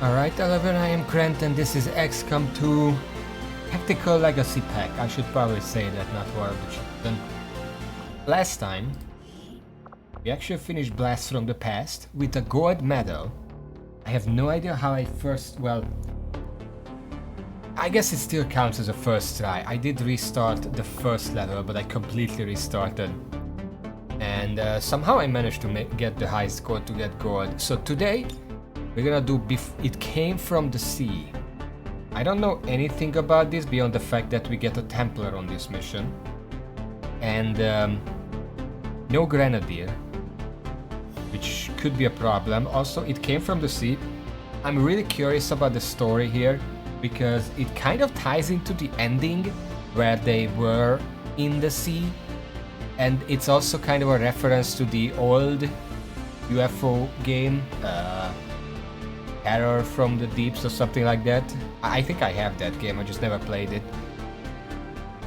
Alright, 11, I am Grant and this is XCOM 2 Tactical Legacy Pack. I should probably say that, not War of the Chosen. Last time, we actually finished Blast from the Past with a gold medal. I have no idea how I first, well, I guess it still counts as a first try. I did restart the first level, but I completely restarted. And somehow I managed to get the high score to get gold. So today, we're gonna do It Came from the Sea. I don't know anything about this beyond the fact that we get a Templar on this mission. And no Grenadier, which could be a problem. Also, It Came from the Sea. I'm really curious about the story here because it kind of ties into the ending where they were in the sea. And it's also kind of a reference to the old UFO game, Terror from the Deeps or something like that. I think I have that game, I just never played it.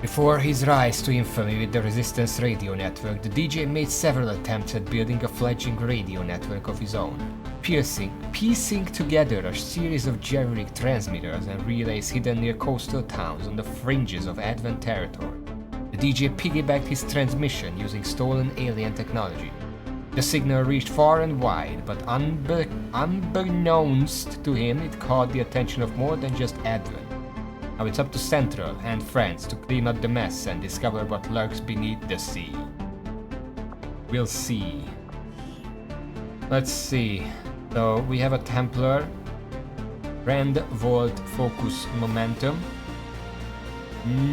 Before his rise to infamy with the Resistance radio network, the DJ made several attempts at building a fledgling radio network of his own, piecing together a series of generic transmitters and relays hidden near coastal towns on the fringes of Advent territory. The DJ piggybacked his transmission using stolen alien technology. The signal reached far and wide, but unbeknownst to him, it caught the attention of more than just Advent. Now it's up to Central and France to clean up the mess and discover what lurks beneath the sea. We'll see. Let's see. So we have a Templar, Rand, Volt, Focus, Momentum.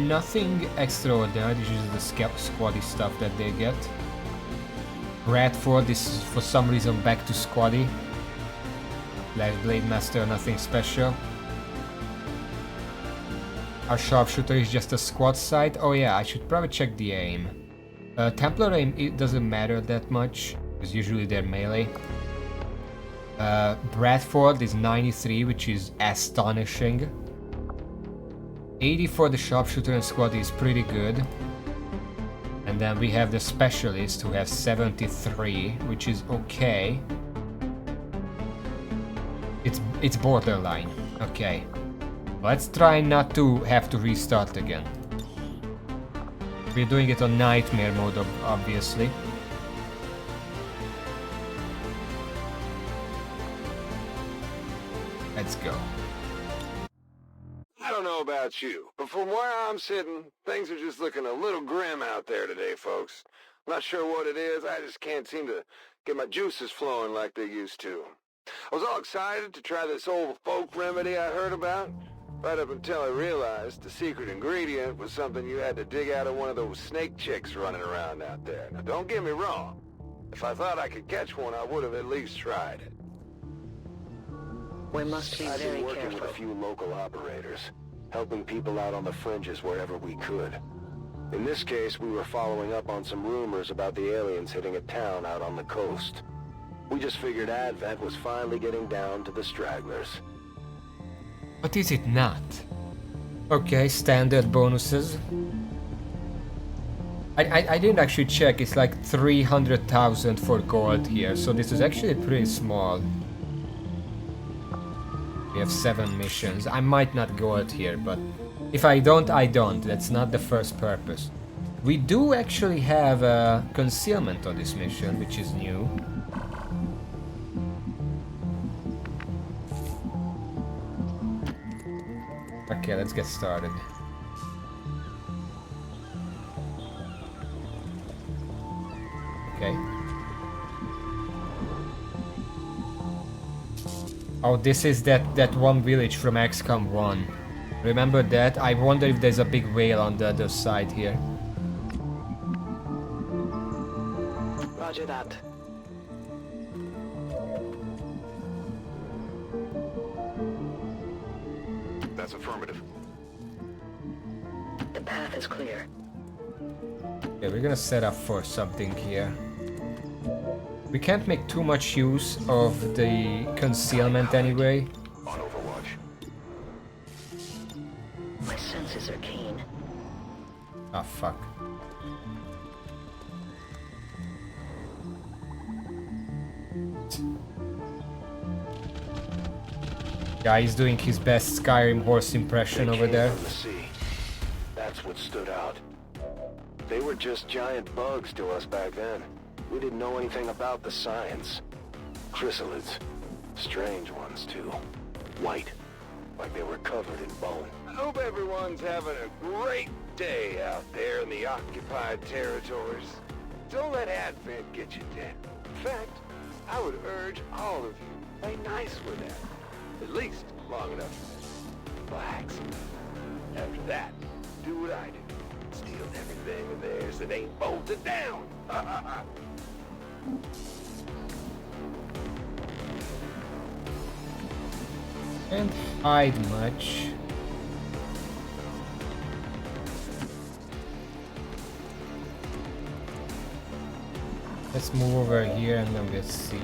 Nothing extraordinary, this is the squaddy stuff that they get. Bradford, this is for some reason back to squaddy. Left Blade Master, nothing special. Our Sharpshooter is just a squad sight. Oh yeah, I should probably check the aim. Templar aim, it doesn't matter that much, because usually they're melee. Bradford is 93, which is astonishing. 80 for the Sharpshooter and squad is pretty good. And then we have the Specialist who has 73, which is okay. It's borderline. Okay. Let's try not to have to restart again. We're doing it on Nightmare mode, obviously. Let's go. I don't know about you, but from where I'm sitting, things are just looking a little grim out there today, folks. I'm not sure what it is, I just can't seem to get my juices flowing like they used to. I was all excited to try this old folk remedy I heard about, right up until I realized the secret ingredient was something you had to dig out of one of those snake chicks running around out there. Now don't get me wrong, if I thought I could catch one, I would have at least tried it. We must be I've very been working careful. with a few local operators, helping people out on the fringes wherever we could. In this case, we were following up on some rumors about the aliens hitting a town out on the coast. We just figured Advent was finally getting down to the stragglers. But is it not? Okay, standard bonuses. I didn't actually check, it's like 300,000 for gold here, so this is actually pretty small. We have 7 missions. I might not go out here, but if I don't, I don't. That's not the first purpose. We do actually have concealment on this mission, which is new. Okay, let's get started. Okay. Oh, this is that one village from XCOM 1. Remember that? I wonder if there's a big whale on the other side here. Roger that. That's affirmative. The path is clear. Okay, we're gonna set up for something here. We can't make too much use of the concealment anyway. On Overwatch. My senses are keen. Ah, fuck. Yeah, he's doing his best Skyrim horse impression over there. From the sea. That's what stood out. They were just giant bugs to us back then. We didn't know anything about the science. Chrysalids. Strange ones, too. White. Like they were covered in bone. I hope everyone's having a great day out there in the occupied territories. Don't let Advent get you down. In fact, I would urge all of you, play nice with that. At least long enough to relax. After that, do what I do. Steal everything of theirs that ain't bolted down. Can't hide much. Let's move over here and then we'll see.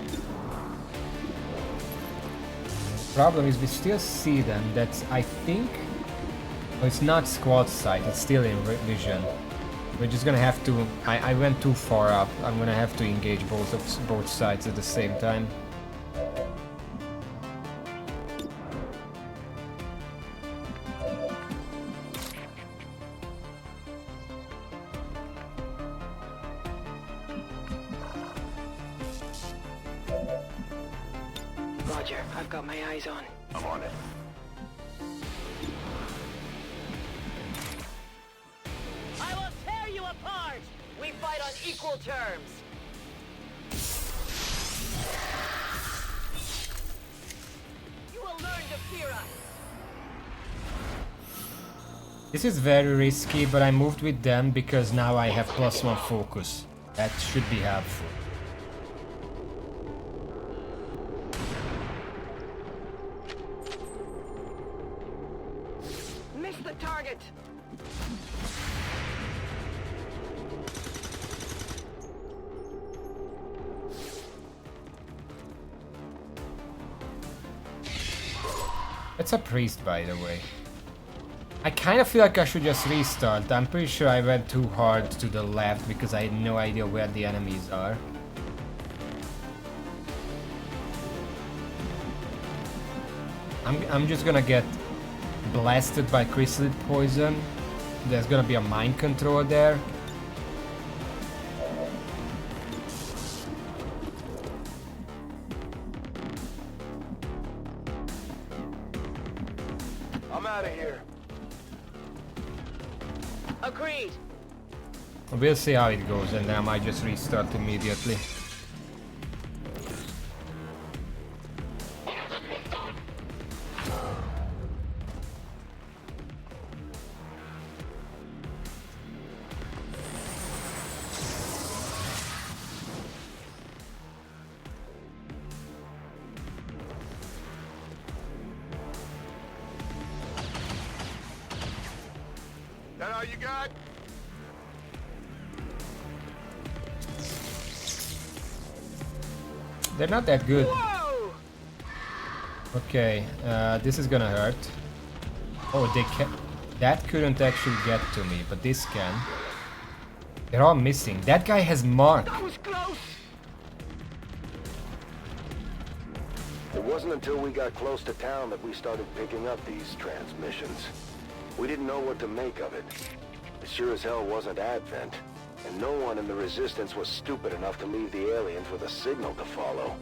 Problem is we still see them. That's, I think, oh, it's not squad sight, it's still in vision. We're just gonna have to, I went too far up. I'm gonna have to engage both sides at the same time. Roger, I've got my eyes on. I'm on it. I will tear you apart! We fight on equal terms! You will learn to fear us! This is very risky, but I moved with them because now I have +1 focus. That should be helpful. Miss the target! It's a priest, by the way. I kind of feel like I should just restart. I'm pretty sure I went too hard to the left because I had no idea where the enemies are. I'm just gonna get blasted by chrysalid poison. There's gonna be a mind control there. I'm out of here. Agreed! We'll see how it goes and then I might just restart immediately. That all you got? They're not that good. Whoa! Okay, this is gonna hurt. Oh, they can. That couldn't actually get to me, but this can. They're all missing. That guy has mark. That was close! It wasn't until we got close to town that we started picking up these transmissions. We didn't know what to make of it. It sure as hell wasn't Advent, and no one in the Resistance was stupid enough to leave the aliens with a signal to follow.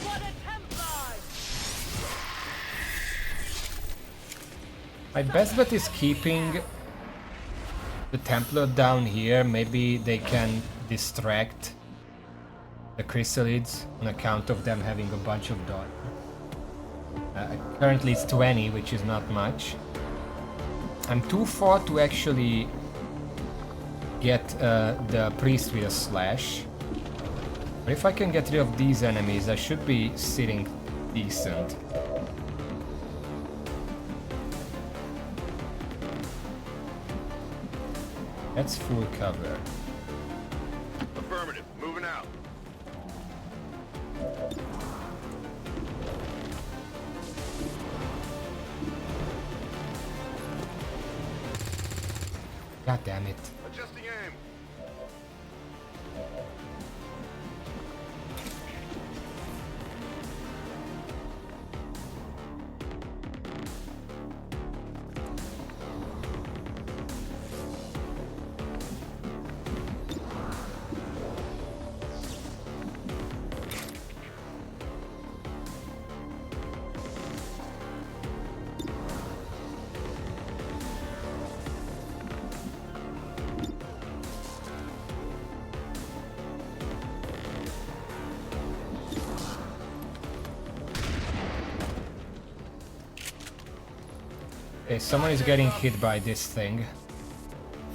What a Templar! My best bet is keeping the Templar down here. Maybe they can distract the chrysalids on account of them having a bunch of dots. Currently it's 20, which is not much. I'm too far to actually get the priest with a slash. But if I can get rid of these enemies, I should be sitting decent. That's full cover. Affirmative. Moving out. God damn it. Adjusting aim. Okay, someone is getting hit by this thing.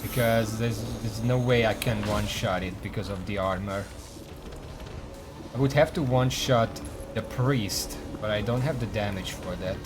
Because there's no way I can one-shot it because of the armor. I would have to one-shot the priest, but I don't have the damage for that.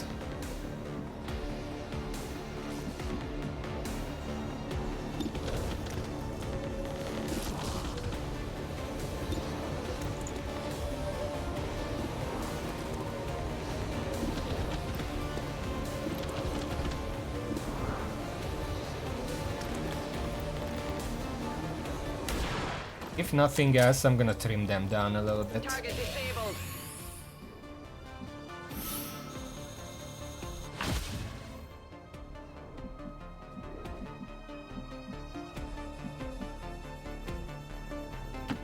If nothing else, I'm gonna trim them down a little bit. Target disabled.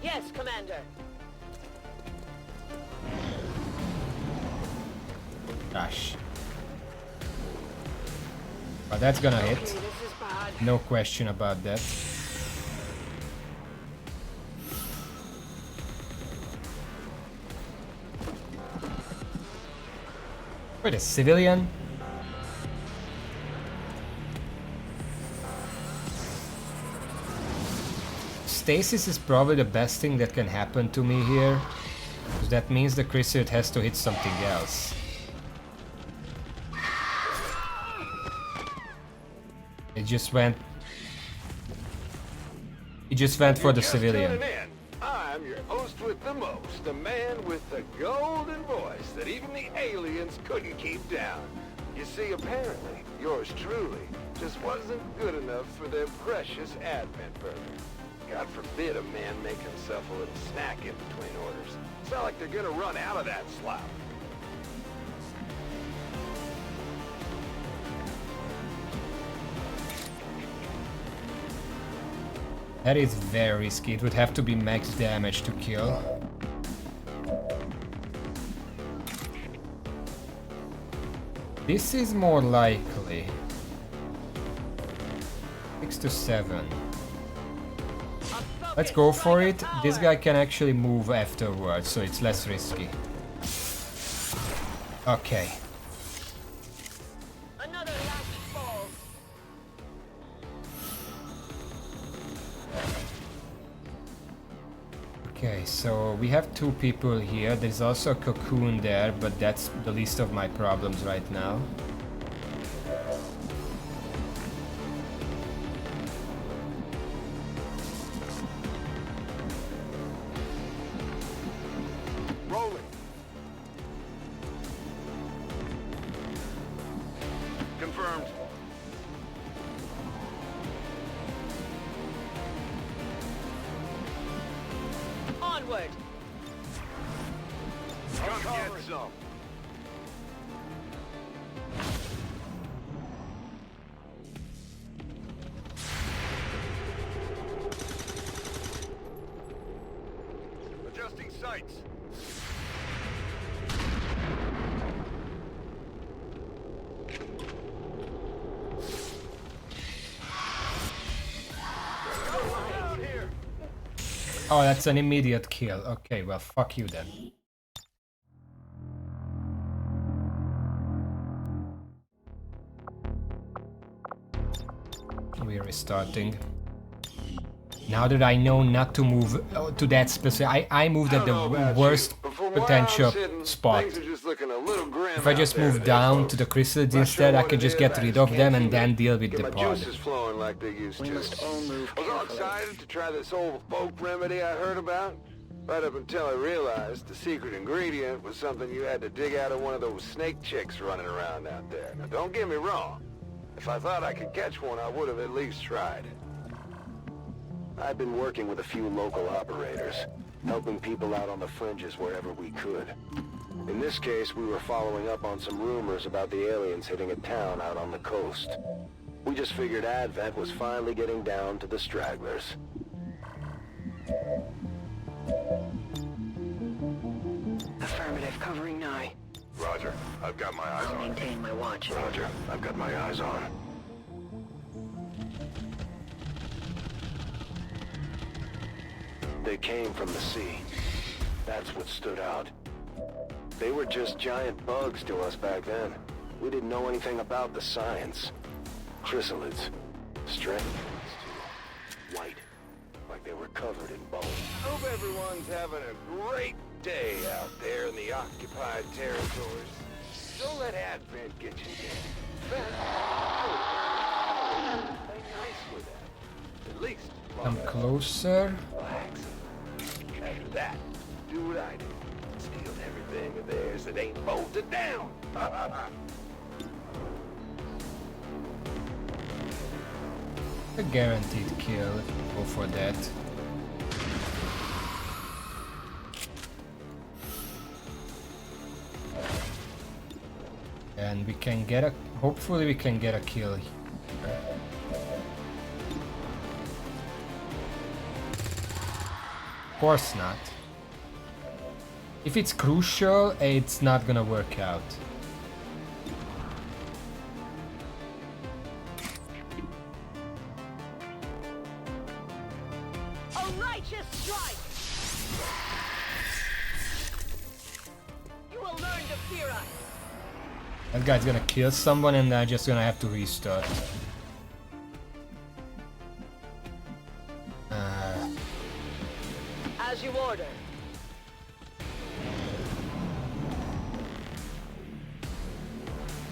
Yes, Commander. Gosh. But that's gonna hit. This is bad. No question about that. Wait, a civilian? Stasis is probably the best thing that can happen to me here. Because that means the Chrysaid has to hit something else. It just went for the Just civilian. tuning in. I'm your host with the most, the man with the golden voice that even the aliens couldn't keep down. You see, apparently, yours truly just wasn't good enough for their precious admin burger. God forbid a man make himself a little snack in between orders. It's not like they're gonna run out of that slop. That is very risky. It would have to be max damage to kill. This is more likely. 6 to 7. Let's go for it. This guy can actually move afterwards, so it's less risky. Okay. Another last fall. Okay, so we have 2 people here. There's also a cocoon there, but that's the least of my problems right now. Rolling. Confirmed. Onward. Come get some. Adjusting sights. Down here. Oh, that's an immediate kill. Okay, well, fuck you then. We're restarting. Now that I know not to move to that specific... I moved at the worst potential spot. If I just move down to the crystals instead, I can just get rid of them and then deal with the my pod. juices flowing like they used to. must all move I was all excited to try this old folk remedy I heard about. Right up until I realized the secret ingredient was something you had to dig out of one of those snake chicks running around out there. Now don't get me wrong. If I thought I could catch one, I would have at least tried. I've been working with a few local operators, helping people out on the fringes wherever we could. In this case, we were following up on some rumors about the aliens hitting a town out on the coast. We just figured Advent was finally getting down to the stragglers. Affirmative, covering nigh. Roger, I've got my eyes I'll on. maintain my watch. Roger, I've got my eyes on. They came from the sea. That's what stood out. They were just giant bugs to us back then. We didn't know anything about the science. Chrysalids. Strange. White. Like they were covered in bone. Hope everyone's having a great day out there in the occupied territories. Don't let Advent get you down. Play nice with that. At least. Come closer. Relax. After that, do what I do. Steal everything of theirs that ain't bolted down. A guaranteed kill. Go for that. And we can get a... hopefully we can get a kill. Of course not. If it's crucial, it's not gonna work out. A righteous strike! You will learn to fear us. That guy's gonna kill someone and I'm just gonna have to restart. As you order.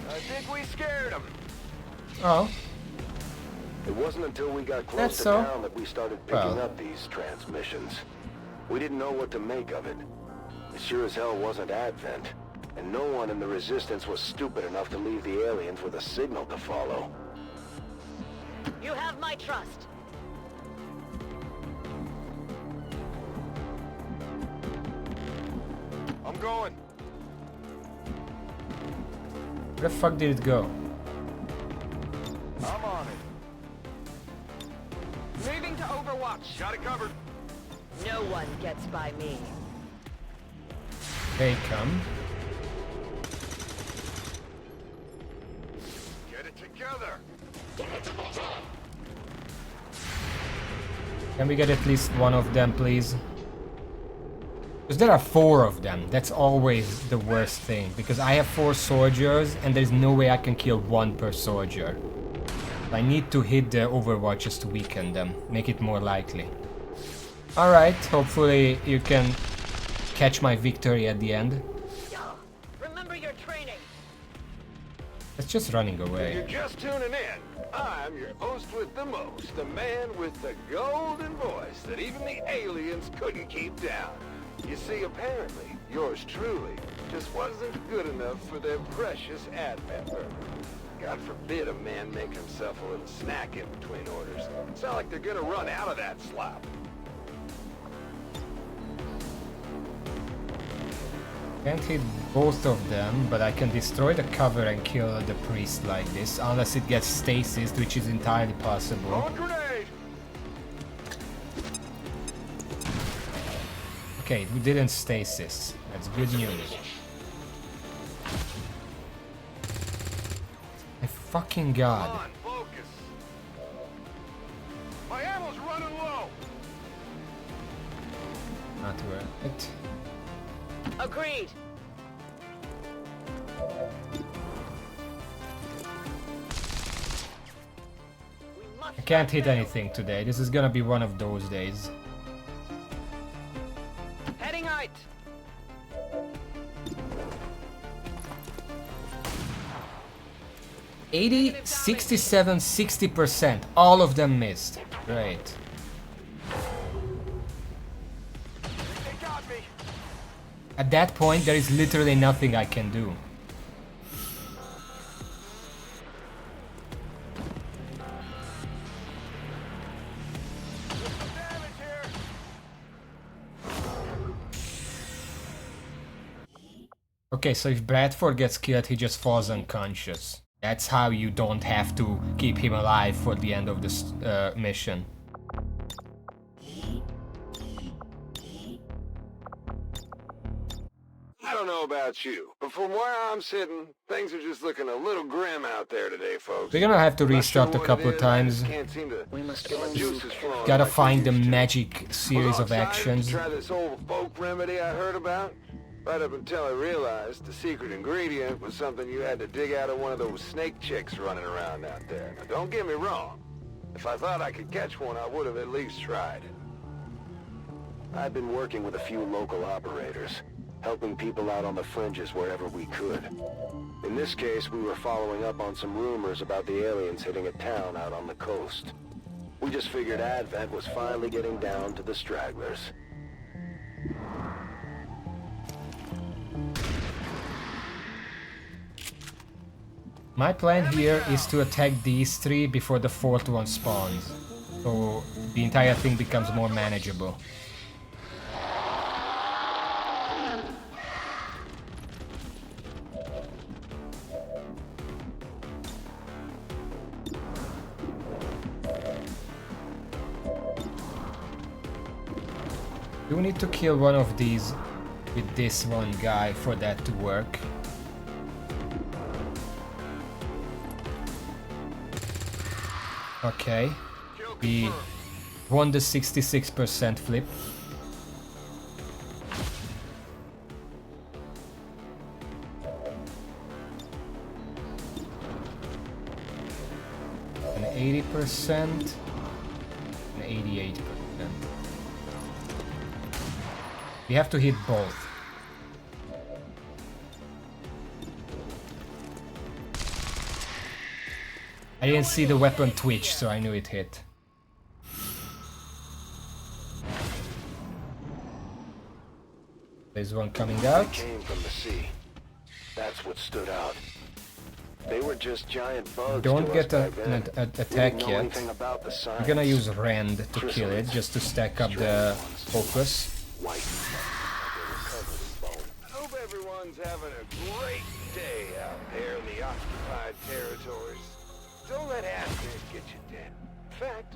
I think we scared them. Oh, It wasn't until we got close That's to so. town that we started picking Well. up these transmissions. We didn't know what to make of it. It sure as hell wasn't Advent. And no one in the Resistance was stupid enough to leave the aliens with a signal to follow. You have my trust. I'm going. where the fuck did it go? I'm on it. Moving to Overwatch. Got it covered. No one gets by me. They come. Get it together. Can we get at least one of them, please? Because there are 4 of them. That's always the worst thing. Because I have 4 soldiers and there's no way I can kill 1 per soldier. I need to hit the Overwatches to weaken them. Make it more likely. Alright, hopefully you can catch my victory at the end. Remember your training. It's just running If away. you're just tuning in, I'm your host with the most, the man with the golden voice that even the aliens couldn't keep down. You see, apparently, yours truly just wasn't good enough for their precious Advent burger. God forbid a man make himself a little snack in between orders. It's not like they're gonna run out of that slop. Can't hit both of them, but I can destroy the cover and kill the priest like this, unless it gets stasis, which is entirely possible. On grenade! Okay, we didn't stasis. That's good news. My fucking god. On, focus! My ammo's running low! Not worth it. Agreed. We must I can't hit fail. anything today. This is gonna be one of those days. Heading out. $80, $67, 60%. All of them missed. Great. They got me! At that point, there is literally nothing I can do. Okay, so if Bradford gets killed, he just falls unconscious. That's how you don't have to keep him alive for the end of this mission. I don't know about you, but from where I'm sitting, things are just looking a little grim out there today, folks. We're gonna have to Not sure restart a what couple it of is, I times. just can't seem to get my juices flowing Gotta like they find the used to. magic series of I was all excited actions. to try this old folk remedy I heard about, right up until I realized the secret ingredient was something you had to dig out of one of those snake chicks running around out there. Now, don't get me wrong. If I thought I could catch one, I would have at least tried. I've been working with a few local operators, helping people out on the fringes wherever we could. In this case, we were following up on some rumors about the aliens hitting a town out on the coast. We just figured Advent was finally getting down to the stragglers. My plan here is to attack these three before the fourth one spawns, so the entire thing becomes more manageable. Do we need to kill one of these with this one guy for that to work? Okay, we won the 66% flip. An 80% and 88%. We have to hit both. I didn't see the weapon twitch, so I knew it hit. There's one coming They out. came from the sea. That's what stood out. They were just giant bugs. Don't to get us back then. an We attack didn't know yet. anything about the science. I'm gonna use Rend to kill it, just to stack up the focus. White. They were covered in bone. Hope everyone's having a great day out there in the occupied territories. Don't let Advent get you down. In fact,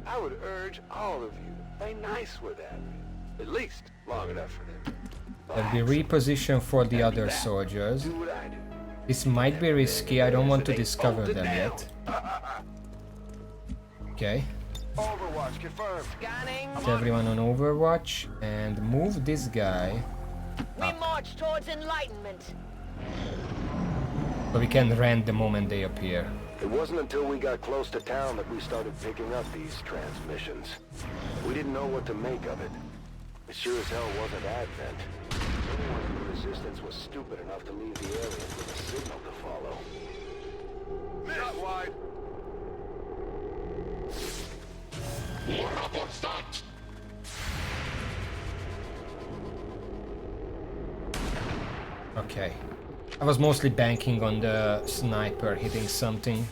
I would urge all of you to play nice with Advent. At least long enough for them. Then we reposition for the other soldiers. Do what I do. This might be risky, I don't want to discover them yet. Okay, Overwatch confirmed. Scanning. put everyone on Overwatch and move this guy We march towards enlightenment. so we can rend the moment they appear. It wasn't until we got close to town that we started picking up these transmissions. We didn't know what to make of it. It sure as hell wasn't Advent. Anyone in the Resistance was stupid enough to leave the aliens with a signal to follow. Shot wide. Okay, I was mostly banking on the sniper hitting something.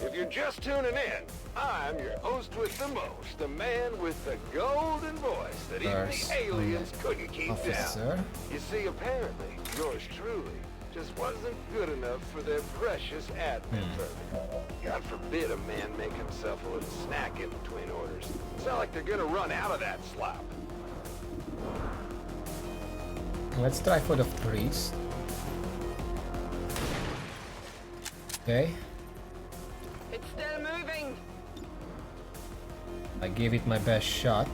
If you're just tuning in, I'm your host with the most, the man with the golden voice that even First, the aliens couldn't keep down. Officer. You see, apparently, yours truly just wasn't good enough for their precious admin vermin. God forbid a man make himself a little snack in between orders. It's not like they're gonna run out of that slop. Let's try for the priest. Okay, It's still moving. I gave it my best shot.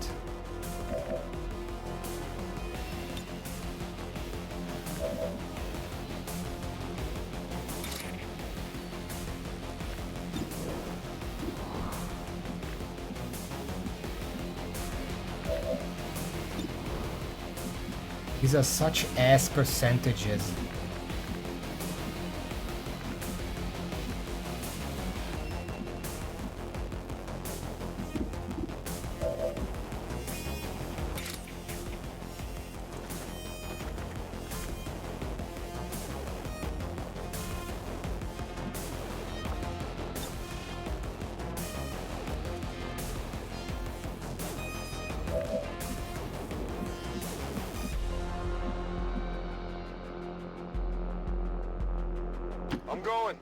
These are such ass percentages. I'm going.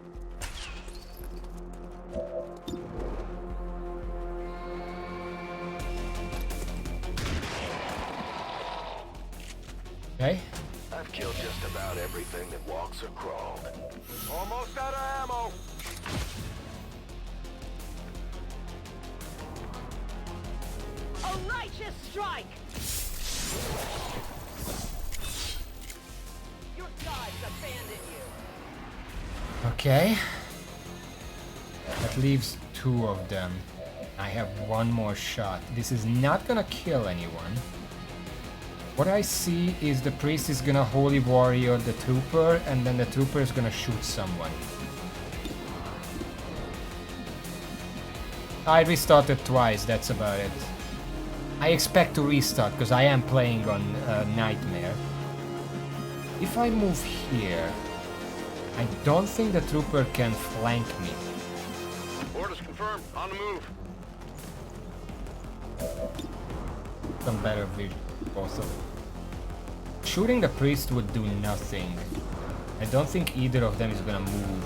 Okay. I've killed just about everything that walks or crawls. Almost out of ammo. A righteous strike! Your gods abandon you. Okay. That leaves 2 of them. I have 1 more shot. This is not gonna kill anyone. What I see is the priest is gonna holy warrior the trooper, and then the trooper is gonna shoot someone. I restarted twice, that's about it. I expect to restart because I am playing on Nightmare. If I move here, I don't think the trooper can flank me. Orders confirmed. On the move. Some better vision, both of them. Shooting the priest would do nothing. I don't think either of them is gonna move.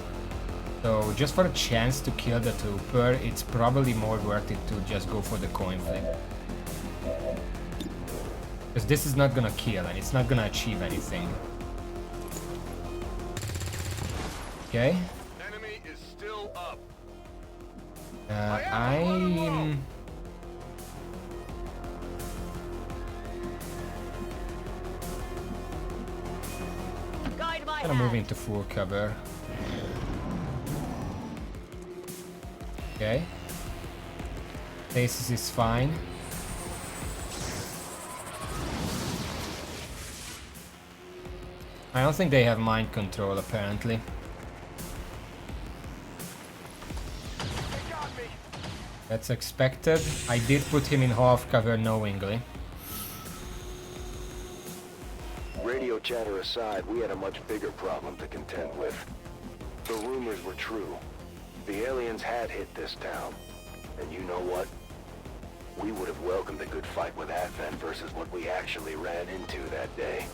So just for a chance to kill the trooper, it's probably more worth it to just go for the coin flip. Because this is not gonna kill and it's not gonna achieve anything. Okay. Enemy is still up. I'm... Guide my gonna move hand. into full cover. Okay. Stasis is fine. I don't think they have mind control apparently. They got me. That's expected. I did put him in half cover knowingly. Radio chatter aside, we had a much bigger problem to contend with. The rumors were true. The aliens had hit this town. And you know what? We would have welcomed a good fight with Advent versus what we actually ran into that day.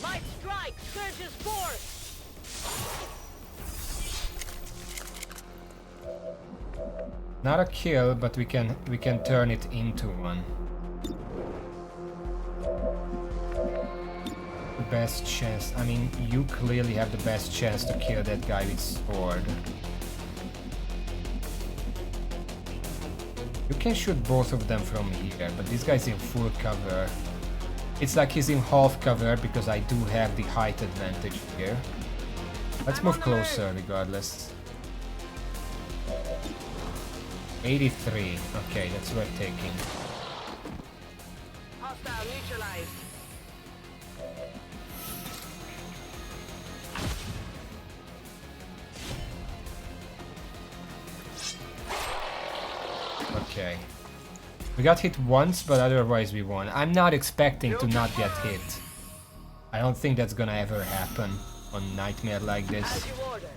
My strike surges forth. Not a kill, but we can turn it into one. The best chance. I mean, you clearly have the best chance to kill that guy with sword. You can shoot both of them from here, but this guy's in full cover. It's like he's in half cover because I do have the height advantage here. Let's move closer regardless. 83. Okay, that's worth taking. Hostile neutralized. Okay. We got hit once, but otherwise we won. I'm not expecting to not get hit. I don't think that's gonna ever happen on Nightmare like this. As you order.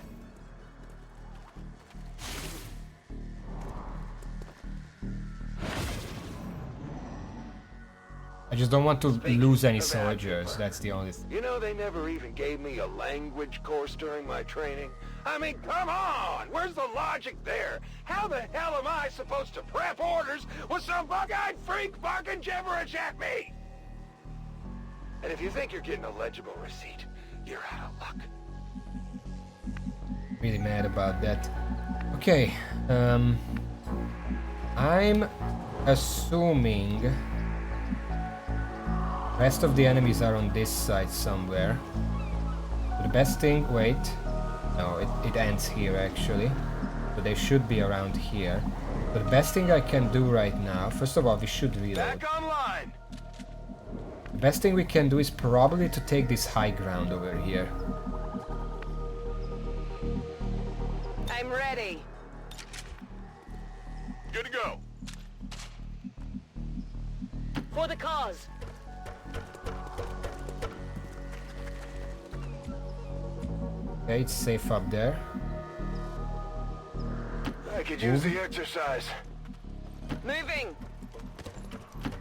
I just don't want to lose any soldiers, that's the only thing. You know, they never even gave me a language course during my training. I mean, come on! Where's the logic there? How the hell am I supposed to prep orders with some bug-eyed freak barking gibberish at me? And if you think you're getting a legible receipt, you're out of luck. Really mad about that. Okay, I'm assuming rest of the enemies are on this side somewhere. So the best thing, wait, no, it ends here actually. So they should be around here. But the best thing I can do right now, first of all, we should reload. Back online! The best thing we can do is probably to take this high ground over here. I'm ready. Good to go. For the cause. Okay, it's safe up there. I could use the exercise. Moving.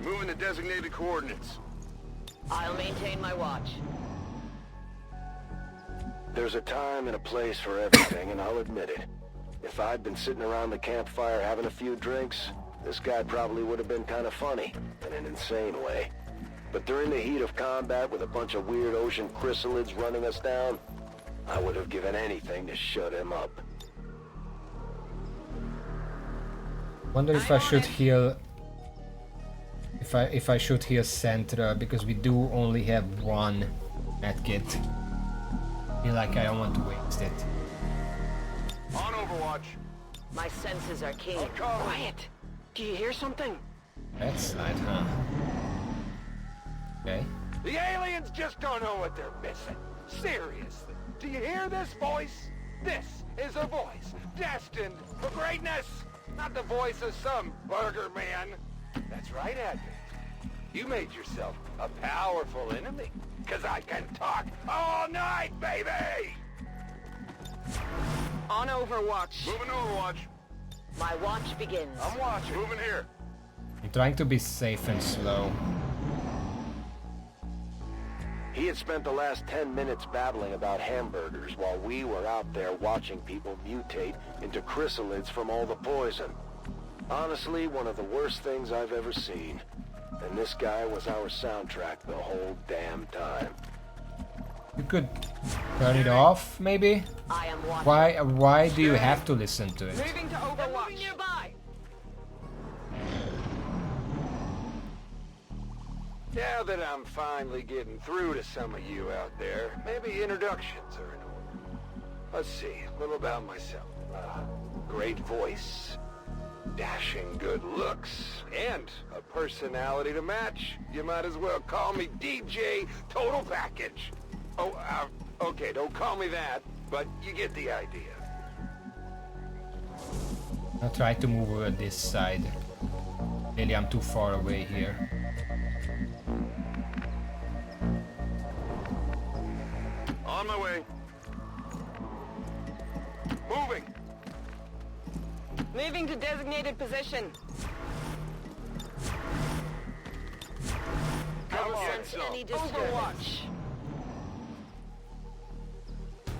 Moving to designated coordinates. I'll maintain my watch. There's a time and a place for everything, and I'll admit it. If I'd been sitting around the campfire having a few drinks, this guy probably would have been kind of funny, in an insane way. But during the heat of combat with a bunch of weird ocean chrysalids running us down, I would have given anything to shut him up. Wonder if I should heal. If I should heal Centra, because we do only have one medkit. Feel like I don't want to waste it. On Overwatch. My senses are keen. Quiet. Do you hear something? That's right, huh? Okay. The aliens just don't know what they're missing. Seriously. Do you hear this voice? This is a voice destined for greatness. Not the voice of some burger man. That's right, Advent. You made yourself a powerful enemy. Cause I can talk all night, baby! On Overwatch. Moving to Overwatch. My watch begins. I'm watching. Moving here. I'm trying to be safe and slow. He had spent the last 10 minutes babbling about hamburgers while we were out there watching people mutate into chrysalids from all the poison. Honestly, one of the worst things I've ever seen. And this guy was our soundtrack the whole damn time. You could turn it off, maybe? I am watching. Why do you have to listen to it? Moving to They're Overwatch. moving nearby. Now that I'm finally getting through to some of you out there, maybe introductions are in order. Let's see, a little about myself. Great voice, dashing good looks, and a personality to match. You might as well call me DJ Total Package. Oh, okay, don't call me that, but you get the idea. I'll try to move over this side. Really, I'm too far away here. On my way. Moving. Moving to designated position. I Come will on, sense so. any disturbance. Overwatch.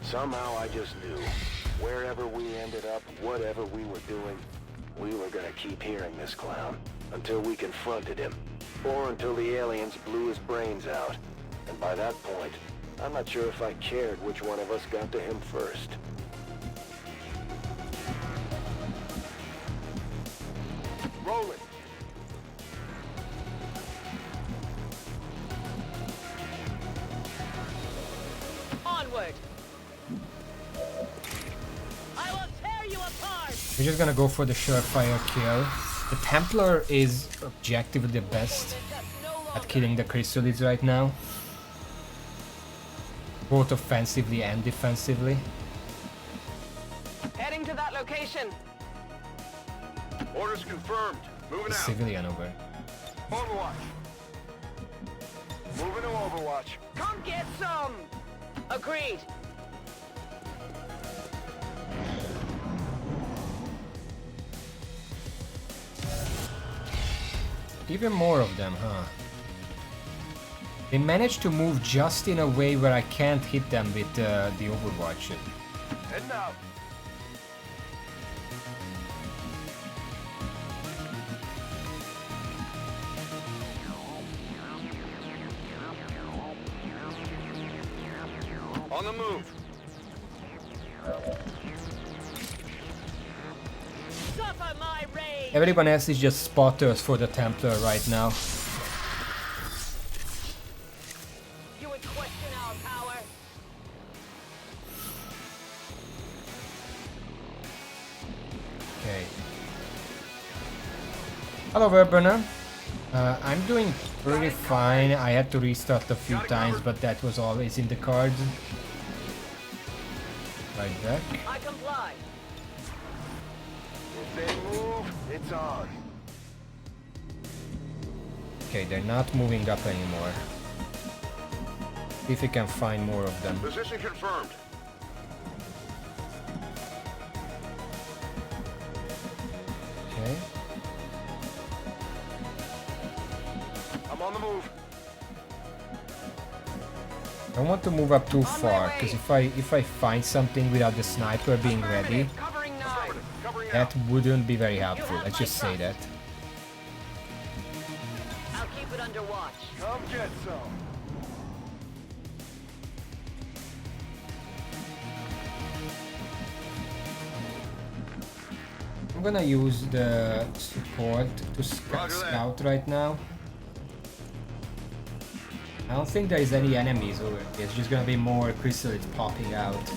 Somehow I just knew. Wherever we ended up, whatever we were doing, we were gonna keep hearing this clown. Until we confronted him. Or until the aliens blew his brains out. And by that point, I'm not sure if I cared which one of us got to him first. Rolling. Onward. I will tear you apart. We're just gonna go for the surefire kill. The Templar is objectively the best at killing the chrysalids right now. Both offensively and defensively. Heading to that location. Orders confirmed. Moving The out. civilian over. Overwatch. Moving to Overwatch. Come get some. Agreed. Even more of them, huh? They managed to move just in a way where I can't hit them with the Overwatch. Heading out. On the move. Suffer my rage. Everyone else is just spotters for the Templar right now. You would question our power. Okay. Hello, Verburner. I'm doing pretty fine. I had to restart a few times, but that was always in the cards. Right back. I comply. If they move, it's on. Okay, they're not moving up anymore. See if we can find more of them. Position confirmed. Okay. I'm on the move. don't want to move up too far, because if I find something without the sniper being ready, Covering now. that wouldn't be very helpful. Let's just say that. I'll keep it under watch. Come get some. I'm gonna use the support to scout right now. I don't think there is any enemies over here. It's just gonna be more chrysalids popping out.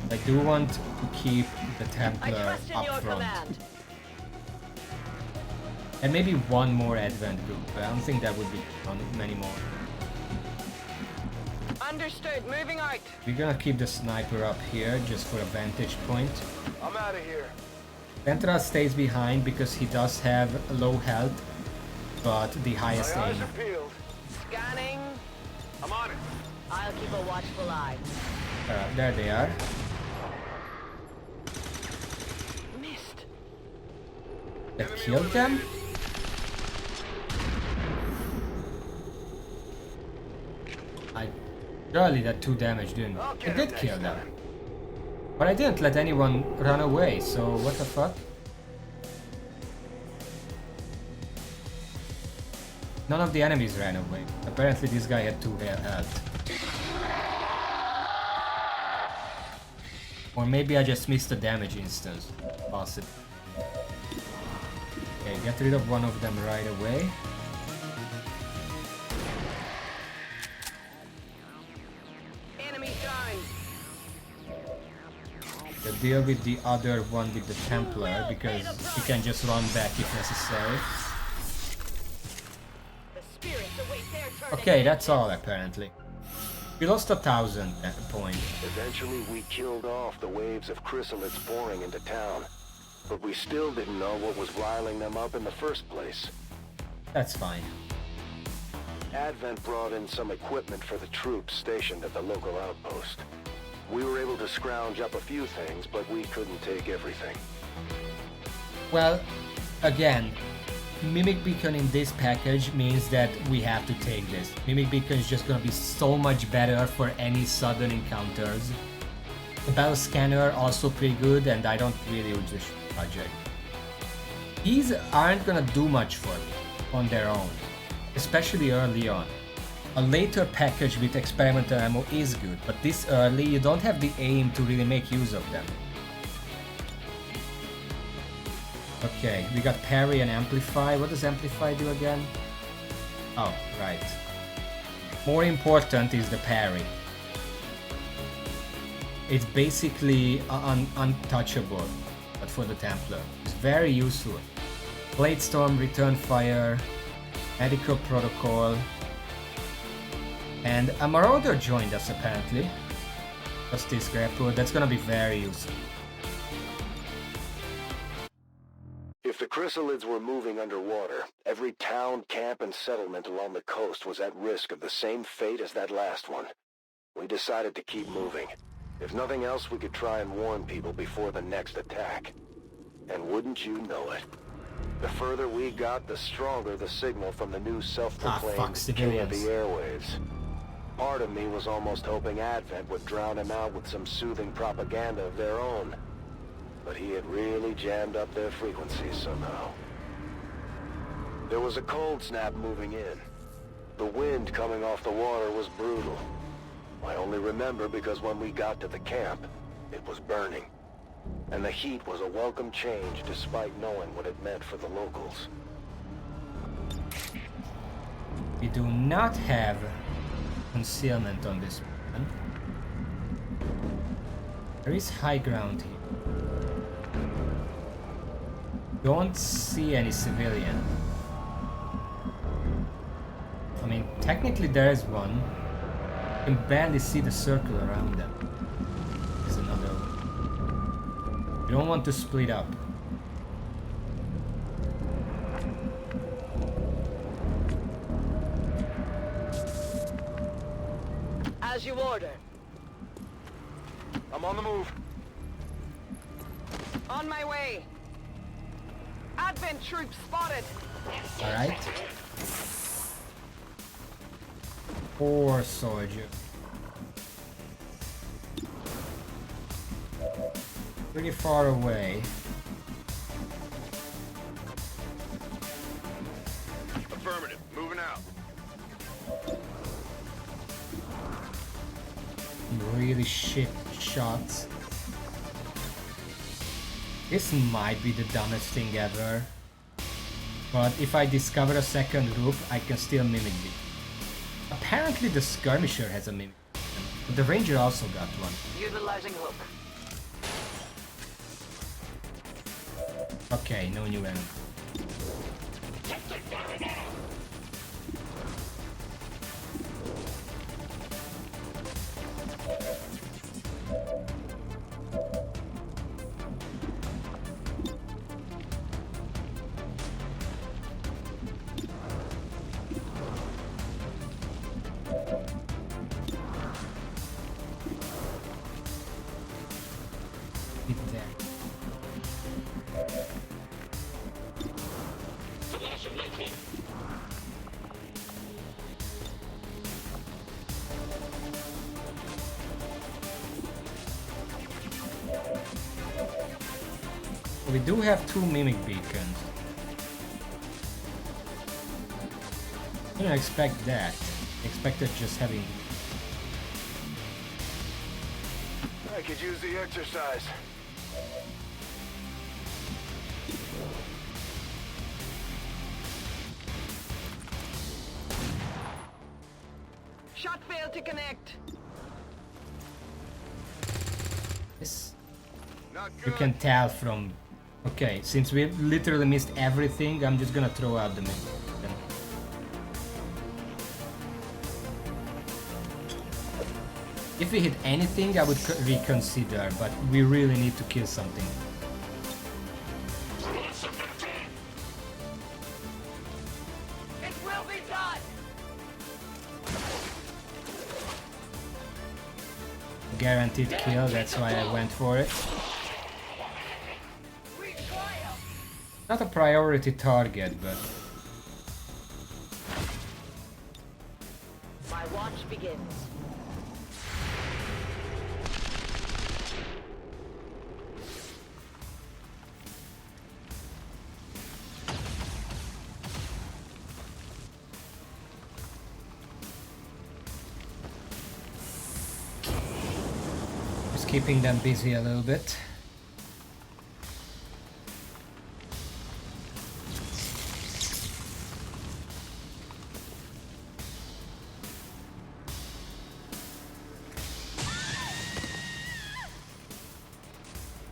I do want to keep the I Templar trust in up your front. command. And maybe one more advent group, but I don't think that would be many more. Understood. Moving out. We're gonna keep the sniper up here just for a vantage point. I'm out of here. Ventra stays behind because he does have low health, but the highest My eyes aim. are peeled. Scanning. I'm on it. I'll keep a watchful eye. There they are. Missed. That killed them? Surely that 2 damage didn't. It did kill them. But I didn't let anyone run away, so what the fuck? None of the enemies ran away. Apparently this guy had 2 health. Or maybe I just missed the damage instance. Possible. Okay, get rid of one of them right away. Enemy down. We'll deal with the other one with the Templar because he can just run back if necessary. The spirits await their turn. Okay, that's all apparently. We lost 1,000 points. Eventually, we killed off the waves of chrysalids pouring into town. But we still didn't know what was riling them up in the first place. That's fine. Advent brought in some equipment for the troops stationed at the local outpost. We were able to scrounge up a few things, but we couldn't take everything. Well, again, Mimic Beacon in this package means that we have to take this. Mimic Beacon is just gonna be so much better for any sudden encounters. The Battle Scanner also pretty good, and I don't really use this project. These aren't gonna do much for me on their own, especially early on. A later package with experimental ammo is good, but this early you don't have the aim to really make use of them. Okay, we got parry and amplify. What does amplify do again? Oh, right. More important is the parry. It's basically untouchable, but for the Templar. It's very useful. Blade Storm, Return Fire, Medical Protocol, and a Marauder joined us apparently. Just this grapple, that's gonna be very useful. If the chrysalids were moving underwater, every town, camp, and settlement along the coast was at risk of the same fate as that last one. We decided to keep moving. If nothing else, we could try and warn people before the next attack. And wouldn't you know it? The further we got, the stronger the signal from the new self-proclaimed king of civilians. the airwaves. Part of me was almost hoping Advent would drown him out with some soothing propaganda of their own. But he had really jammed up their frequencies somehow. There was a cold snap moving in. The wind coming off the water was brutal. I only remember because when we got to the camp, it was burning. And the heat was a welcome change despite knowing what it meant for the locals. We do not have concealment on this one. There is high ground here. Don't see any civilian. I mean, technically there is one. You can barely see the circle around them. There's another one. You don't want to split up. As you order. I'm on the move. On my way. Advent troops spotted. Alright. Poor soldier. Pretty far away. Affirmative. Moving out. Really shit shots. This might be the dumbest thing ever. But if I discover a second roof, I can still mimic it. Apparently the skirmisher has a mimic. But the ranger also got one. Utilizing hook. Okay, no new enemy. We do have 2 mimic beacons. I didn't expect that. I expected just having... I could use the exercise. Shot failed to connect. This. Not You good. can tell from... Okay, since we literally missed everything, I'm just gonna throw out the mimic. If we hit anything, I would reconsider, but we really need to kill something. It will be done! Guaranteed kill, that's why I went for it. We triumph! Not a priority target, but... My watch begins. Just keeping them busy a little bit.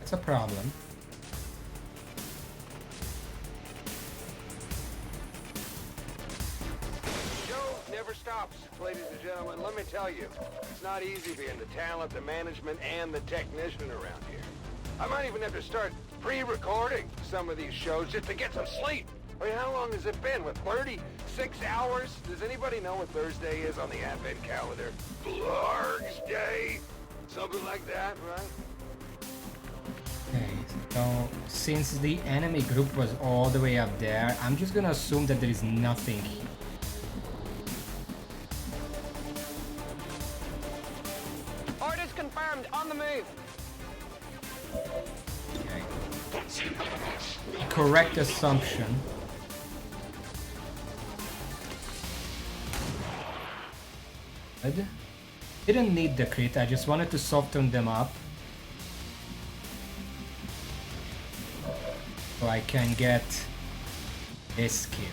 That's a problem. Show never stops, ladies and gentlemen. Let me tell you, it's not easy being the talent, the management, and the technician around here. I might even have to start pre-recording some of these shows just to get some sleep. I mean, how long has it been? What, 36 hours? Does anybody know what Thursday is on the Advent calendar? Blarg's Day? Something like that, right? Okay, so since the enemy group was all the way up there, I'm just gonna assume that there is nothing here. Orders confirmed. On the move. Okay. Correct assumption. Good. Didn't need the crit, I just wanted to soften them up. So I can get this kill.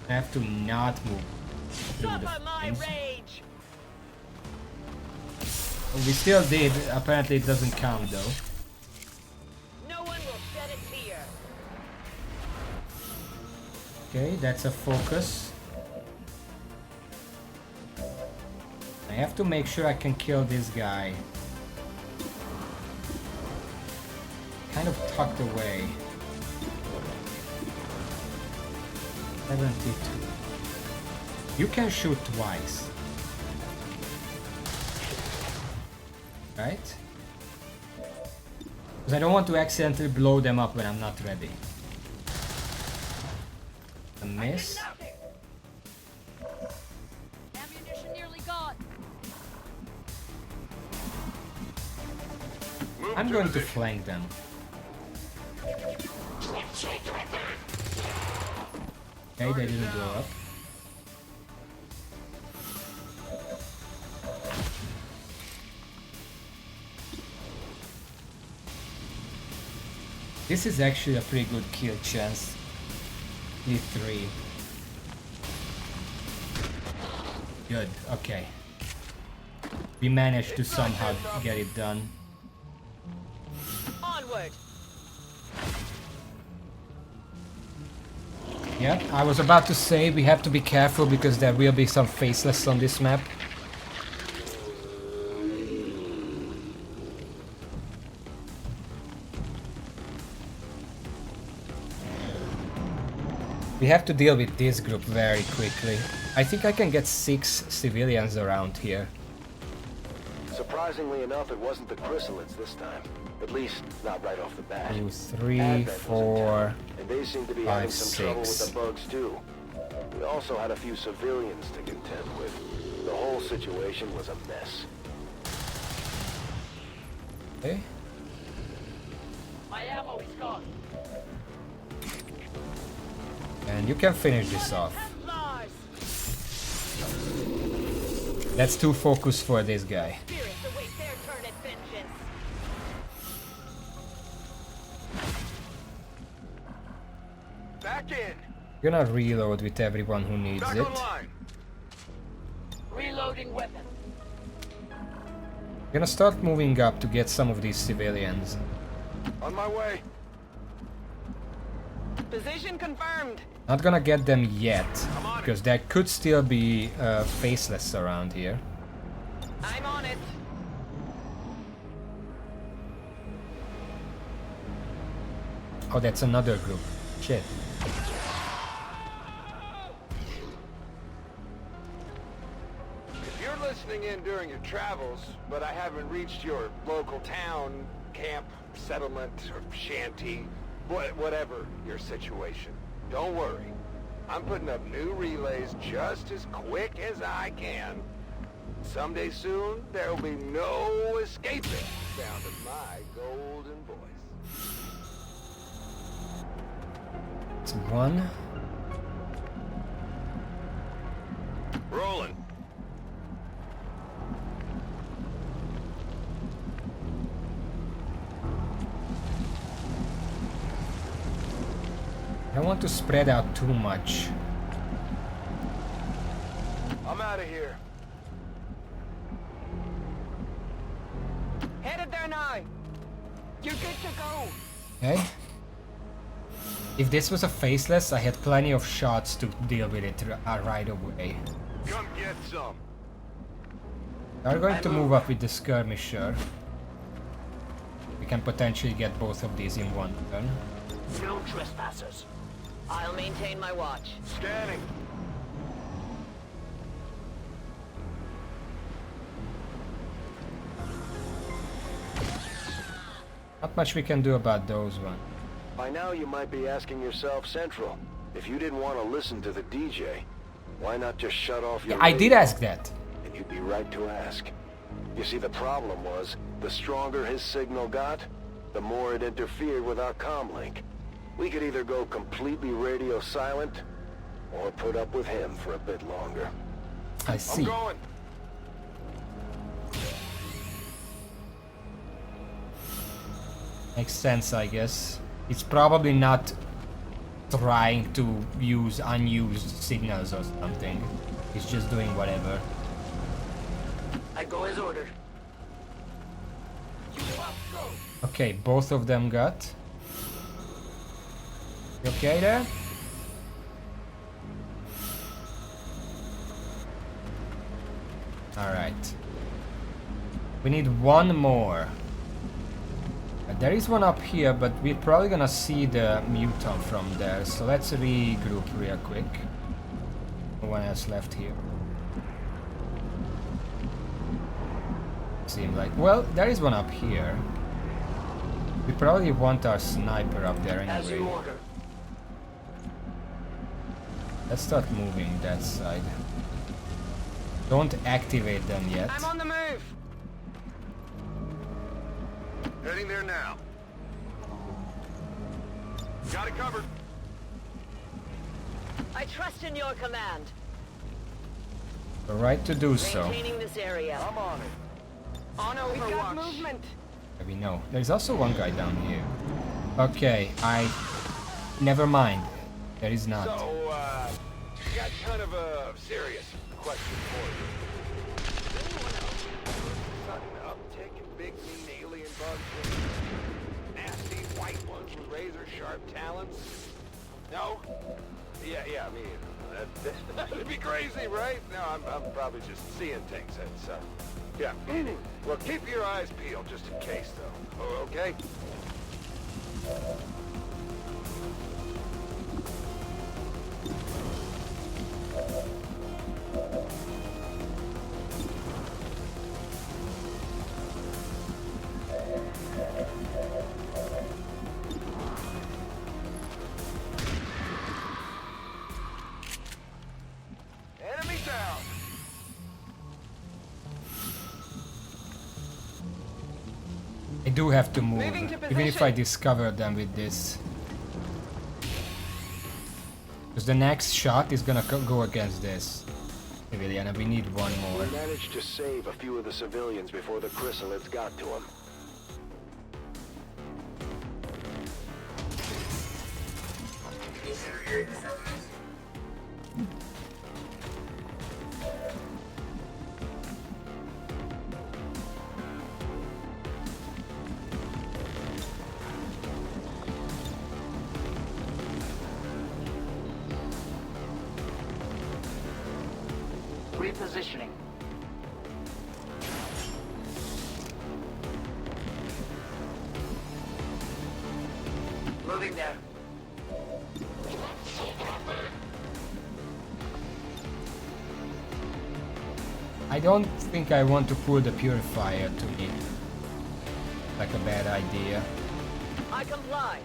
I have to not move through the Suffer my flames. rage! We still did, apparently it doesn't count though. No one will shed a tear. Okay, that's a focus. I have to make sure I can kill this guy. Kind of tucked away. 72. You can shoot twice. Right? Because I don't want to accidentally blow them up when I'm not ready. A miss. Ammunition nearly gone. I'm going to flank them. Okay, they didn't blow up. This is actually a pretty good kill chance. E3. Good, okay. We managed to somehow get it done. Onward. Yeah, I was about to say we have to be careful because there will be some faceless on this map. We have to deal with this group very quickly. I think I can get 6 civilians around here. Surprisingly enough, it wasn't the chrysalids this time. At least, not right off the bat. 2, 3, Advent was in 4, town, and they seem to be 5, having some trouble with 6. the bugs too. We also had a few civilians to contend with. The whole situation was a mess. Okay. My ammo is gone. And you can finish this off. Templars. That's too focused for this guy. Spirits await their turn at vengeance. Back in. Gonna reload with everyone who needs Back it. online. Reloading weapon. Gonna start moving up to get some of these civilians. On my way. Position confirmed. Not gonna get them yet, because there could still be faceless around here. I'm on it. Oh, that's another group. Shit. If you're listening in during your travels, but I haven't reached your local town, camp, settlement, or shanty, whatever your situation, don't worry. I'm putting up new relays just as quick as I can. Someday soon, there will be no escaping the sound of my golden voice. It's 1. Rolling. I don't want to spread out too much. I'm out of here. Headed there now. You're good to go. Okay. If this was a faceless, I had plenty of shots to deal with it right away. Come get some. We're going to move up with the skirmisher. We can potentially get both of these in one turn. No trespassers. I'll maintain my watch. Scanning. Not much we can do about those ones. By now you might be asking yourself, Central, if you didn't want to listen to the DJ, why not just shut off your Yeah, I did radio? ask that. And you'd be right to ask. You see, the problem was, the stronger his signal got, the more it interfered with our comm link. We could either go completely radio silent, or put up with him for a bit longer. I see. I'm going. Makes sense, I guess. It's probably not trying to use unused signals or something. It's just doing whatever. I go as ordered. Okay, both of them got. You okay there? Alright. We need one more. There is one up here, but we're probably gonna see the mutant from there, so let's regroup real quick. No one else left here. Seem like, well, there is one up here. We probably want our sniper up there As you anyway. order. Let's start moving that side. Don't activate them yet. I'm on the move. Heading there now. Got it covered. I trust in your command. The right to do so. Maintaining this area. I'm on it. On Overwatch. We've got movement. We know. There's also one guy down here. Okay, never mind. There is not. So, got kind of a serious question for you. Does anyone else notice a sudden uptick in big mean alien bugs with nasty white ones with razor-sharp talons? No? Yeah, I mean, that'd be crazy, right? No, I'm probably just seeing things. It's, yeah. Well, keep your eyes peeled just in case, though. Okay? Enemy down! I do have to move, Moving to even if I position. discover them with this. Because the next shot is gonna go against this civilian, and we need one more. We managed to save a few of the civilians before the chrysalids got to them. Repositioning. Moving there. I don't think I want to pull the purifier to me. Like a bad idea. I comply.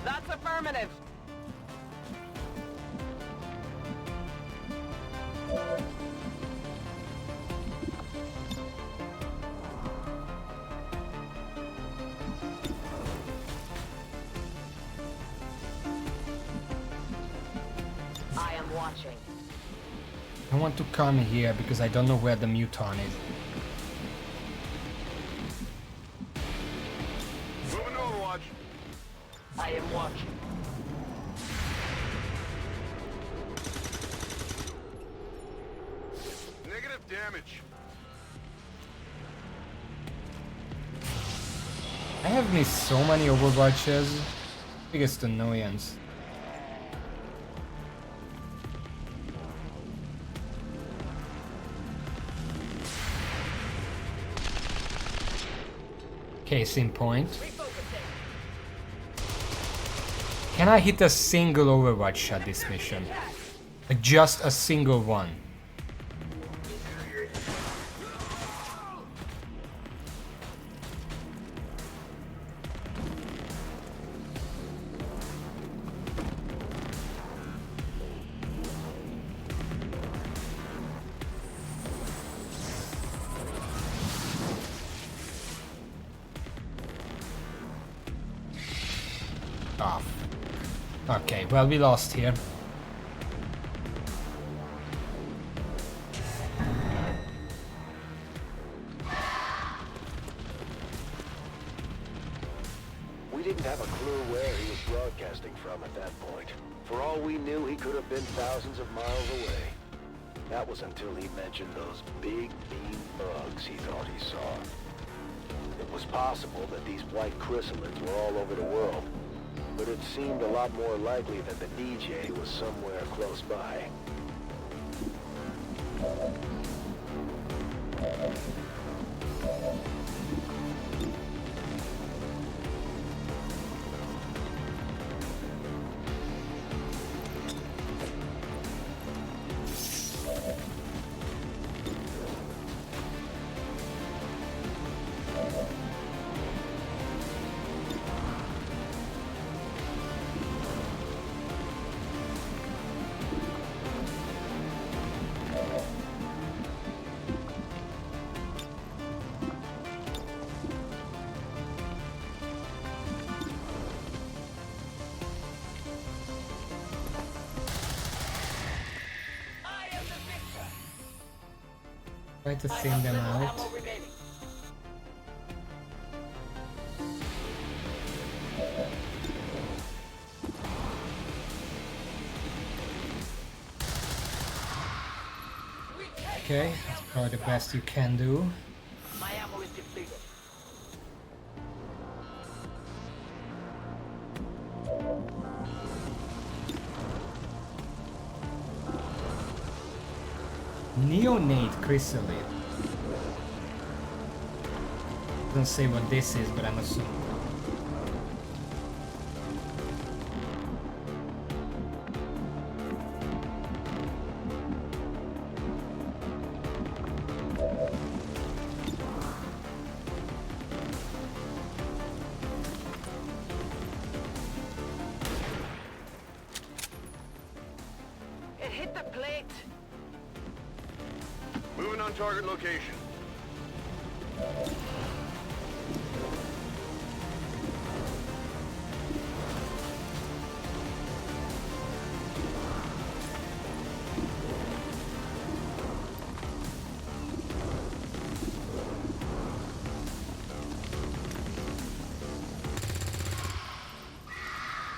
That's affirmative. I am watching. I want to come here because I don't know where the muton is. Moving to Overwatch. I am watching. Negative damage. I have missed so many Overwatches. Biggest annoyance. Case in point. Refocusing. Can I hit a single Overwatch shot this mission? Like just a single one. Off. Okay, well, we lost here. We didn't have a clue where he was broadcasting from at that point. For all we knew, he could have been thousands of miles away. That was until he mentioned those big, mean bugs he thought he saw. It was possible that these white chrysalids were all over the world, but it seemed a lot more likely that the DJ was somewhere close by. Try to thin them out. Okay, that's probably the best you can do. My ammo is depleted. Neonate chrysalid. Doesn't say what this is, but I'm assuming. It hit the plate. Moving on target location.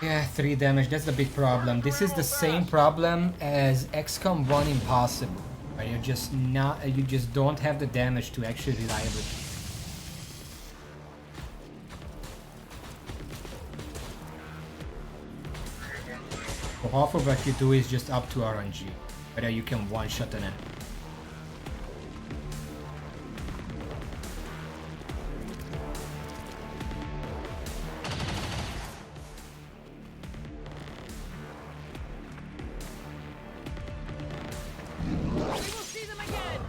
Yeah, 3 damage, that's the big problem. This is the same problem as XCOM 1 Impossible. Right? You just don't have the damage to actually reliably. So half of what you do is just up to RNG. Whether you can one-shot an enemy. We will see them again.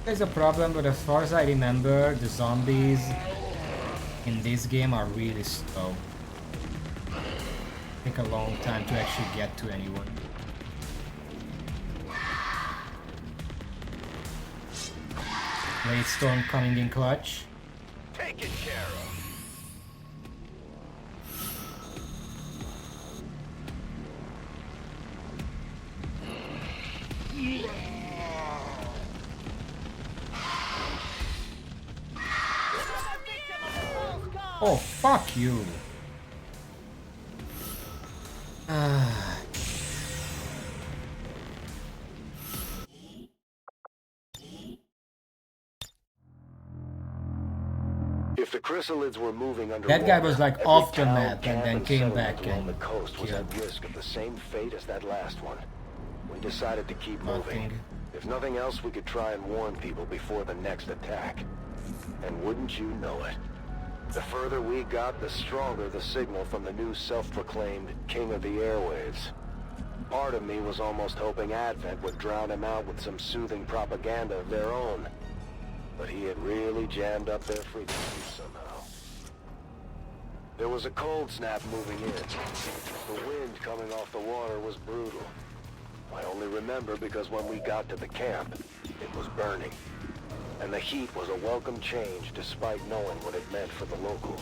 There's a problem, but as far as I remember, the zombies in this game are really slow. Take a long time to actually get to anyone. Blade Storm coming in clutch. Taken care of. Oh, fuck you. If the chrysalids were moving underwater, That guy was like every off the town, map and camp, then came settlement back along and the coast was killed. at risk of the same fate as that last one. We decided to keep Nothing. moving. If nothing else, we could try and warn people before the next attack. And wouldn't you know it? The further we got, the stronger the signal from the new self-proclaimed King of the Airwaves. Part of me was almost hoping Advent would drown him out with some soothing propaganda of their own. But he had really jammed up their frequencies somehow. There was a cold snap moving in. The wind coming off the water was brutal. I only remember because when we got to the camp, it was burning. And the heat was a welcome change despite knowing what it meant for the locals.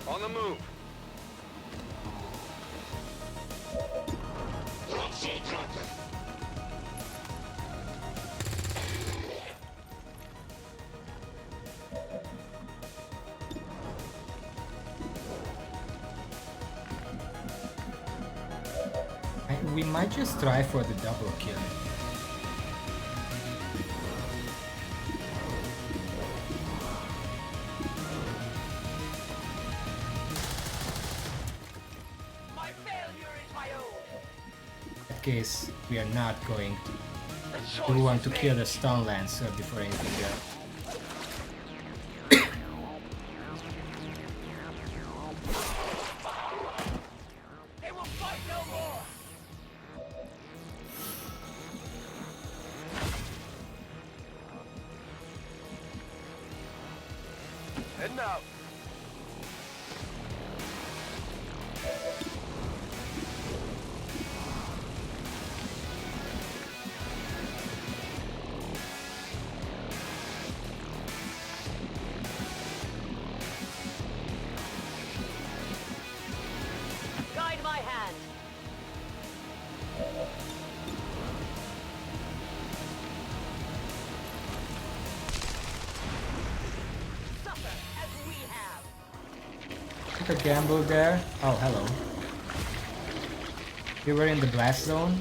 On the move. We might just try for the double kill. My failure is my own. In that case, we are not going to. We want to kill the Stun Lancer before anything else. They will fight Heading out. Guide my hand. Suffer as we have. Took a gamble there. Oh, hello. You were in the blast zone?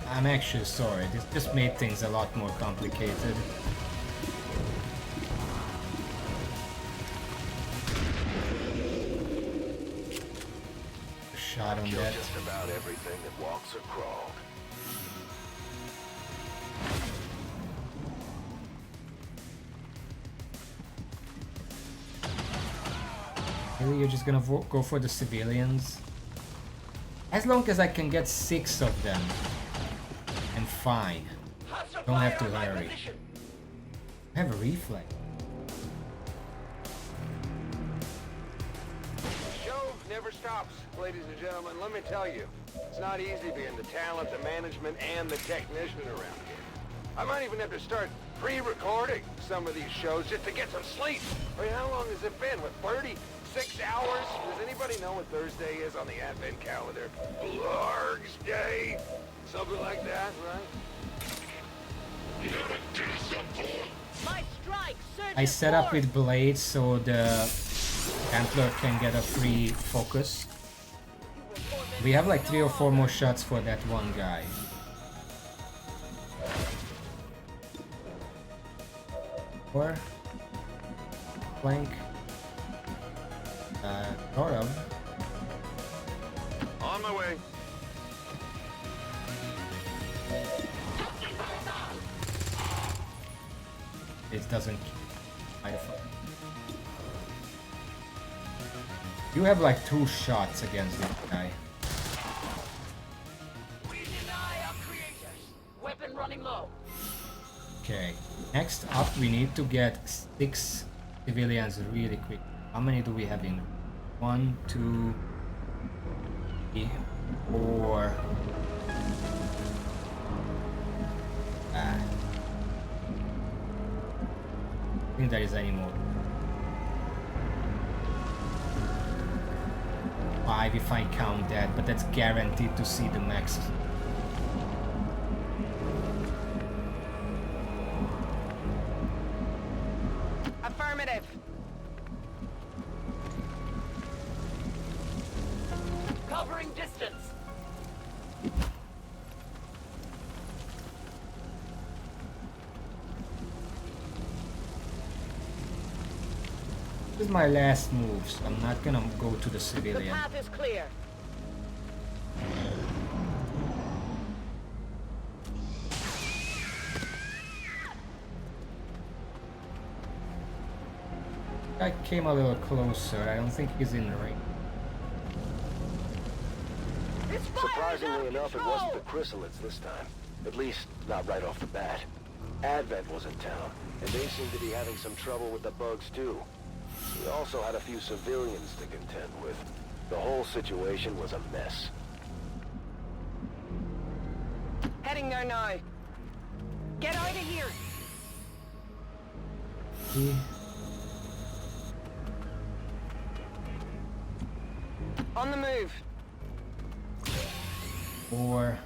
I'm actually sorry. This just made things a lot more complicated. Shot on Kill that. just about everything that walks or crawled. Really, you're just gonna go for the civilians? As long as I can get 6 of them, and fine. Don't have to hurry. I have a reflex. Show never stops, ladies and gentlemen. Let me tell you, it's not easy being the talent, the management, and the technician around here. I might even have to start pre-recording some of these shows just to get some sleep. I mean, how long has it been? What, 36 hours? Does anybody know what Thursday is on the Advent calendar? Larg's Day? Something like that, right? My strike surges I set up forth. with blades so the Templar can get a free focus. We have like 3 or 4 more shots for that one guy. Or flank. Sort of. On my way. It doesn't. You have like 2 shots against this guy. We deny our creators. Weapon running low. Okay. Next up, we need to get 6 civilians really quick. How many do we have in? 1, 2, 3, 4. I think there is any more. 5 if I count that, but that's guaranteed to see the max. Affirmative. Covering distance. This is my last move, so I'm not gonna go to the The civilian. path is clear. I came a little closer. I don't think he's in the ring. This fire is out Surprisingly of enough, it control. wasn't the chrysalids this time. At least, not right off the bat. Advent was in town, and they seemed to be having some trouble with the bugs too. We also had a few civilians to contend with. The whole situation was a mess. Heading there now. Get out of here. He- On the move. Or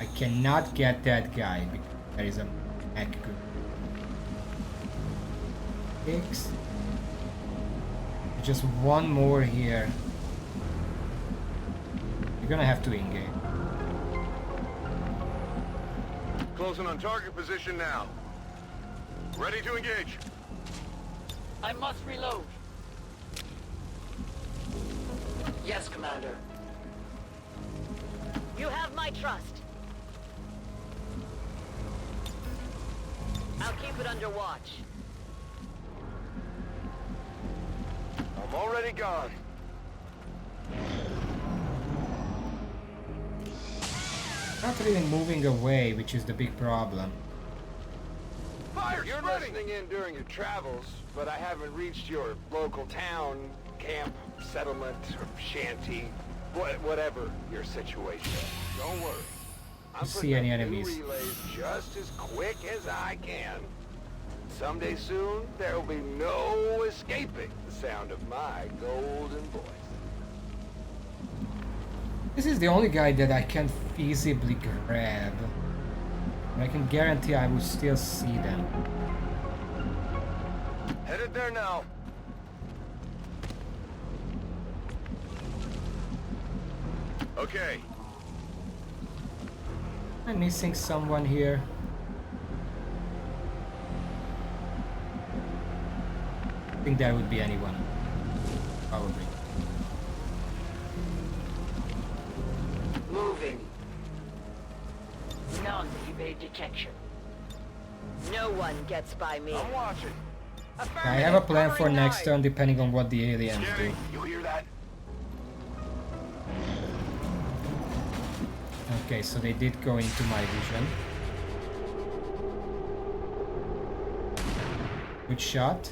I cannot get that guy because there is a mech group. 6. Just one more here. You're gonna have to engage. Closing on target position now. Ready to engage. I must reload. Yes, Commander. You have my trust. I'll keep it under watch. I'm already gone. Not really moving away, which is the big problem. You're listening in during your travels, but I haven't reached your local town, camp, settlement, or shanty, whatever your situation. Don't worry. I'm See any putting up new enemies? relays just as quick as I can. Someday soon, there'll be no escaping the sound of my golden voice. This is the only guy that I can feasibly grab. I can guarantee I will still see them. Headed there now. Okay. Am I missing someone here? I think there would be anyone. Probably. Moving. None evade detection. No one gets by me. I'm watching. I have a plan for next turn depending on what the aliens do. You hear that? Okay, so they did go into my vision. Good shot.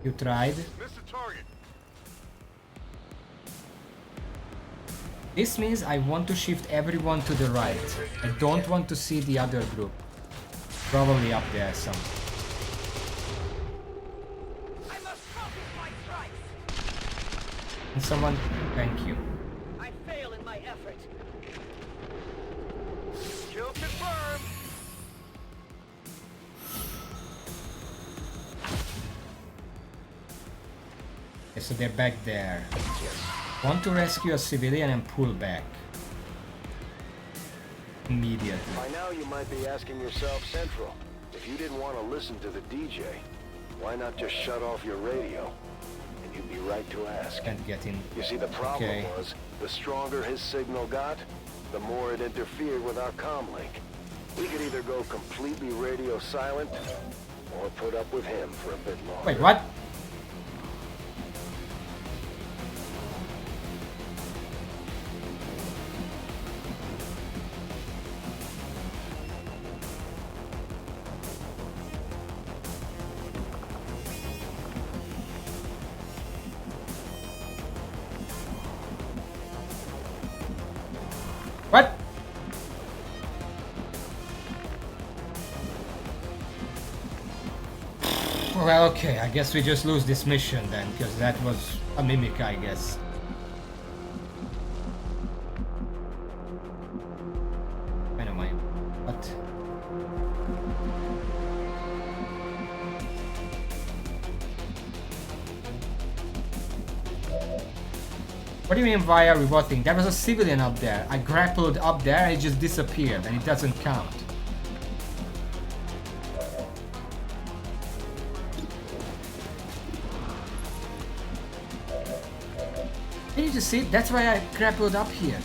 You tried. Missed the target. This means I want to shift everyone to the right. I don't want to see the other group. Probably up there some. I must focus my strikes. And someone, thank you. I fail in my effort. Kill confirmed. Okay, so they're back there. Want to rescue a civilian and pull back. Immediately. By now you might be asking yourself, Central, if you didn't want to listen to the DJ, why not just shut off your radio? And you'd be right to ask. Can't get in. You see, the problem Okay. was, the stronger his signal got, the more it interfered with our comm link. We could either go completely radio silent, or put up with him for a bit longer. Wait, what? What? Well, okay, I guess we just lose this mission then, because that was a mimic, I guess. I don't mind. What? What do you mean via revolting? There was a civilian up there. I grappled up there and it just disappeared and it doesn't count. Can you just see? That's why I grappled up here.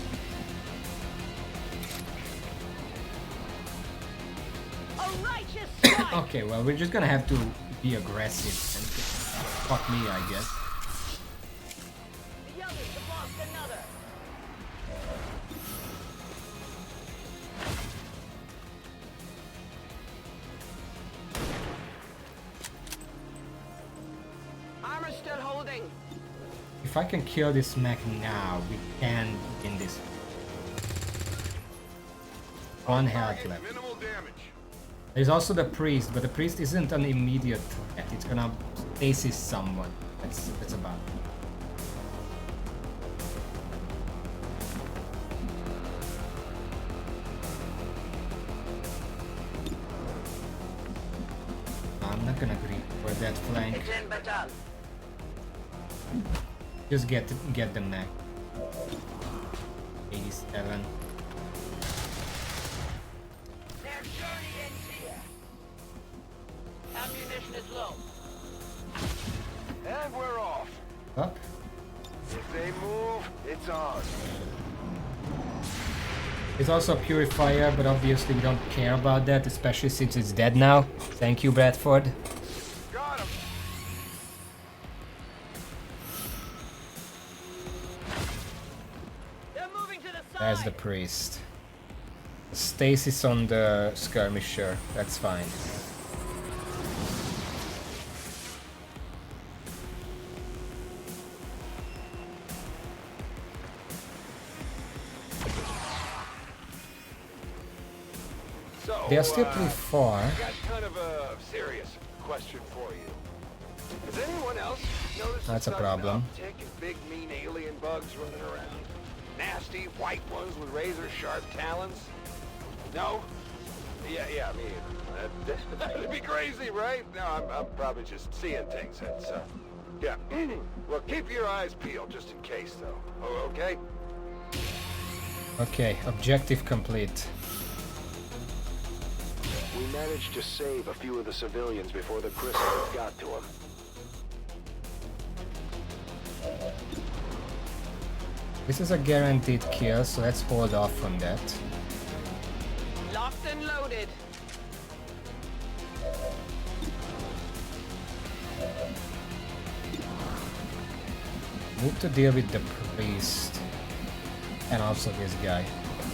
A righteous strike. Okay, well, we're just gonna have to be aggressive and fuck me, I guess. The others have lost another. Armor still holding. If I can kill this mech now, we can win this. One health left. Minimal damage. There's also the priest, but the priest isn't an immediate threat. It's gonna stasis someone. That's about it. I'm not gonna agree for that flank. It's in battle. Just get the mech. 87. Their journey ends here. Ammunition is low. And we're off. Up. If they move, it's on. It's also a purifier, but obviously we don't care about that, especially since it's dead now. Thank you, Bradford. Got him. They're moving to the There's the priest. Stasis on the skirmisher. That's fine. So, They are still pretty far. I got kind of a serious question for you. Has anyone else noticed That's a sudden problem. uptick in big mean alien bugs running around? Nasty white ones with razor-sharp talons? No? Yeah, me either. That'd be crazy, right? No, I'm probably just seeing things. That's, yeah. Well, keep your eyes peeled just in case, though. Oh, okay? Okay, objective complete. We managed to save a few of the civilians before the chrysalids got to them. This is a guaranteed kill, so let's hold off from that. Locked and loaded. Need to deal with the priest. And also this guy.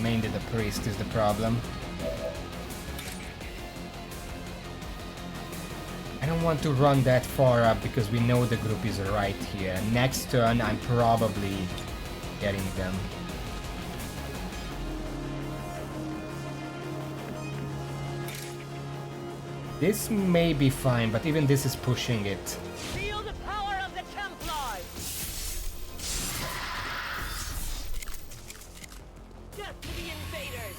Mainly the priest is the problem. I don't want to run that far up because we know the group is right here. Next turn I'm probably getting them. This may be fine, but even this is pushing it. Feel the power of the Templars! Death to the invaders!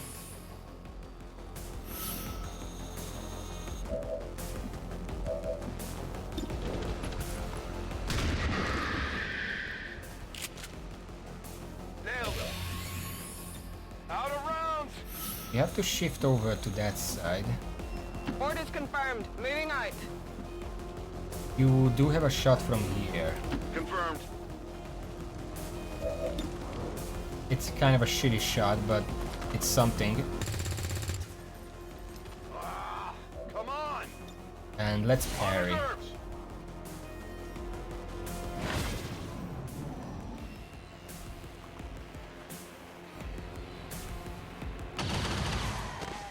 Nailed them. Out of rounds. You have to shift over to that side. Orders confirmed. Moving out. You do have a shot from here. Confirmed. It's kind of a shitty shot, but it's something. Come on. And let's parry. Reserves.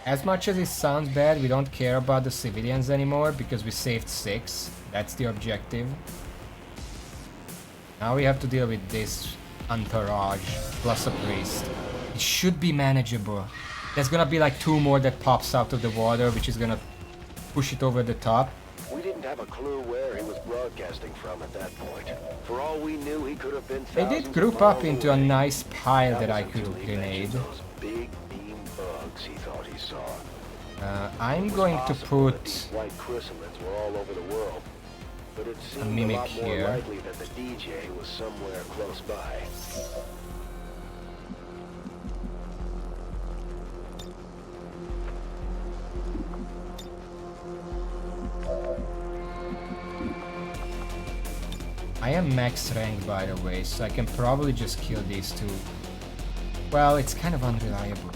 As much as it sounds bad, we don't care about the civilians anymore because we saved 6. That's the objective. Now we have to deal with this entourage plus a priest. It should be manageable. There's gonna be like 2 more that pops out of the water, which is gonna push it over the top. We didn't have a clue where he was broadcasting from at that point. For all we knew, he could have been They thousands did of group up miles into a away. nice pile that was I could until he grenade. mentioned those big beam bugs he thought he saw. I'm It was going to possible that put... these white chrysalids were all over the world, but it seemed a mimic lot more here. likely that the DJ was somewhere close by. I am max rank, by the way, so I can probably just kill these 2. Well, it's kind of unreliable.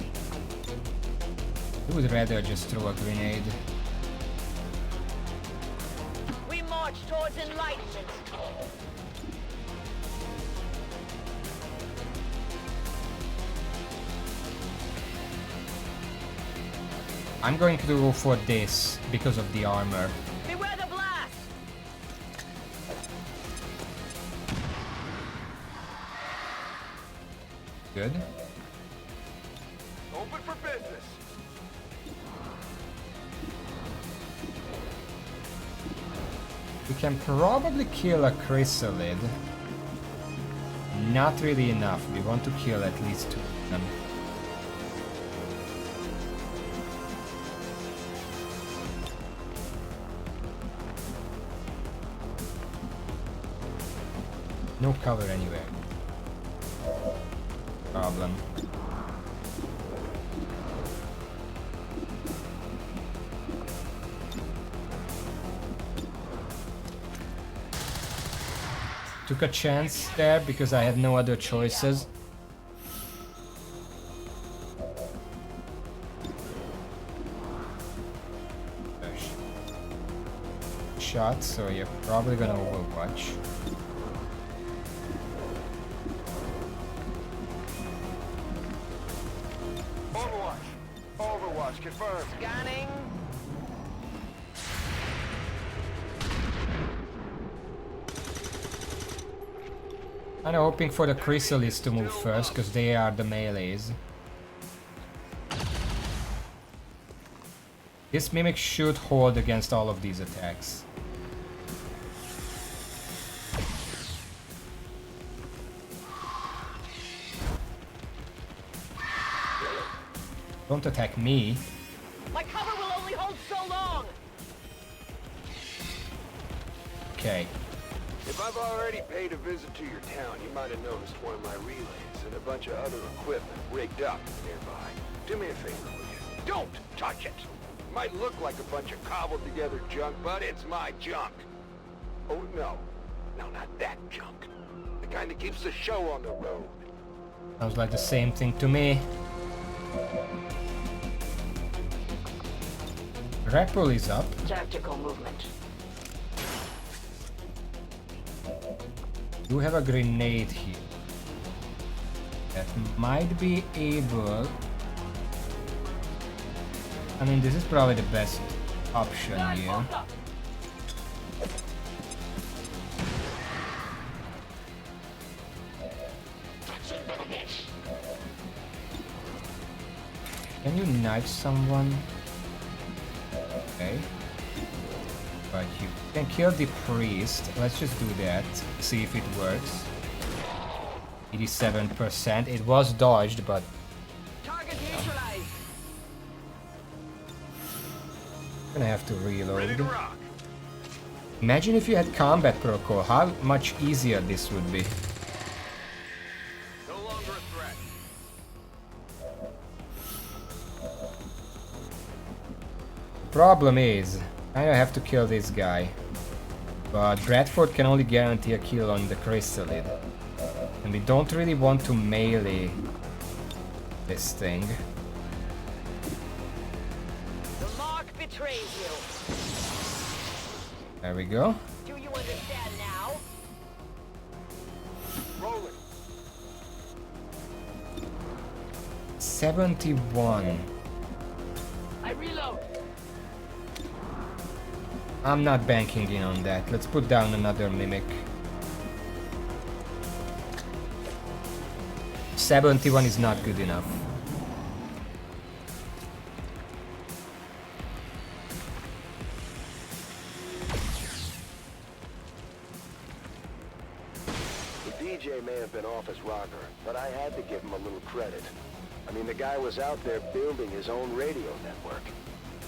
I would rather just throw a grenade. We march towards enlightenment! I'm going to go for this because of the armor. Beware the blast! Good. Open for business. We can probably kill a chrysalid. Not really enough. We want to kill at least 2 of them. No cover anywhere. Problem. Took a chance there because I had no other choices. Shot, so you're probably gonna overwatch. Overwatch. Overwatch, confirmed. Scanning. I'm hoping for the Chrysalids to move first, because they are the melees. This Mimic should hold against all of these attacks. Don't attack me. My cover will only hold so long. Okay. If I've already paid a visit to your town, you might have noticed one of my relays and a bunch of other equipment rigged up nearby. Do me a favor, will you? Don't touch it! Might look like a bunch of cobbled together junk, but it's my junk. Oh, no. No, not that junk. The kind that keeps the show on the road. Sounds like the same thing to me. Grapple is up. Tactical movement. You have a grenade here. That might be able... I mean, this is probably the best option here. Can you knife someone? Okay. But you can kill the priest. Let's just do that. See if it works. 87%. It was dodged, but... Target neutralized. I'm gonna have to reload. Imagine if you had combat protocol, how much easier this would be. No longer a threat. Problem is, I have to kill this guy. But Bradford can only guarantee a kill on the Chrysalid. And we don't really want to melee this thing. The mark betrays you. There we go. Do you understand now? Rolling. 71. I reload. I'm not banking in on that. Let's put down another Mimic. 71 is not good enough. The DJ may have been off his rocker, but I had to give him a little credit. I mean, the guy was out there building his own radio network.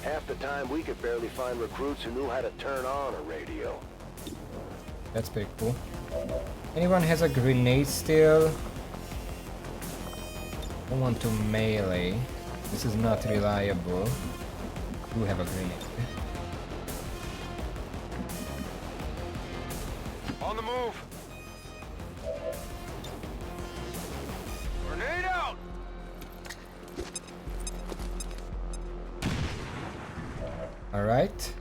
Half the time, we could barely find recruits who knew how to turn on a radio. That's pretty cool. Anyone has a grenade still? I want to melee. This is not reliable. Do have a grenade. On the move. Grenade out! Alright.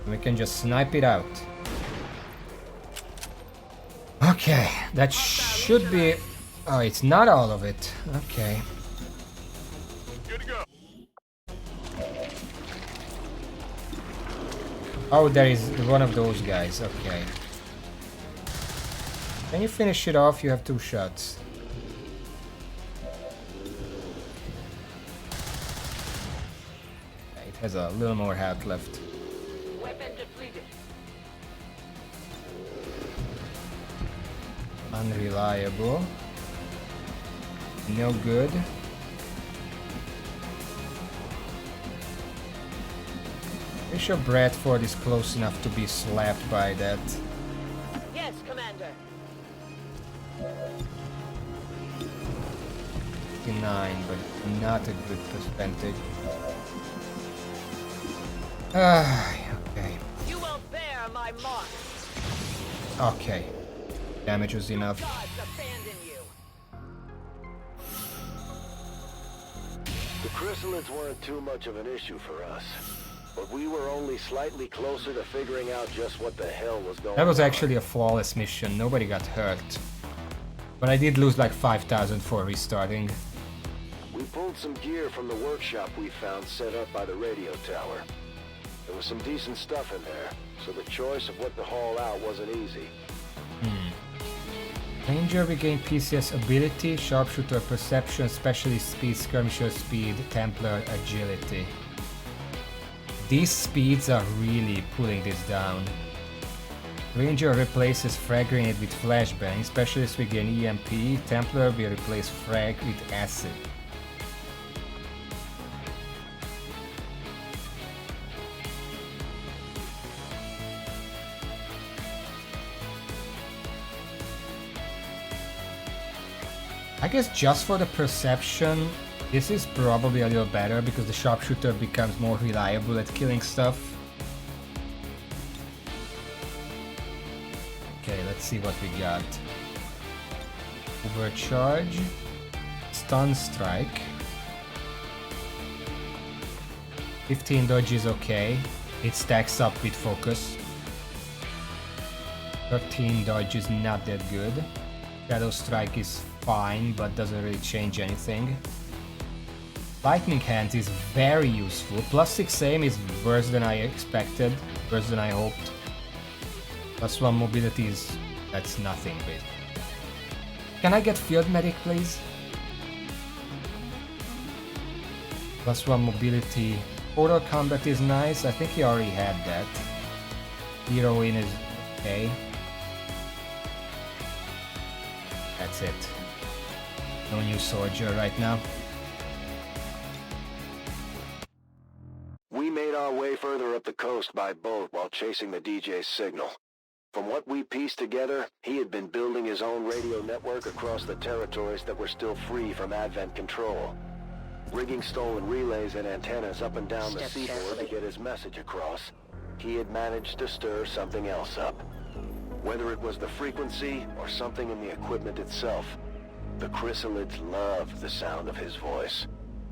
We can just snipe it out. Okay, that should be... Oh, it's not all of it. Okay. Good to go. Oh, there is one of those guys. Okay. Can you finish it off? You have 2 shots. It has a little more health left. Weapon depleted. Unreliable. No good. Pretty sure Bradford is close enough to be slapped by that. Yes, Commander. 59, but not a good percentage. Okay. You will bear my mark. Okay. Damage was enough. Gods abandon you. The Chrysalids weren't too much of an issue for us, but we were only slightly closer to figuring out just what the hell was going on. That was actually a flawless mission. Nobody got hurt. But I did lose like 5,000 for restarting. We pulled some gear from the workshop we found set up by the radio tower. There was some decent stuff in there, so the choice of what to haul out wasn't easy. Ranger regain PCS ability, sharpshooter perception, specialist speed, skirmisher speed, Templar agility. These speeds are really pulling this down. Ranger replaces frag grenade with flashbang, specialist regain EMP, Templar will replace frag with acid. I guess just for the perception, this is probably a little better because the sharpshooter becomes more reliable at killing stuff. Okay, let's see what we got. Overcharge, stun strike. 15 dodge is okay. It stacks up with focus. 13 dodge is not that good. Shadow strike is fine, but doesn't really change anything. Lightning Hands is very useful. Plus 6 aim is worse than I expected, worse than I hoped. Plus 1 mobility is... that's nothing, basically. Can I get Field Medic, please? Plus 1 mobility. Total combat is nice. I think he already had that. Heroine is okay. That's it. No new soldier right now. We made our way further up the coast by boat while chasing the DJ's signal. From what we pieced together, he had been building his own radio network across the territories that were still free from Advent control. Rigging stolen relays and antennas up and down the seaboard to get his message across, he had managed to stir something else up. Whether it was the frequency or something in the equipment itself, the chrysalids loved the sound of his voice.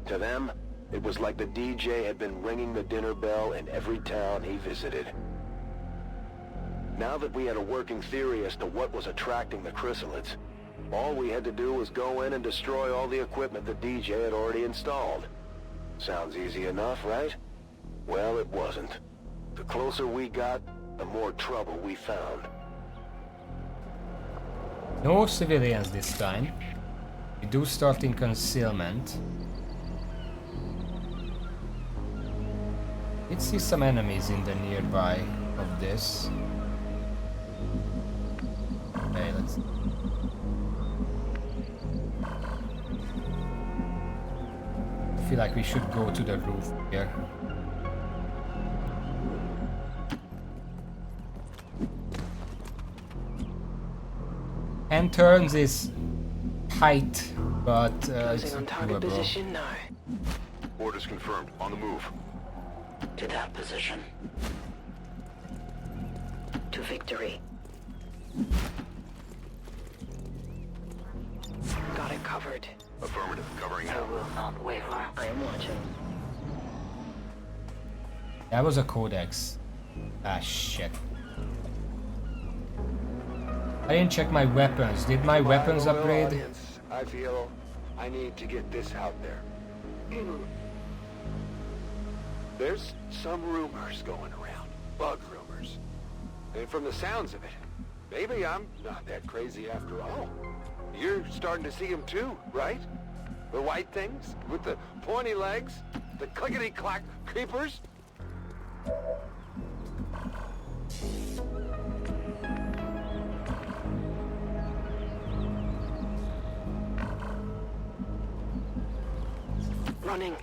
To them, it was like the DJ had been ringing the dinner bell in every town he visited. Now that we had a working theory as to what was attracting the chrysalids, all we had to do was go in and destroy all the equipment the DJ had already installed. Sounds easy enough, right? Well, it wasn't. The closer we got, the more trouble we found. No civilians this time. We do start in concealment. Did see some enemies in the nearby of this. Okay, let's... I feel like we should go to the roof here. Hand turns is tight, but it's On target doable. position now. Orders confirmed. On the move. To that position. To victory. Got it covered. Affirmative. Covering I now. will not waver. I am watching. That was a codex. Ah, shit. I didn't check my weapons. Did my weapons Loyal upgrade? audience, I feel I need to get this out there. There's some rumors going around. Bug rumors. And from the sounds of it, maybe I'm not that crazy after all. You're starting to see them too, right? The white things with the pointy legs, the clickety-clack creepers. Running.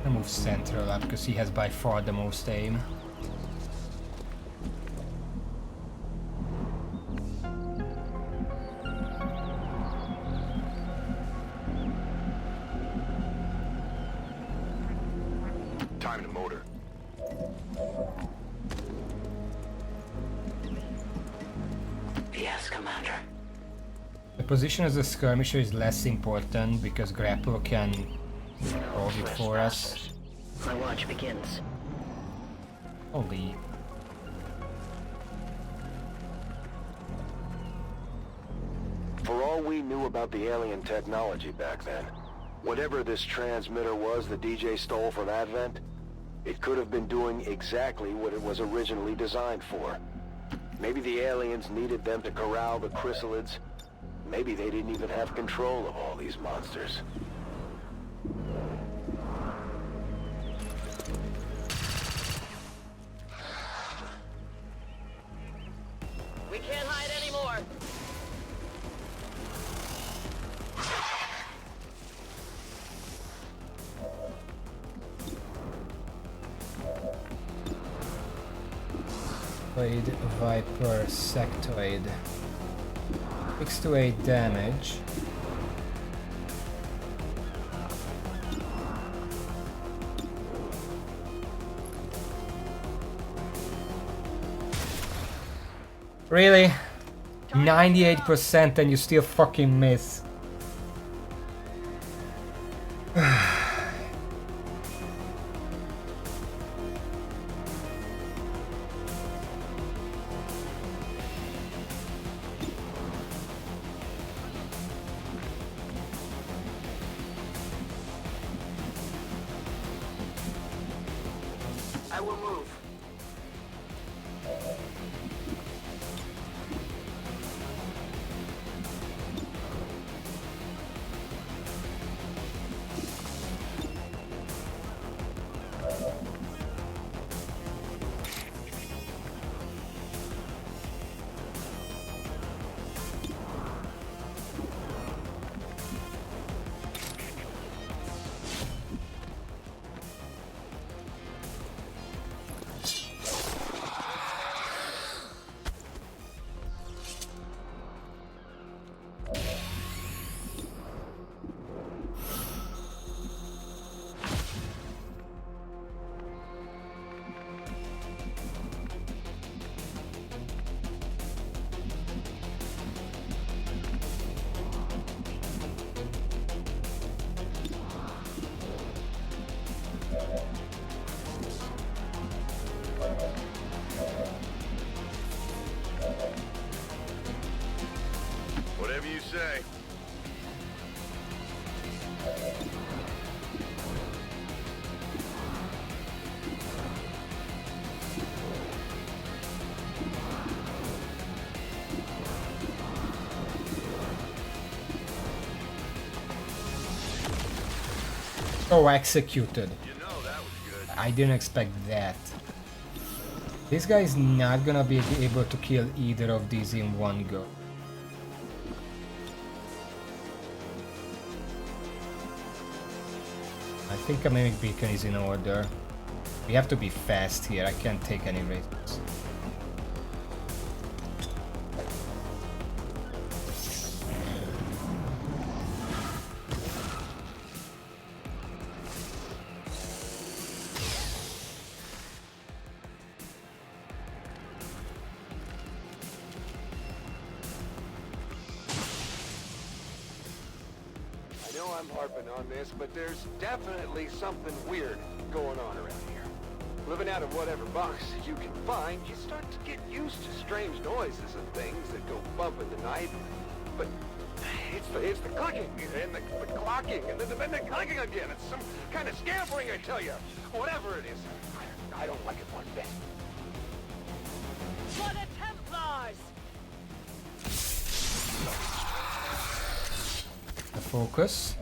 I move Central up because he has by far the most aim. Time to motor. Yes, Commander. The position as a skirmisher is less important because grapple can all before us. My watch begins. Holy. For all we knew about the alien technology back then, whatever this transmitter was the DJ stole from Advent, it could have been doing exactly what it was originally designed for. Maybe the aliens needed them to corral the chrysalids. Maybe they didn't even have control of all these monsters. We can't hide anymore. Viper sectoid. 6 to 8 damage. Really? 98% and you still fucking miss. I will move. Whatever you say. So executed. You know that was good. I didn't expect that. This guy is not gonna be able to kill either of these in one go. I think a mimic beacon is in order. We have to be fast here, I can't take any risks. I know I'm harping on this, but there's definitely something weird going on around here. Living out of whatever box you can find, you start to get used to strange noises and things that go bump in the night. But it's the clicking and the clocking and then the clicking again. It's some kind of scampering, I tell you. Whatever it is, I don't like it one bit. For the Templars! The focus.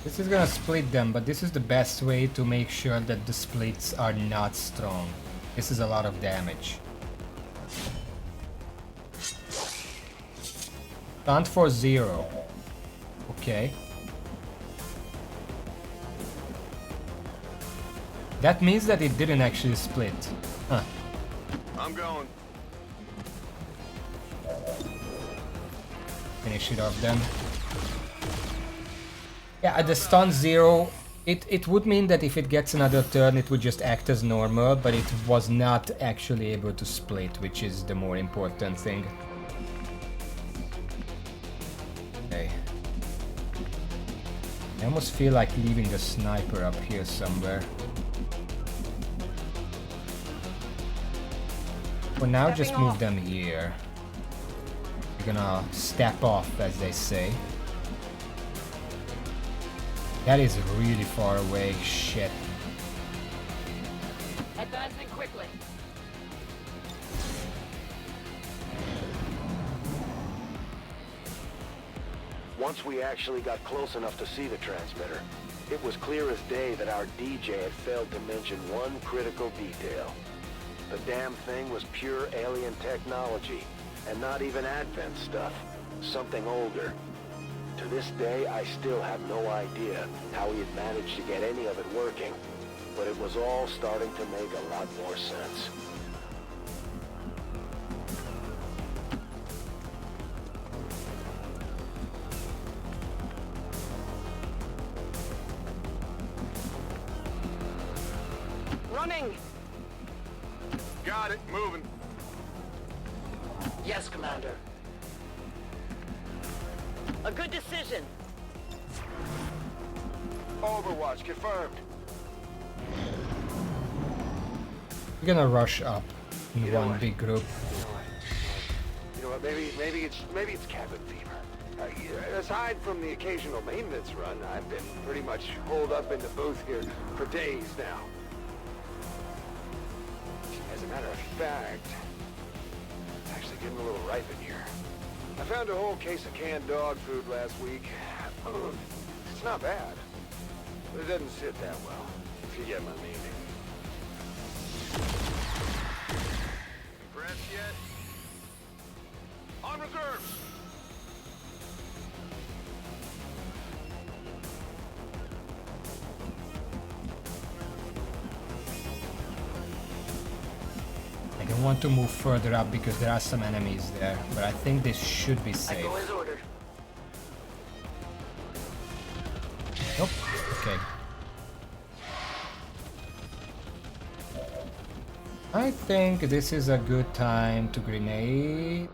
This is gonna split them, but this is the best way to make sure that the splits are not strong. This is a lot of damage. Count for 0. Okay. That means that it didn't actually split. Huh. I'm going. Finish it off then. Yeah, at the stun 0, it would mean that if it gets another turn it would just act as normal, but it was not actually able to split, which is the more important thing. Okay. I almost feel like leaving the sniper up here somewhere. For now, just move them here. We're gonna step off, as they say. That is really far away. Shit. Advancing quickly. Once we actually got close enough to see the transmitter, it was clear as day that our DJ had failed to mention one critical detail. The damn thing was pure alien technology, and not even Advent stuff. Something older. To this day, I still have no idea how he had managed to get any of it working, but it was all starting to make a lot more sense. Running! Got it, moving. Yes, Commander. A good decision. Overwatch confirmed. We're gonna rush up in You know one what? big group. You know what? Maybe it's cabin fever. Aside from the occasional maintenance run, I've been pretty much holed up in the booth here for days now. As a matter of fact, it's actually getting a little ripe in here. I found a whole case of canned dog food last week. It's not bad, but it doesn't sit that well, if you get my meaning. Impressed yet? On reserve! I don't want to move further up because there are some enemies there, but I think this should be I safe. go as ordered. Nope. Okay. I think this is a good time to grenade.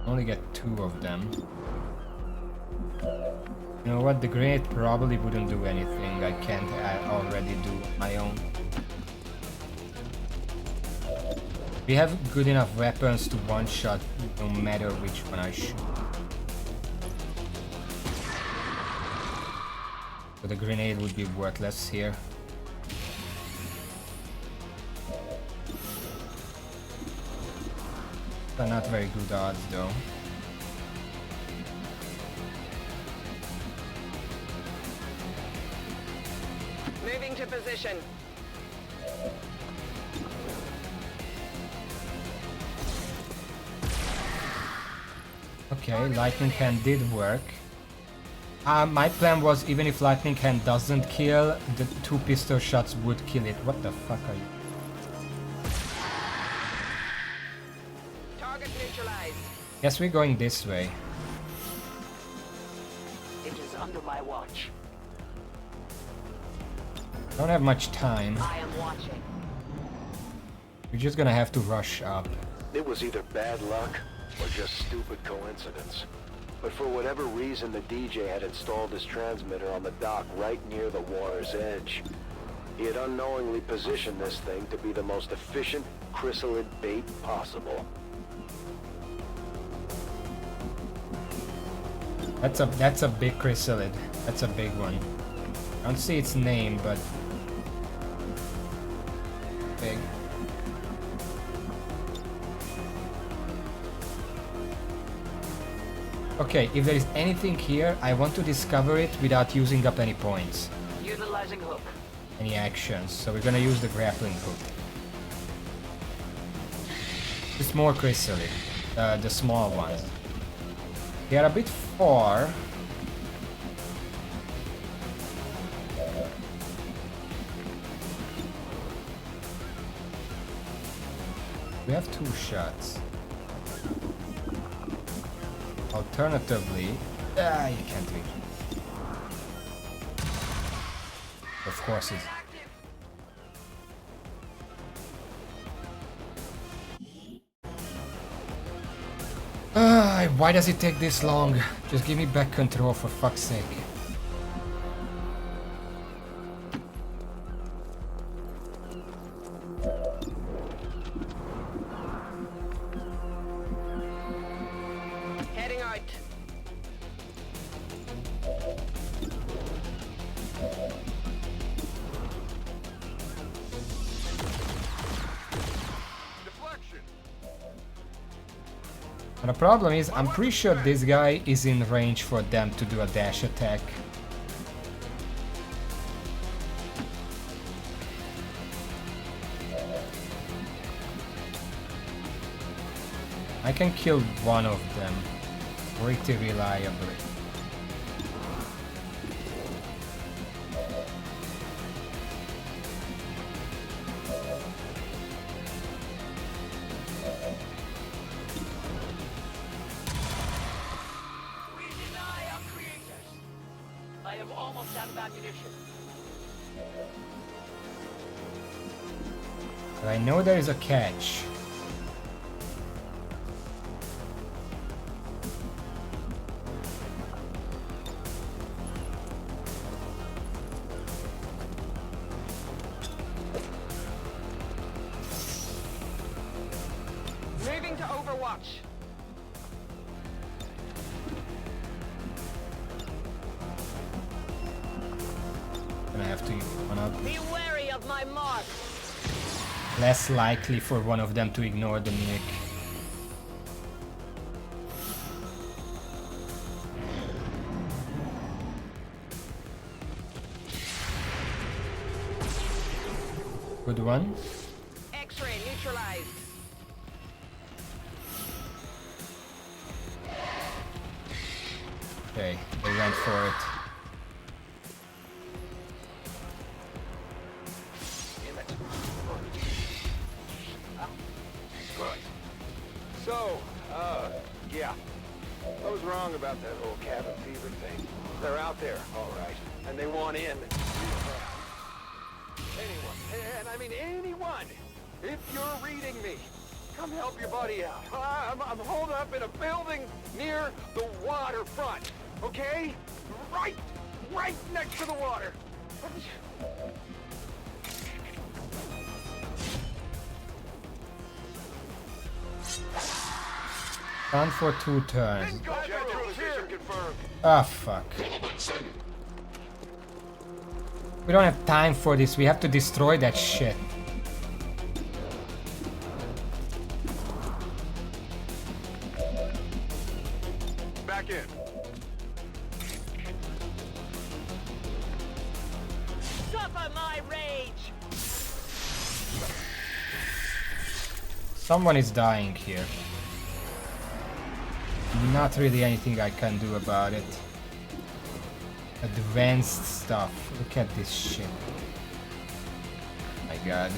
Only get 2 of them. You know what? The grenade probably wouldn't do anything. I can't already do my own. We have good enough weapons to one-shot no matter which one I shoot. So the grenade would be worthless here. But not very good odds though. Moving to position. Okay, lightning hand did work. My plan was even if lightning hand doesn't kill, the 2 pistol shots would kill it. What the fuck are you? Target neutralized. Guess we're going this way. It is under my watch. Don't have much time. I am watching. We're just gonna have to rush up. It was either bad luck or just stupid coincidence. But for whatever reason, the DJ had installed his transmitter on the dock right near the water's edge. He had unknowingly positioned this thing to be the most efficient chrysalid bait possible. That's a big chrysalid. That's a big one. I don't see its name, but big. Okay, if there is anything here, I want to discover it without using up any points, Utilizing hook. any actions. So we're gonna use the grappling hook. It's more chrysalid, the small ones. They are a bit far. We have 2 shots. Alternatively, you can't reach. Of course it's... Why does it take this long? Just give me back control for fuck's sake. Heading out. And the problem is, I'm pretty sure this guy is in range for them to do a dash attack. I can kill one of them pretty reliably. We deny our creators. I am almost out of ammunition. But I know there is a catch. Moving to Overwatch. Gonna have to use one up. Be wary of my mark. Less likely for one of them to ignore the nuke. Good one. X-ray neutralized. Okay, they went for it. So, yeah. I was wrong about that whole cabin fever thing. They're out there, all right. And they want in. Anyone, and I mean anyone, if you're reading me, come help your buddy out. I'm holed up in a building near the waterfront, okay? Right next to the water. Run for 2 turns. Objective position confirmed. Ah, fuck. We don't have time for this. We have to destroy that shit. Back in. Suffer my rage. Someone is dying here. Not really anything I can do about it. Advanced stuff. Look at this shit. My god.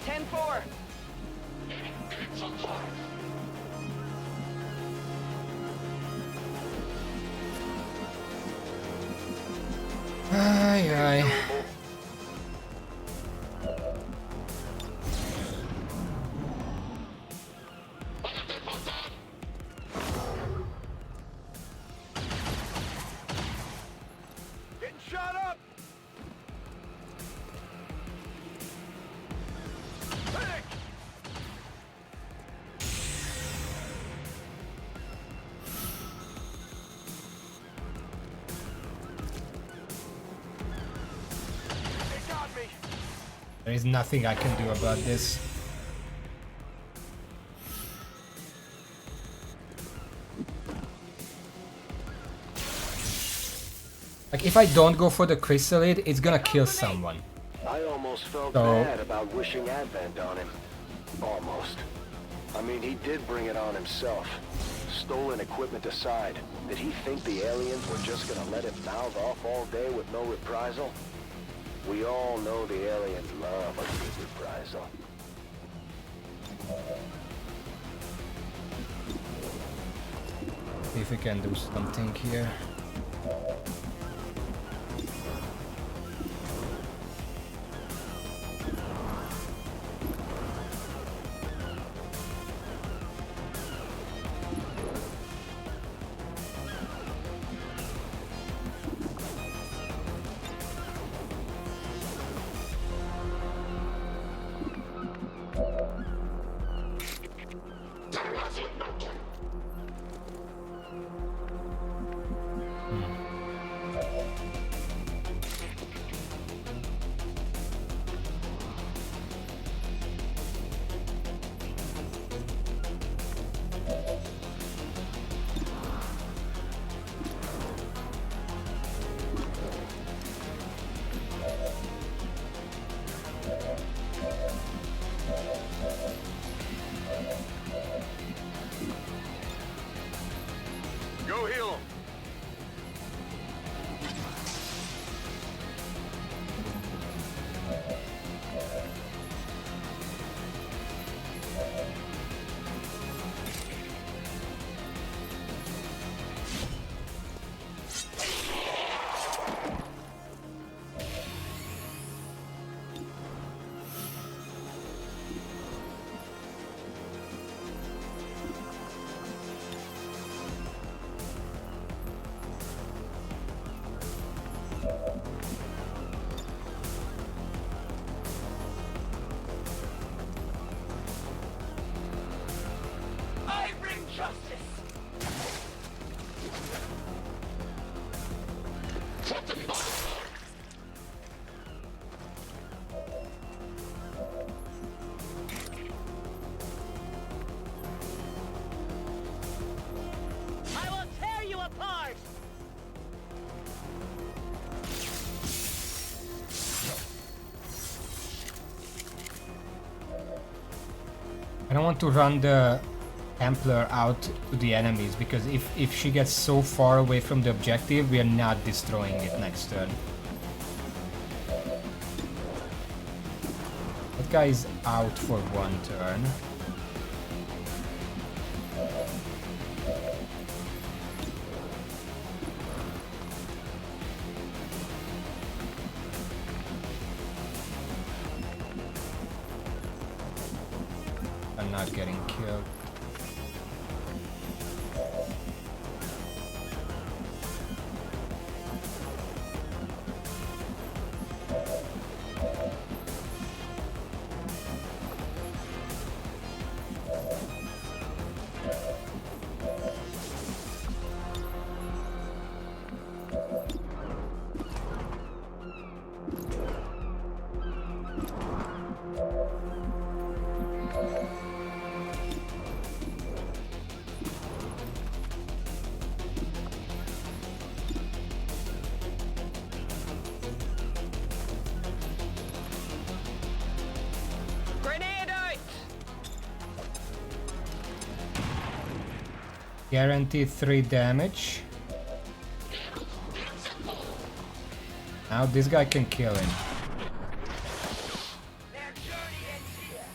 Ten-4. Ay, ay. Getting shot up. Medic! They got me. There is nothing I can do about this. Like, if I don't go for the chrysalid, it's gonna kill someone. I almost felt So- bad about wishing Advent on him. Almost. I mean, he did bring it on himself. Stolen equipment aside, did he think the aliens were just gonna let him mouth off all day with no reprisal? We all know the aliens love a good reprisal. See if we can do something here. Go heal him. I bring justice. I will tear you apart. I don't want to run the Templar out to the enemies, because if she gets so far away from the objective, we are not destroying it next turn. That guy is out for one turn. I'm not getting killed. Grenade out! Guaranteed 3 damage. Now this guy can kill him. Their journey ends here.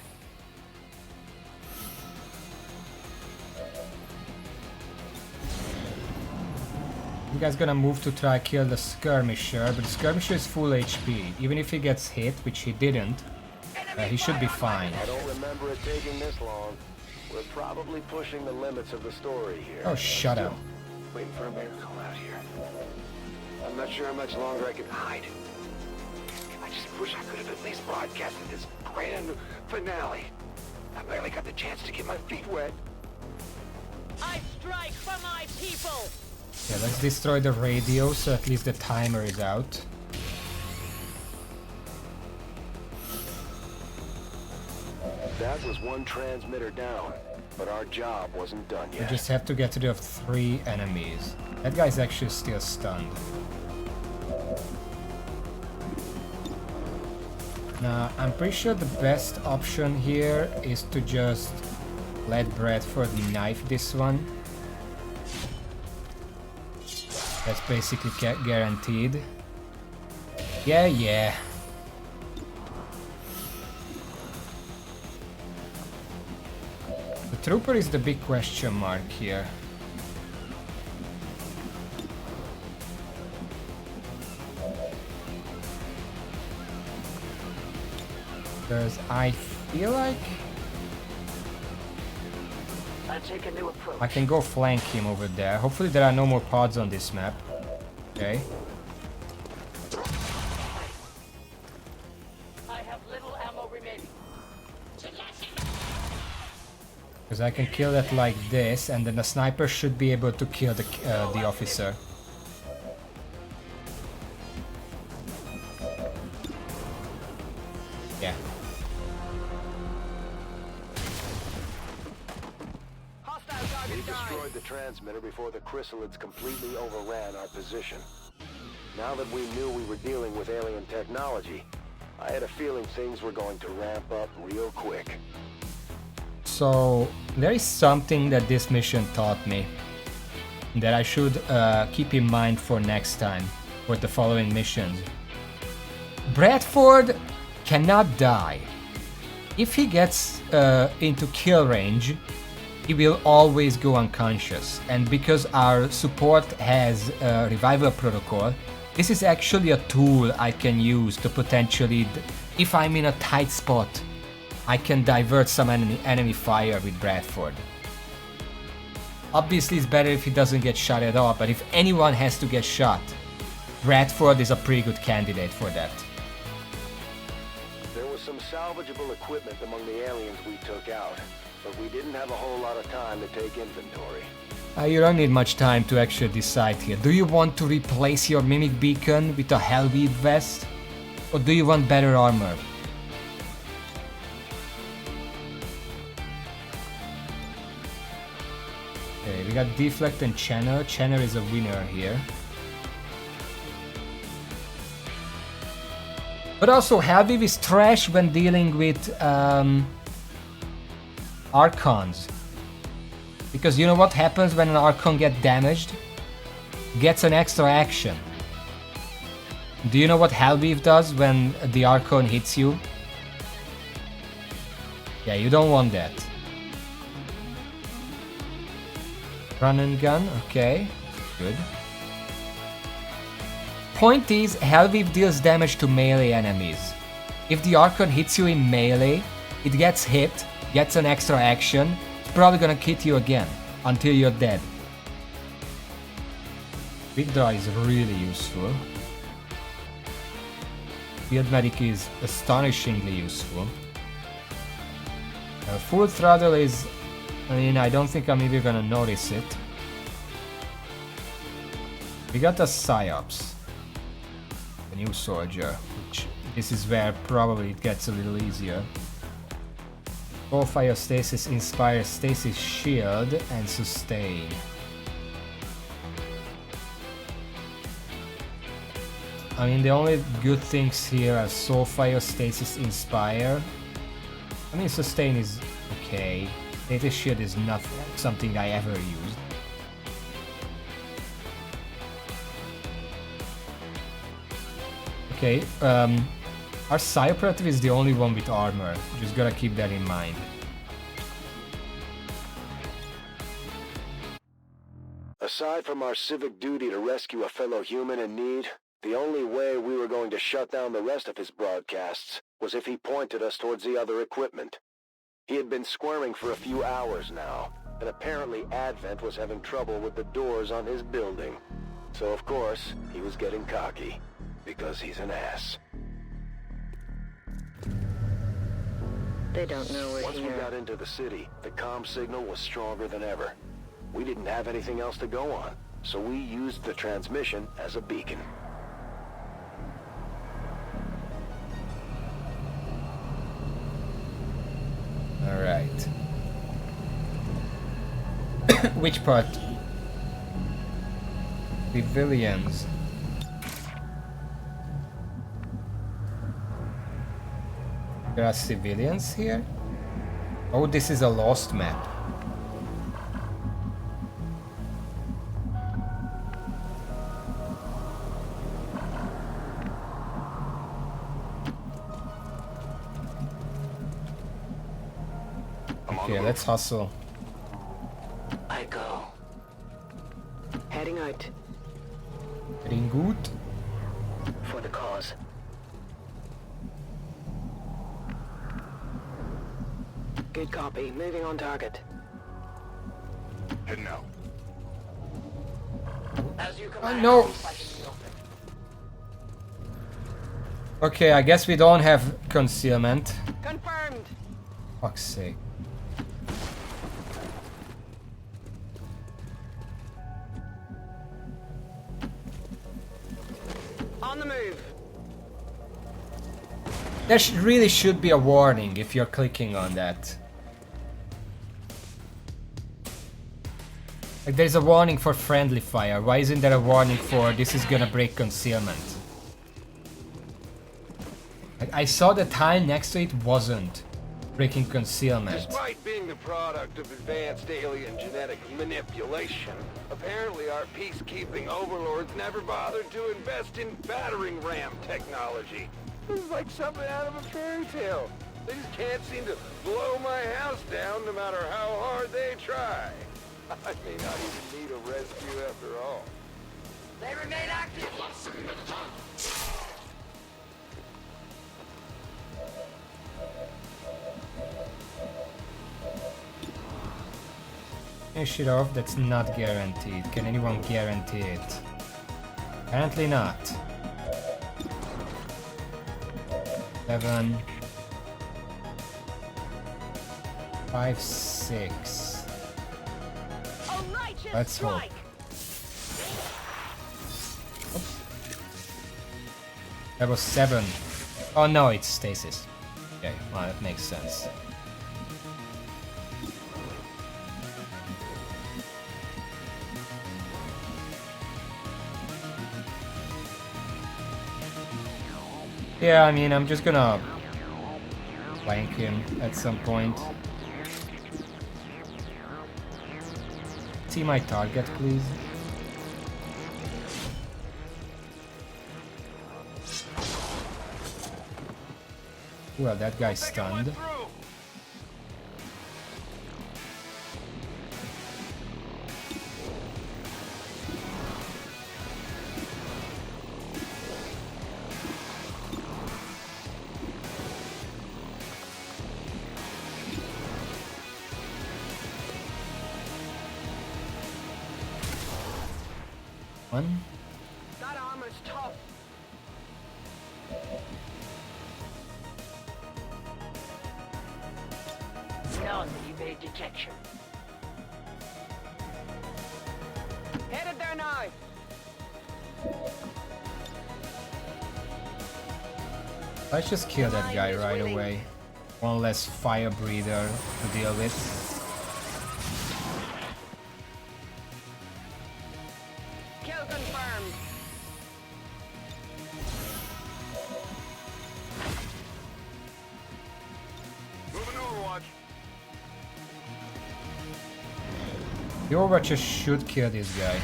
You guys gonna move to try kill the skirmisher, but the skirmisher is full HP. Even if he gets hit, which he didn't, he should be fine. I don't remember it taking this long. We're probably pushing the limits of the story here. Oh, shut up. Waiting for a miracle out here. I'm not sure how much longer I can hide. I just wish I could have at least broadcasted this grand finale. I barely got the chance to get my feet wet. I strike for my people. Yeah, let's destroy the radio so at least the timer is out. That was one transmitter down, but our job wasn't done We yet. just have to get rid of 3 enemies. That guy's actually still stunned. Now, I'm pretty sure the best option here is to just let Bradford knife this one. That's basically guaranteed. Yeah. The trooper is the big question mark here. Because I feel like I take a new approach. I can go flank him over there. Hopefully there are no more pods on this map. Okay. I have little ammo remaining. Because I can kill it like this, and then the sniper should be able to kill the officer. Yeah. Hostile We target down. destroyed the transmitter before the chrysalids completely overran our position. Now that we knew we were dealing with alien technology, I had a feeling things were going to ramp up real quick. So there is something that this mission taught me that I should keep in mind for next time, for the following missions. Bradford cannot die. If he gets into kill range, he will always go unconscious. And because our support has a revival protocol, this is actually a tool I can use to potentially, if I'm in a tight spot, I can divert some enemy fire with Bradford. Obviously it's better if he doesn't get shot at all, but if anyone has to get shot, Bradford is a pretty good candidate for that. There was some salvageable equipment among the aliens we took out, but we didn't have a whole lot of time to take inventory. You don't need much time to actually decide here. Do you want to replace your Mimic Beacon with a Hellweave vest? Or do you want better armor? Okay, we got Deflect and Channer. Channer is a winner here. But also, Hellweave is trash when dealing with Archons. Because you know what happens when an Archon gets damaged? Gets an extra action. Do you know what Hellweave does when the Archon hits you? Yeah, you don't want that. Run and gun, okay, good. Point is, Hellweave deals damage to melee enemies. If the Archon hits you in melee, it gets hit, gets an extra action, it's probably gonna hit you again, until you're dead. Quick Draw is really useful. Field Medic is astonishingly useful. Full Throttle is... I mean, I don't think I'm even gonna notice it. We got a Psyops. The new soldier, which this is where probably it gets a little easier. Full Fire Stasis, Inspire, Stasis Shield, and Sustain. I mean, the only good things here are Soul Fire, Stasis, Inspire. I mean, Sustain is okay. Stasis Shield is not something I ever used. Okay, our Psi Operative is the only one with armor. Just gotta keep that in mind. Aside from our civic duty to rescue a fellow human in need, the only way we were going to shut down the rest of his broadcasts was if he pointed us towards the other equipment. He had been squirming for a few hours now, and apparently Advent was having trouble with the doors on his building. So of course, he was getting cocky, because he's an ass. They don't know we're Once we here. got into the city, the comm signal was stronger than ever. We didn't have anything else to go on, so we used the transmission as a beacon. Alright. Which part? Civilians. There are civilians here? Oh, this is a lost map. Okay, let's hustle. I go. Heading out. Getting good. For the cause. Good copy. Moving on target. Heading out. As you Oh command, no! we fight in the open. Okay, I guess we don't have concealment. Confirmed. Fuck's sake. On the move. There really should be a warning if you're clicking on that. Like there's a warning for friendly fire. Why isn't there a warning for this is gonna break concealment? Like I saw the tile next to it wasn't breaking concealment. Despite being the product of advanced alien genetic manipulation, apparently our peacekeeping overlords never bothered to invest in battering ram technology. This is like something out of a fairy tale. They just can't seem to blow my house down no matter how hard they try. I may not even need a rescue after all. They remain active. Finish it off, that's not guaranteed. Can anyone guarantee it? Apparently not. 7 5 6. A righteous Let's hope. strike. That was 7. Oh no, it's stasis. Okay, well that makes sense. Yeah, I mean, I'm just gonna flank him at some point. See my target, please. Well, that guy's stunned. One. That armor's tough. None evade detection. Headed there now. Let's just kill that guy right away. One less fire breather to deal with. Kill confirmed. Moving Overwatch. The Overwatcher should kill this guy.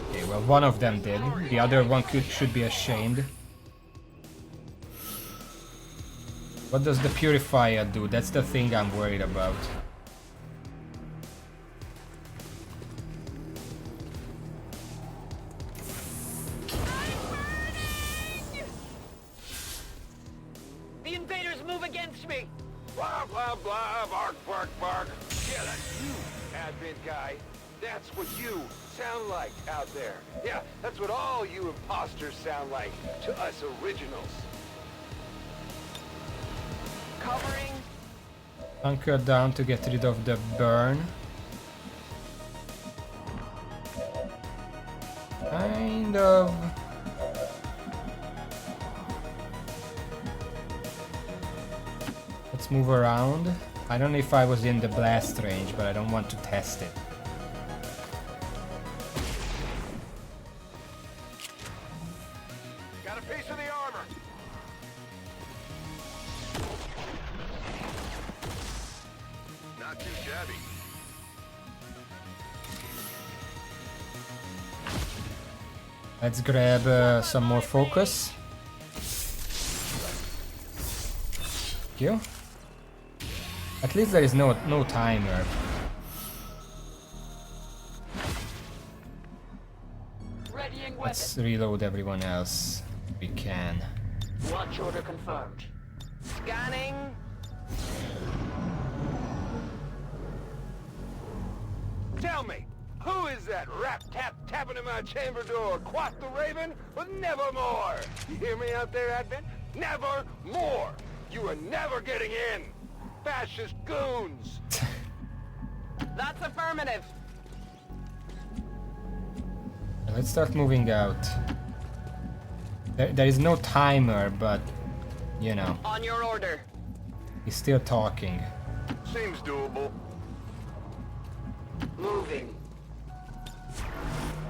Okay, well one of them did. The other one should be ashamed. What does the Purifier do? That's the thing I'm worried about. The invaders move against me. Blah, blah, blah, bark, bark, bark. Yeah, that's you, Advent guy. That's what you sound like out there. Yeah, that's what all you imposters sound like to us originals. Covering. Hunker down to get rid of the burn. Kind of. Let's move around. I don't know if I was in the blast range, but I don't want to test it. Got a piece of the armor. Not too shabby. Let's grab some more focus. Thank you. At least there is no timer. Readying weapon. Let's reload everyone else. We can. Watch order confirmed. Scanning. Tell me, who is that rap-tapping at my chamber door? Quoth the Raven with nevermore. You hear me out there, Advent? Nevermore. You are never getting in. Fascist goons. That's affirmative. Let's start moving out. There is no timer, but you know, On your order. he's still talking. Seems doable. Moving.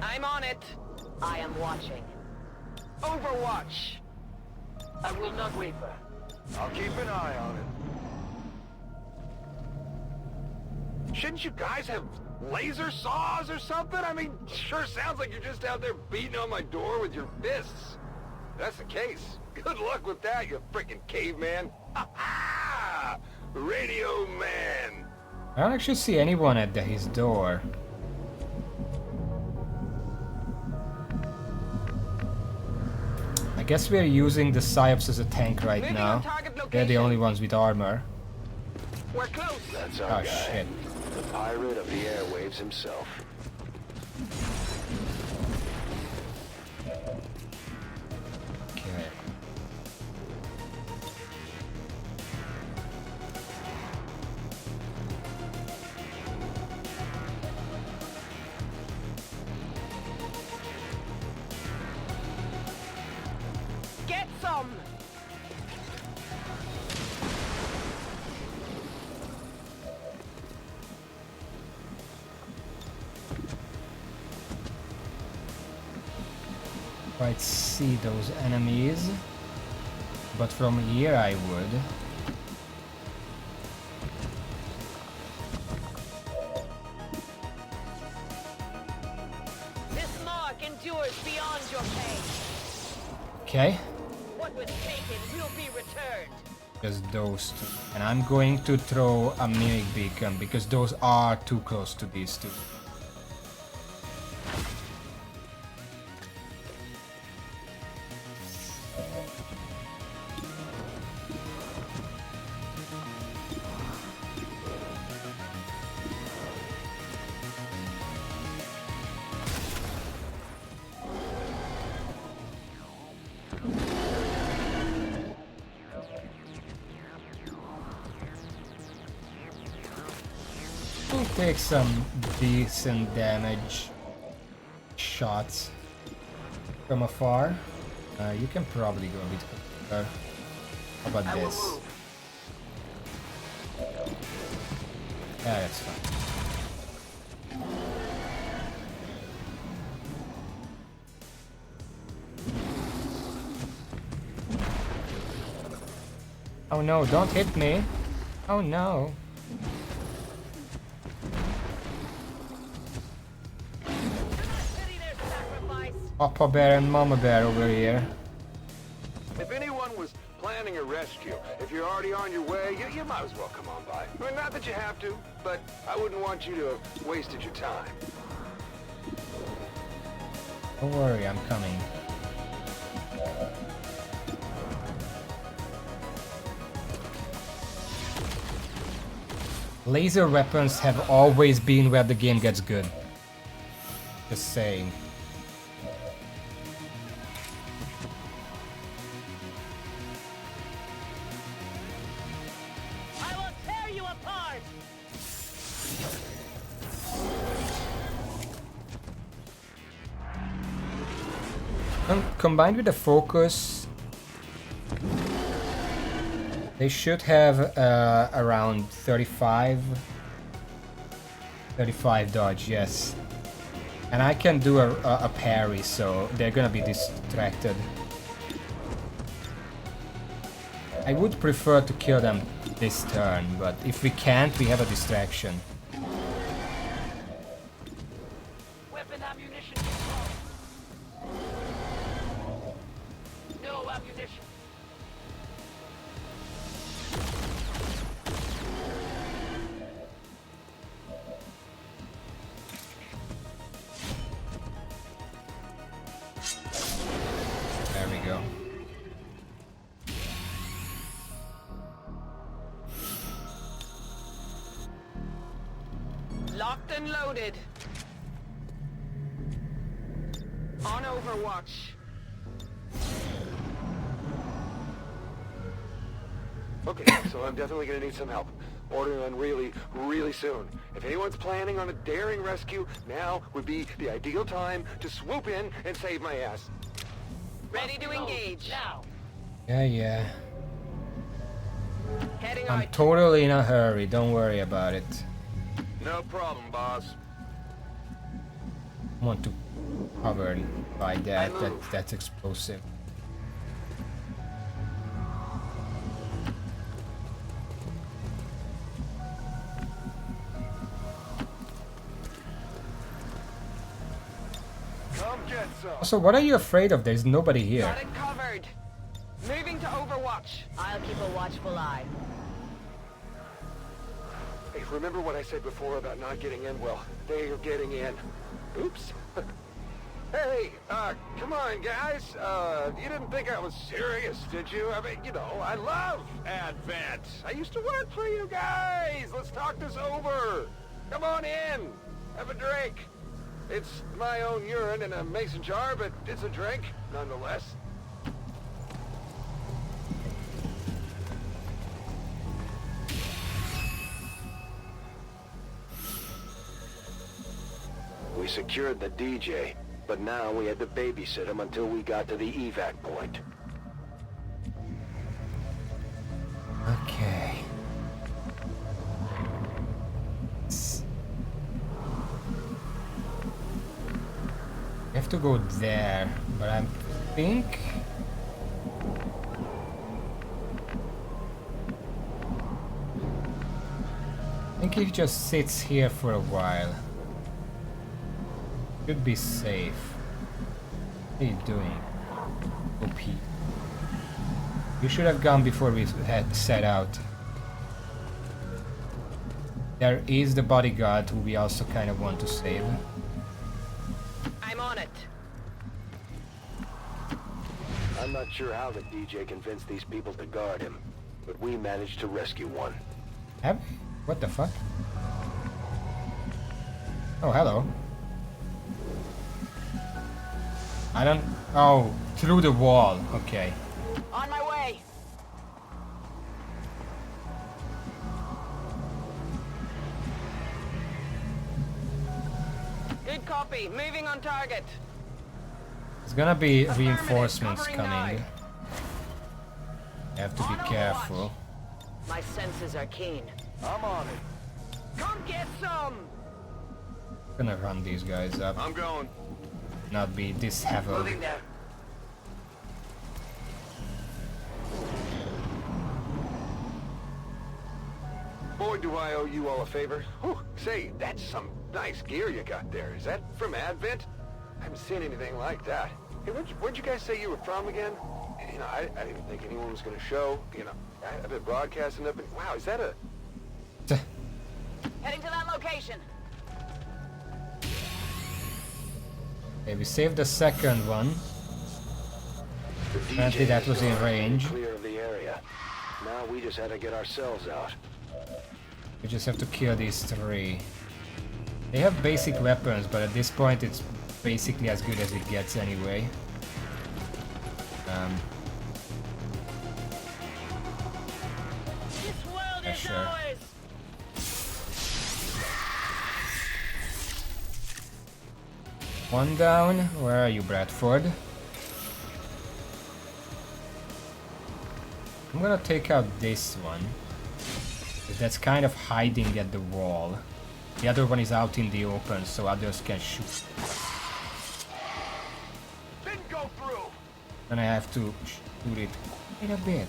I'm on it. I am watching. Overwatch. I will not waver. I'll keep an eye on it. Shouldn't you guys have laser saws or something? I mean, sure sounds like you're just out there beating on my door with your fists. If that's the case, good luck with that, you frickin' caveman. Ha ha! Radio man. I don't actually see anyone at his door. I guess we're using the Psyops as a tank right Moving now. on target They're location. the only ones with armor. We're close. That's our Oh guy. shit. The pirate of the airwaves himself. Okay. Get some. Quite see those enemies, but from here I would. This mark endures beyond your pain. Okay, What was taken will be returned. just those two. And I'm going to throw a mimic beacon because those are too close to these two. We'll take some decent damage shots from afar. You can probably go a bit quicker. How about I will this? move. Yeah, that's fine. Oh no, don't hit me! Oh no! Pity their sacrifice. Papa Bear and Mama Bear over here. If anyone was planning a rescue, if you're already on your way, you might as well come on by. I mean, not that you have to, but I wouldn't want you to have wasted your time. Don't worry, I'm coming. Laser weapons have always been where the game gets good. Just saying. I will tear you apart. Combined with the focus, they should have around 35 dodge, yes. And I can do a parry, so they're gonna be distracted. I would prefer to kill them this turn, but if we can't, we have a distraction. Weapon ammunition control. No ammunition. There we go. Locked and loaded. On Overwatch. Okay, so I'm definitely gonna need some help. Ordering one really, really soon. If anyone's planning on a daring rescue, now would be the ideal time to swoop in and save my ass. Ready to engage. Now. Yeah. Heading I'm out. totally in a hurry, don't worry about it. No problem, boss. I want to cover by that's explosive. Come get some. Also, what are you afraid of? There's nobody here. Got it covered. Moving to Overwatch. I'll keep a watchful eye. Hey, remember what I said before about not getting in? Well, they are getting in. Oops. Hey, come on, guys. You didn't think I was serious, did you? I mean, you know, I love Advent. I used to work for you guys. Let's talk this over. Come on in. Have a drink. It's my own urine in a mason jar, but it's a drink, nonetheless. We secured the DJ, but now we had to babysit him until we got to the evac point. Okay. We have to go there, but I think he just sits here for a while. Should be safe. What are you doing? OP. You should have gone before we had set out. There is the bodyguard who we also kind of want to save. I'm on it. I'm not sure how the DJ convinced these people to guard him, but we managed to rescue one. Have we? What the fuck? Oh, hello. I don't... Oh, through the wall. Okay. On my way. Good copy. Moving on target. There's gonna be Affirmative, reinforcements covering coming. now. You have to be On Overwatch. careful. My senses are keen. I'm on it. Come get some. Gonna run these guys up. I'm going. Not be this heavily. Moving there. Boy, do I owe you all a favor. Whew, say, that's some nice gear you got there. Is that from Advent? I haven't seen anything like that. Hey, where'd you guys say you were from again? You know, I didn't think anyone was going to show. You know, I've been broadcasting up and... Wow, is that a... Heading to that location. Okay, we saved the second one. The Apparently that was in is range. clear of the area. Now we just had to get ourselves out. We just have to kill these three. They have basic weapons, but at this point it's basically as good as it gets anyway. This world Yeah, is sure. ours. One down. Where are you, Bradford? I'm gonna take out this one. 'Cause that's kind of hiding at the wall. The other one is out in the open, so others can shoot. Didn't go through! And I have to shoot it quite a bit.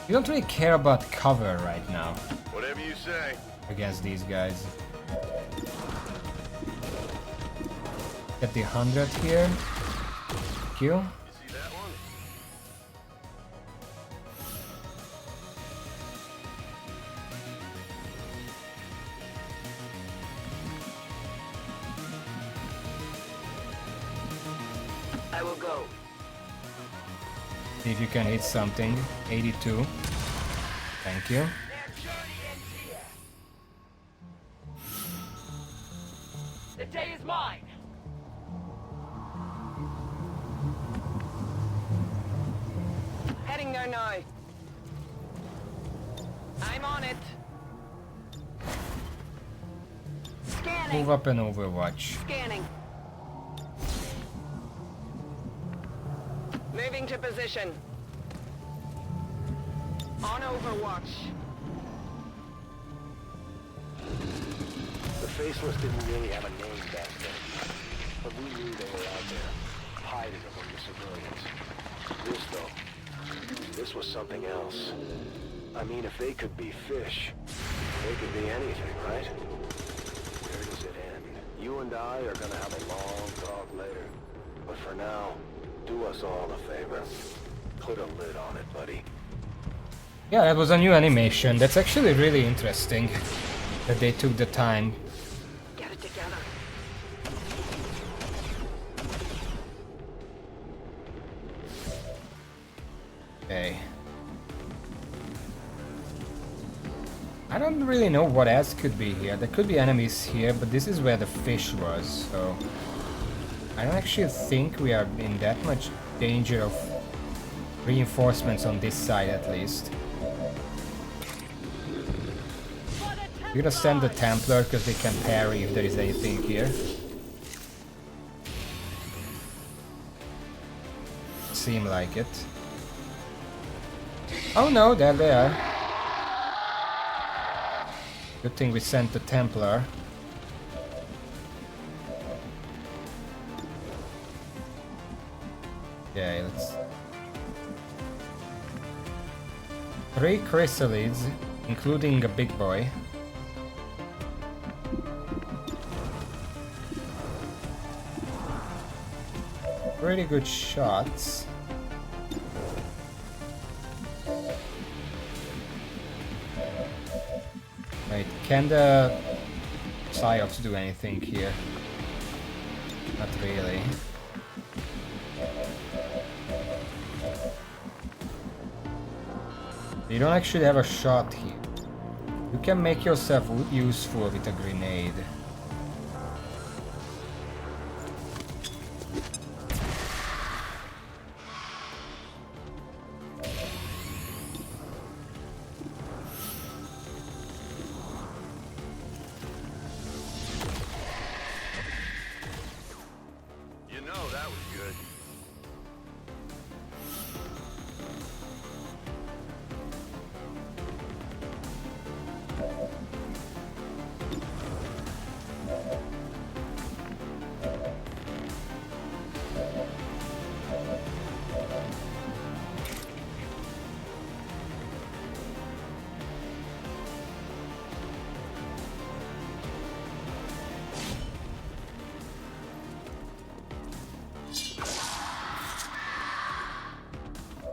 We don't really care about cover right now Whatever you say. against these guys. Get the 100 here. Thank you. You see that one? I will go. See if you can hit something. 82. Thank you. Getting there now. I'm on it. Scanning. Move up and Overwatch. Scanning. Moving to position. On Overwatch. The Faceless didn't really have a name back then, but we knew they were out there, hiding among the civilians. This, though, this was something else. I mean, if they could be fish, they could be anything, right? Where does it end? You and I are gonna have a long talk later. But for now, do us all a favor. Put a lid on it, buddy. Yeah, that was a new animation. That's actually really interesting that they took the time. Get it together. Okay. I don't really know what else could be here. There could be enemies here, but this is where the fish was, so I don't actually think we are in that much danger of reinforcements on this side at least. We're gonna send the Templar because they can parry if there is anything here. Seem like it. Oh no, there they are. Good thing we sent the Templar. Okay, let's... 3 chrysalids, including a big boy. Pretty good shots. Wait, can the Psyops do anything here? Not really. You don't actually have a shot here. You can make yourself useful with a grenade. You know that was good.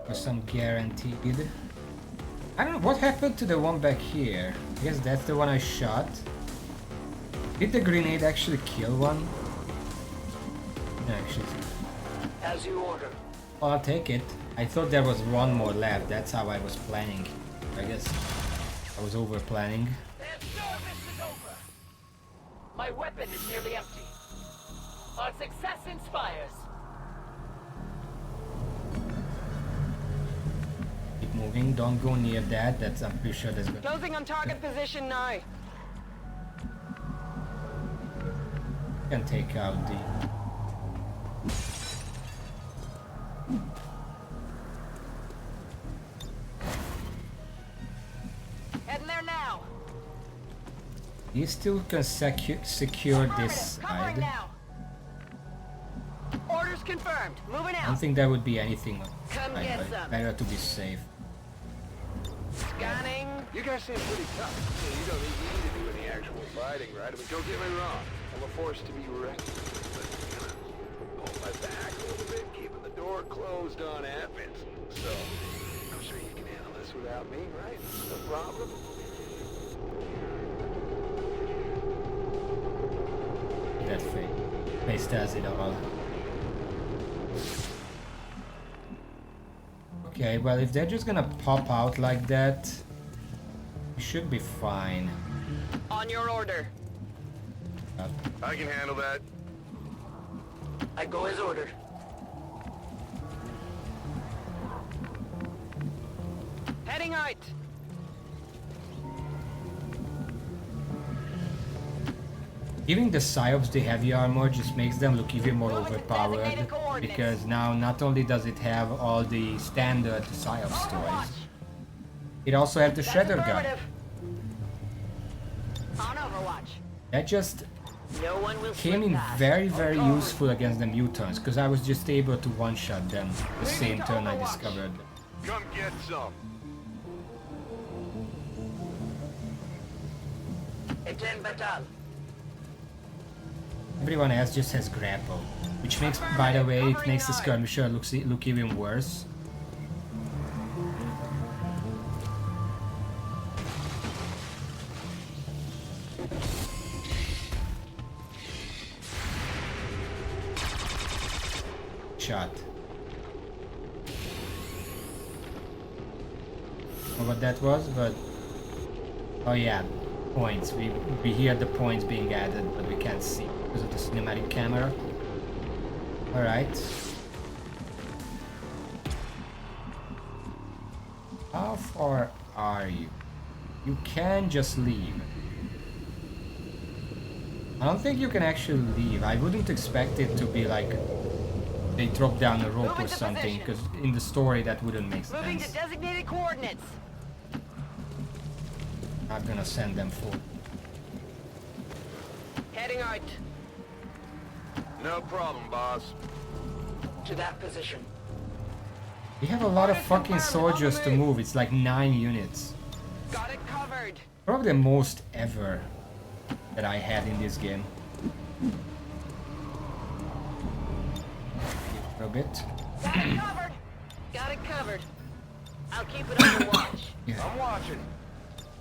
For some guaranteed. I don't know what happened to the one back here. I guess that's the one I shot. Did the grenade actually kill one? No, actually. As you order. Well, I'll take it. I thought there was one more left. That's how I was planning. I guess I was over planning. Their service is over. My weapon is nearly empty. Our success inspires. Keep moving. Don't go near that. That's I'm pretty sure there's gonna. Closing on target position now. Can take out the. Heading there now. You still can secure this Covering side. now. Orders confirmed. Moving I don't out. think there would be anything. Come I- get I- some. Better to be safe. Scanning. You guys seem pretty tough. You don't need me to do any actual fighting, right? I mean, don't get me wrong. I'm a force to be reckoned with, but kind of hold my back a little bit, keeping the door closed on advent. So, I'm sure you can handle this without me, right? No problem. That face does it all. Okay, well if they're just gonna pop out like that, we should be fine. On your order. I can handle that. I go as ordered. Heading out. Giving the Psyops the heavy armor just makes them look even more overpowered, because now not only does it have all the standard Psyops toys, it also has the Shredder gun. On Overwatch. That just No one will came in very useful against the mutants, because I was just able to one-shot them the same turn I discovered them. Come get some. Eten Batal. Everyone else just has grapple, which makes, by the way, it makes the skirmisher look even worse. Shot. I don't know what that was, but oh yeah, points. We hear the points being added, but we can't see because of the cinematic camera. All right. How far are you? You can just leave. I don't think you can actually leave. I wouldn't expect it to be like they drop down a rope or something, because in the story that wouldn't make Moving to sense. designated coordinates. Not gonna send them for. Heading out. No problem, boss. To that position. We have a lot of fucking soldiers to move. It's like 9 units. Got it covered. Probably the most ever that I had in this game. For a bit. Got it covered. Got it covered. I'll keep it on the watch. Yeah. I'm watching.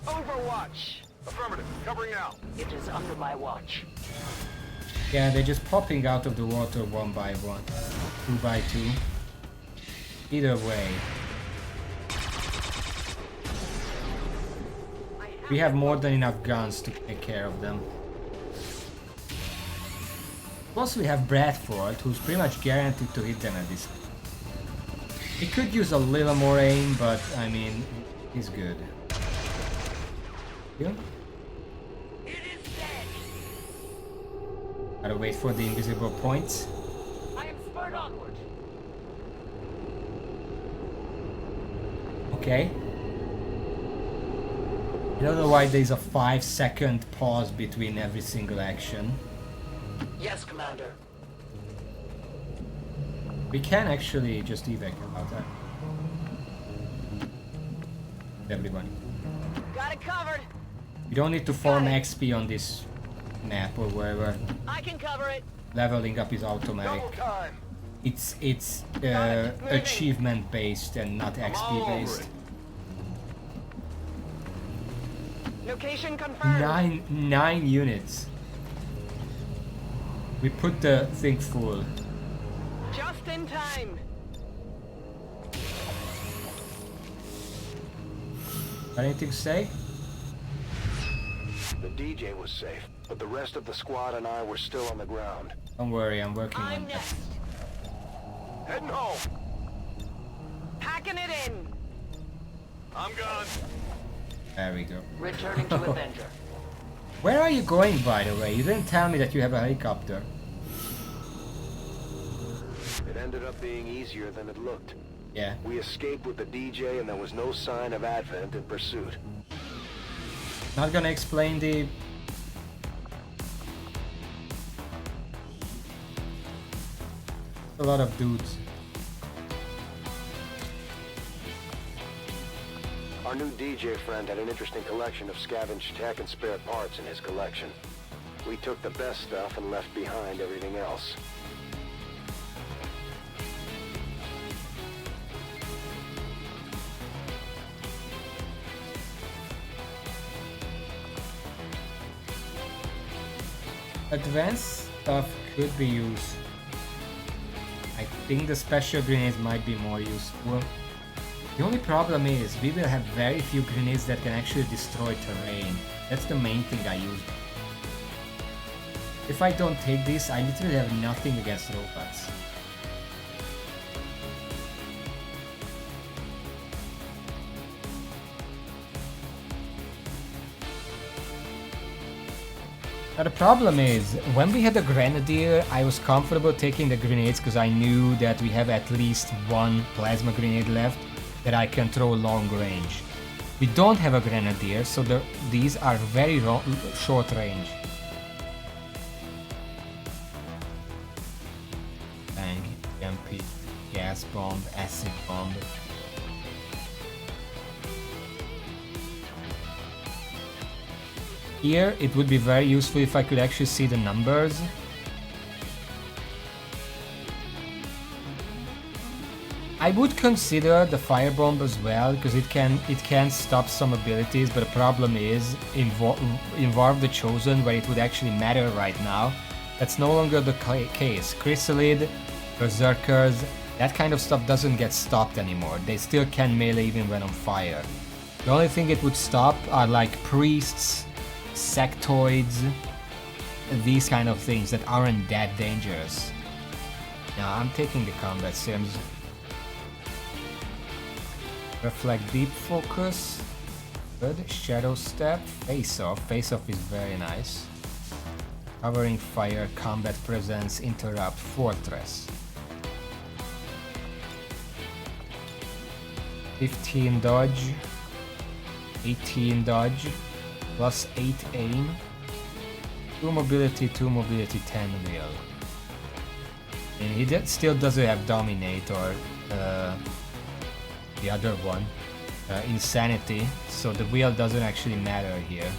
Overwatch. Affirmative. Covering now. It is under my watch. Yeah, they're just popping out of the water one by one, 2 by 2. Either way, we have more than enough guns to take care of them. Plus we have Bradford, who's pretty much guaranteed to hit them at this. He could use a little more aim, but I mean, he's good. Yeah? It is dead. Gotta wait for the invisible points. I am spurred onward. Okay. I don't know why there's a 5-second pause between every single action. Yes, Commander. We can actually just evac about that. Everyone. Got it covered. You don't need to farm XP on this map or wherever. I can cover it. Leveling up is automatic. Double time. It's moving. achievement based and not XP based. Location confirmed. Nine units. We put the thing full. Just in time. Got anything to say? The DJ was safe, but the rest of the squad and I were still on the ground. Don't worry, I'm working on I'm that. next. Heading home. Packing it in. I'm gone. There we go. Returning to Avenger. Where are you going, by the way? You didn't tell me that you have a helicopter. It ended up being easier than it looked. Yeah. We escaped with the DJ and there was no sign of Advent in pursuit. Not gonna explain the... A lot of dudes. Our new DJ friend had an interesting collection of scavenged tech and spare parts in his collection. We took the best stuff and left behind everything else. Advanced stuff could be used. I think the special grenades might be more useful. The only problem is we will have very few grenades that can actually destroy terrain. That's the main thing I use. If I don't take this, I literally have nothing against robots. But the problem is, when we had the Grenadier, I was comfortable taking the grenades because I knew that we have at least one plasma grenade left that I can throw long range. We don't have a Grenadier, so these are very short range. Bang, MP, gas bomb, acid bomb. Here, it would be very useful if I could actually see the numbers. I would consider the firebomb as well, because it can stop some abilities, but the problem is involve the Chosen, where it would actually matter right now. That's no longer the case. Chrysalid, Berserkers, that kind of stuff doesn't get stopped anymore. They still can melee even when on fire. The only thing it would stop are like priests, sectoids, these kind of things that aren't that dangerous. Now I'm taking the combat sims. Reflect deep focus. Good. Shadow step. Face off. Face off is very nice. Covering fire, combat presence, interrupt, fortress. 15 dodge. 18 dodge. Plus 8 aim, 2 mobility, 10 wheel. And he still doesn't have dominate or the other one, insanity, so the wheel doesn't actually matter here.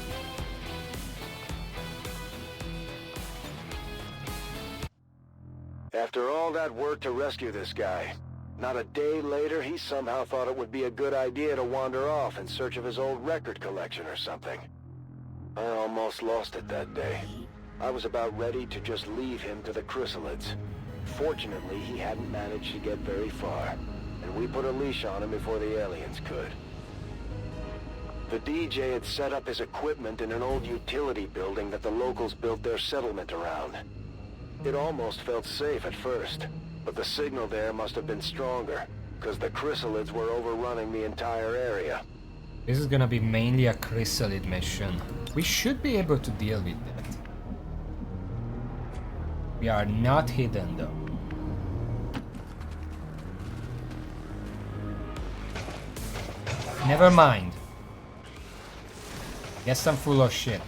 After all that work to rescue this guy, not a day later he somehow thought it would be a good idea to wander off in search of his old record collection or something. I almost lost it that day. I was about ready to just leave him to the chrysalids. Fortunately, he hadn't managed to get very far, and we put a leash on him before the aliens could. The DJ had set up his equipment in an old utility building that the locals built their settlement around. It almost felt safe at first, but the signal there must have been stronger, because the chrysalids were overrunning the entire area. This is gonna be mainly a chrysalid mission. We should be able to deal with that. We are not hidden though. Never mind. Guess I'm full of shit.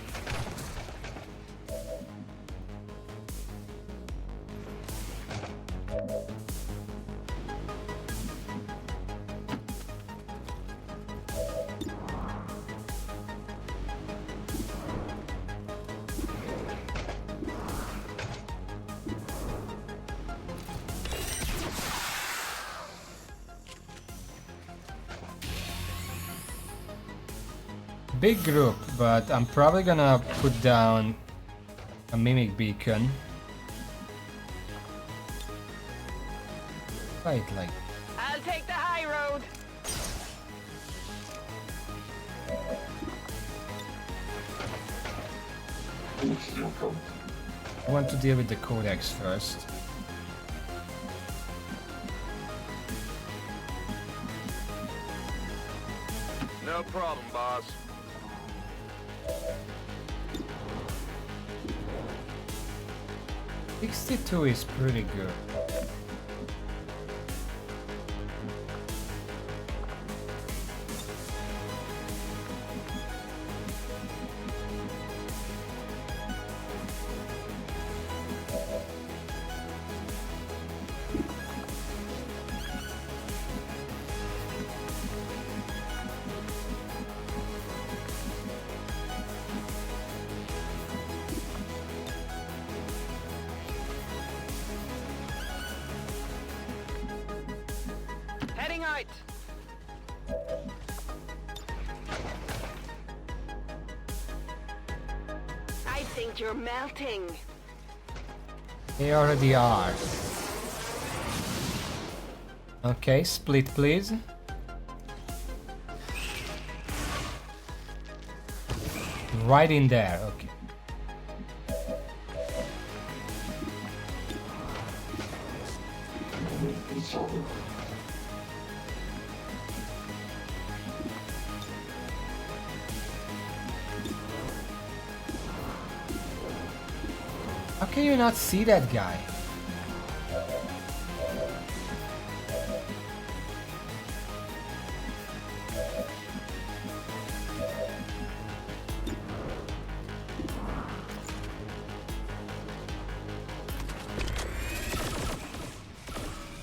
Big group, but I'm probably gonna put down a mimic beacon. Right, like. I'll take the high road. I want to deal with the codex first. No problem, boss. 62 is pretty good. Heading out. I think you're melting. They already are. Okay, split please. Right in there, okay. can you not see that guy?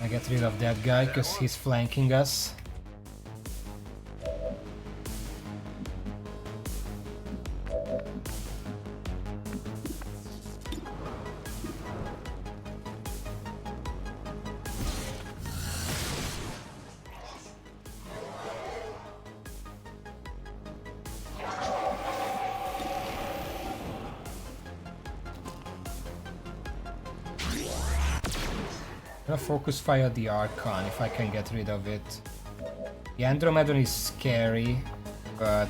I get rid of that guy because he's flanking us. I'm gonna focus fire the Archon if I can get rid of it. The Andromedon is scary, but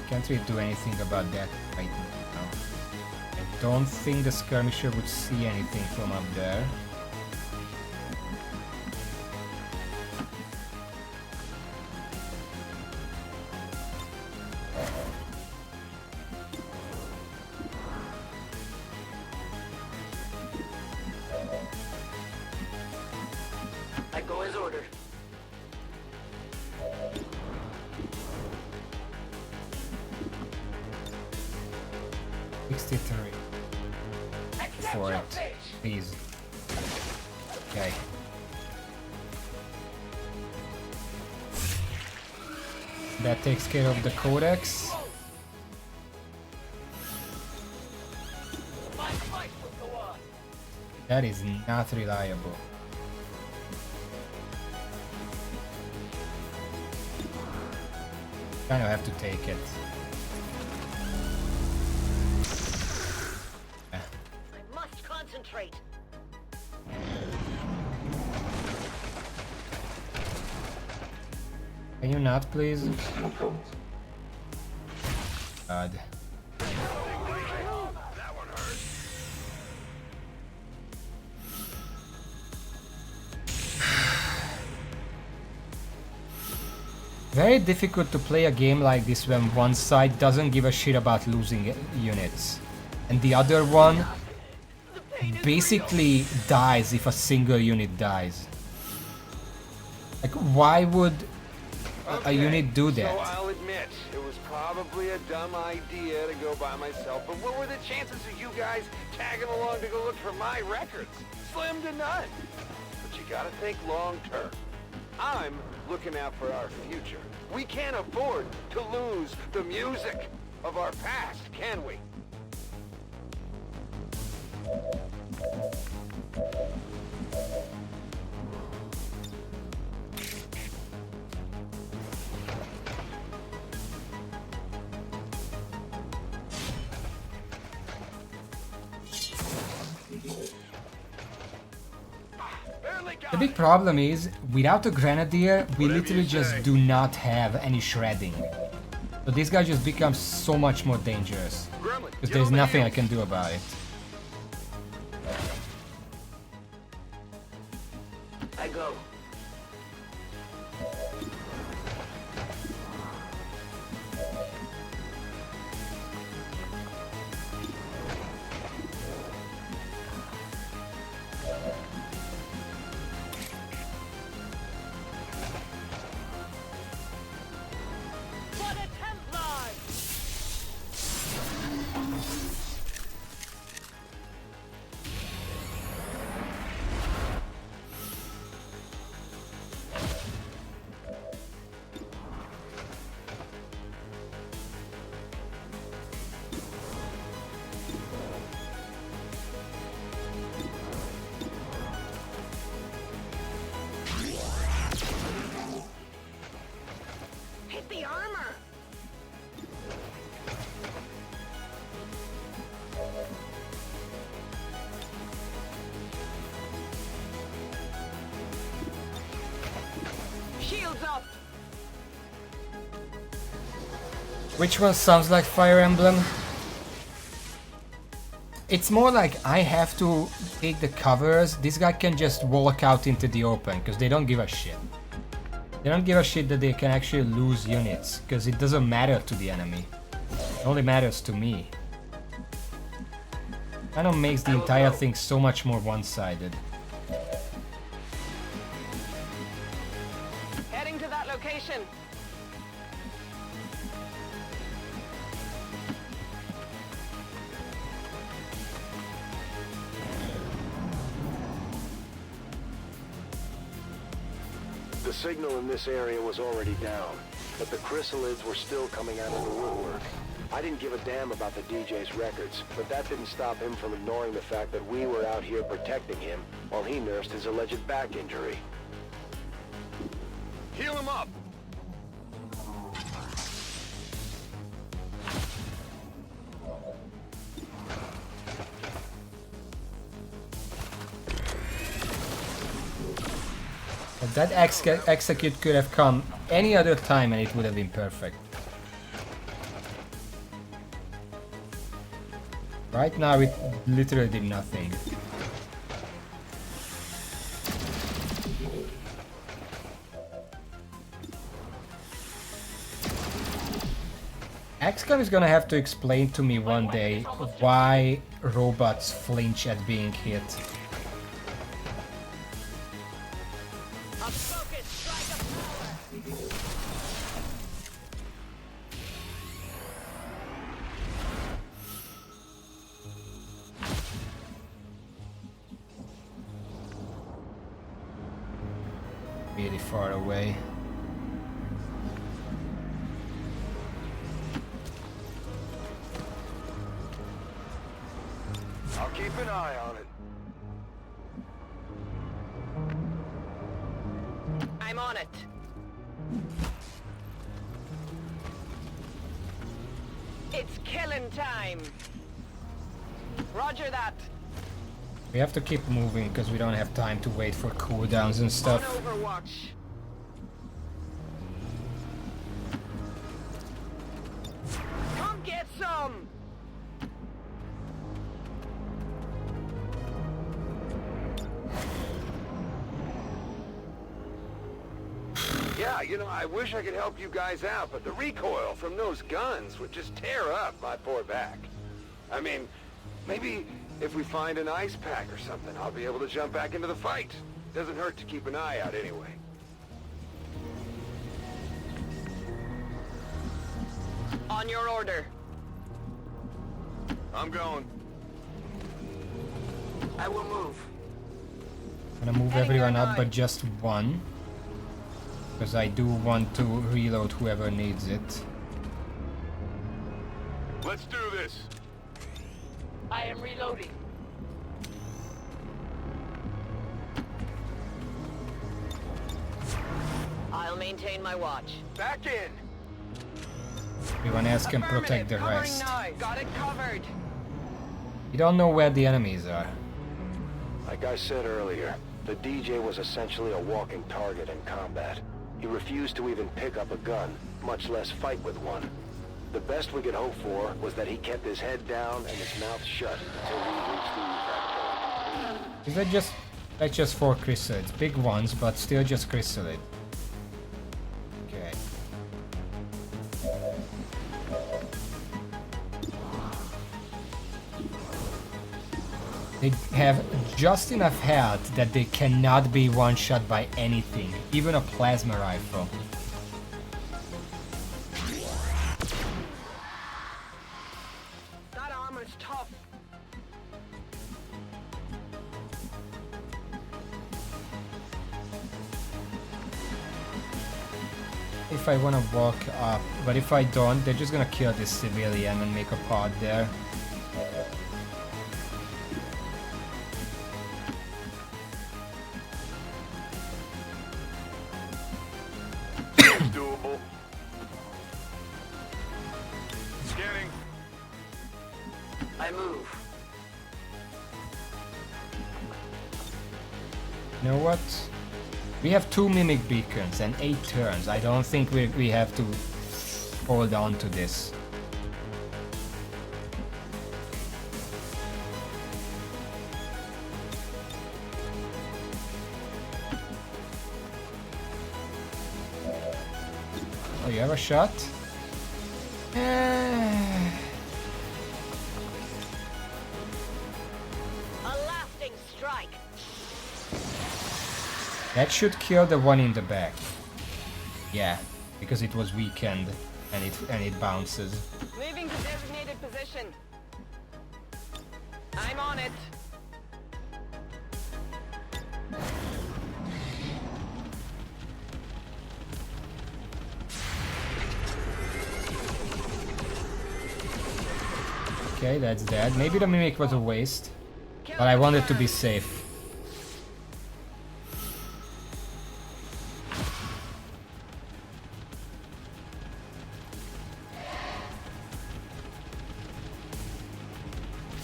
can't really do anything about that right now. I don't think the skirmisher would see anything from up there. I go as ordered. For it, please. Okay. That takes care of the codex. That is not reliable. Kind of have to take it. Concentrate. Can you not, please? God. Very difficult to play a game like this when one side doesn't give a shit about losing units, and the other one basically dies if a single unit dies. Like, why would a unit do that? So I'll admit, it was probably a dumb idea to go by myself, but what were the chances of you guys tagging along to go look for my records? Slim to none. But you gotta think long term. I'm looking out for our future. We can't afford to lose the music of our past, can we? The big problem is, without a Grenadier, we literally just do not have any shredding. So this guy just becomes so much more dangerous. Because there's nothing I can do about it. I go. Hit the armor. Shields up. Which one sounds like Fire Emblem? It's more like I have to take the covers. This guy can just walk out into the open because they don't give a shit. They don't give a shit that they can actually lose units because it doesn't matter to the enemy. It only matters to me. Kind of makes the entire thing so much more one-sided. Heading to that location. The signal in this area was already down, but the chrysalids were still coming out of the woodwork. I didn't give a damn about the DJ's records, but that didn't stop him from ignoring the fact that we were out here protecting him while he nursed his alleged back injury. Heal him up! But that execute could have come any other time and it would have been perfect. Right now it literally did nothing. XCOM is gonna have to explain to me one day why robots flinch at being hit. A focused strike of power. Really far away. I'll keep an eye on it. I'm on it. It's killing time. Roger that. We have to keep moving because we don't have time to wait for cooldowns and On stuff. Overwatch. Come get some. Yeah, you know, I wish I could help you guys out, but the recoil from those guns would just tear up my poor back. I mean, maybe if we find an ice pack or something, I'll be able to jump back into the fight. Doesn't hurt to keep an eye out anyway. On your order. I'm going. I will move. I'm gonna move Heading everyone your up but line. just one. Because I do want to reload whoever needs it. Let's do this. I am reloading. I'll maintain my watch. Back in. Everyone else can protect the Covering rest. now. Got it covered. You don't know where the enemies are. Like I said earlier, the DJ was essentially a walking target in combat. He refused to even pick up a gun, much less fight with one. The best we could hope for was that he kept his head down and his mouth shut until we reached the evac point. Is that just... That's just 4 chrysalids. Big ones, but still just chrysalid. Okay. They have just enough health that they cannot be one-shot by anything, even a plasma rifle. That armor's tough. If I want to walk up, but if I don't, they're just gonna kill this civilian and make a pod there. Doable. Scanning. I move. You know what? We have 2 mimic beacons and 8 turns. I don't think we have to hold on to this. Oh, you have a shot? That should kill the one in the back. Yeah, because it was weakened and it bounces. Moving to designated position. I'm on it. Okay, that's dead. Maybe the mimic was a waste, but I wanted to be safe.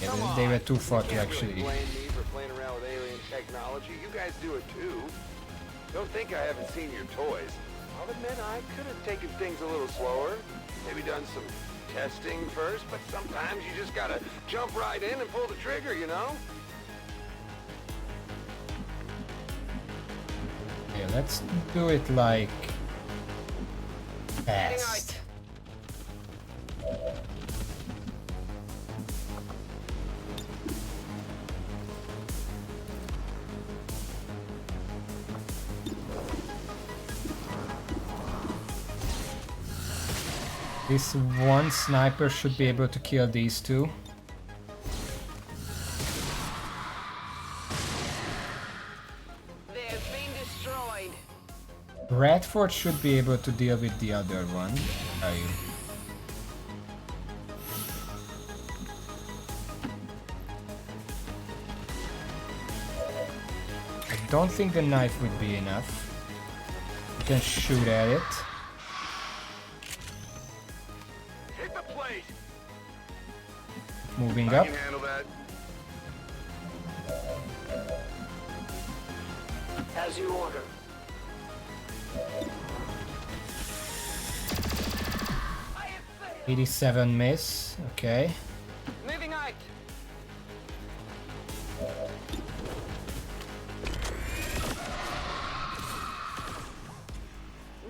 Yeah, they were too far to actually. Blame me for playing around with alien technology. You guys do it too. Don't think I haven't seen your toys. I'll admit I could have taken things a little slower. Maybe done some testing first, but sometimes you just gotta jump right in and pull the trigger, you know? Yeah, let's do it like fast. This one sniper should be able to kill these two. They've been destroyed. Bradford should be able to deal with the other one. Where are you? I don't think the knife would be enough. You can shoot at it. Hit the plate! Moving I up. can handle that. As you order. 87 miss. Okay. Moving out.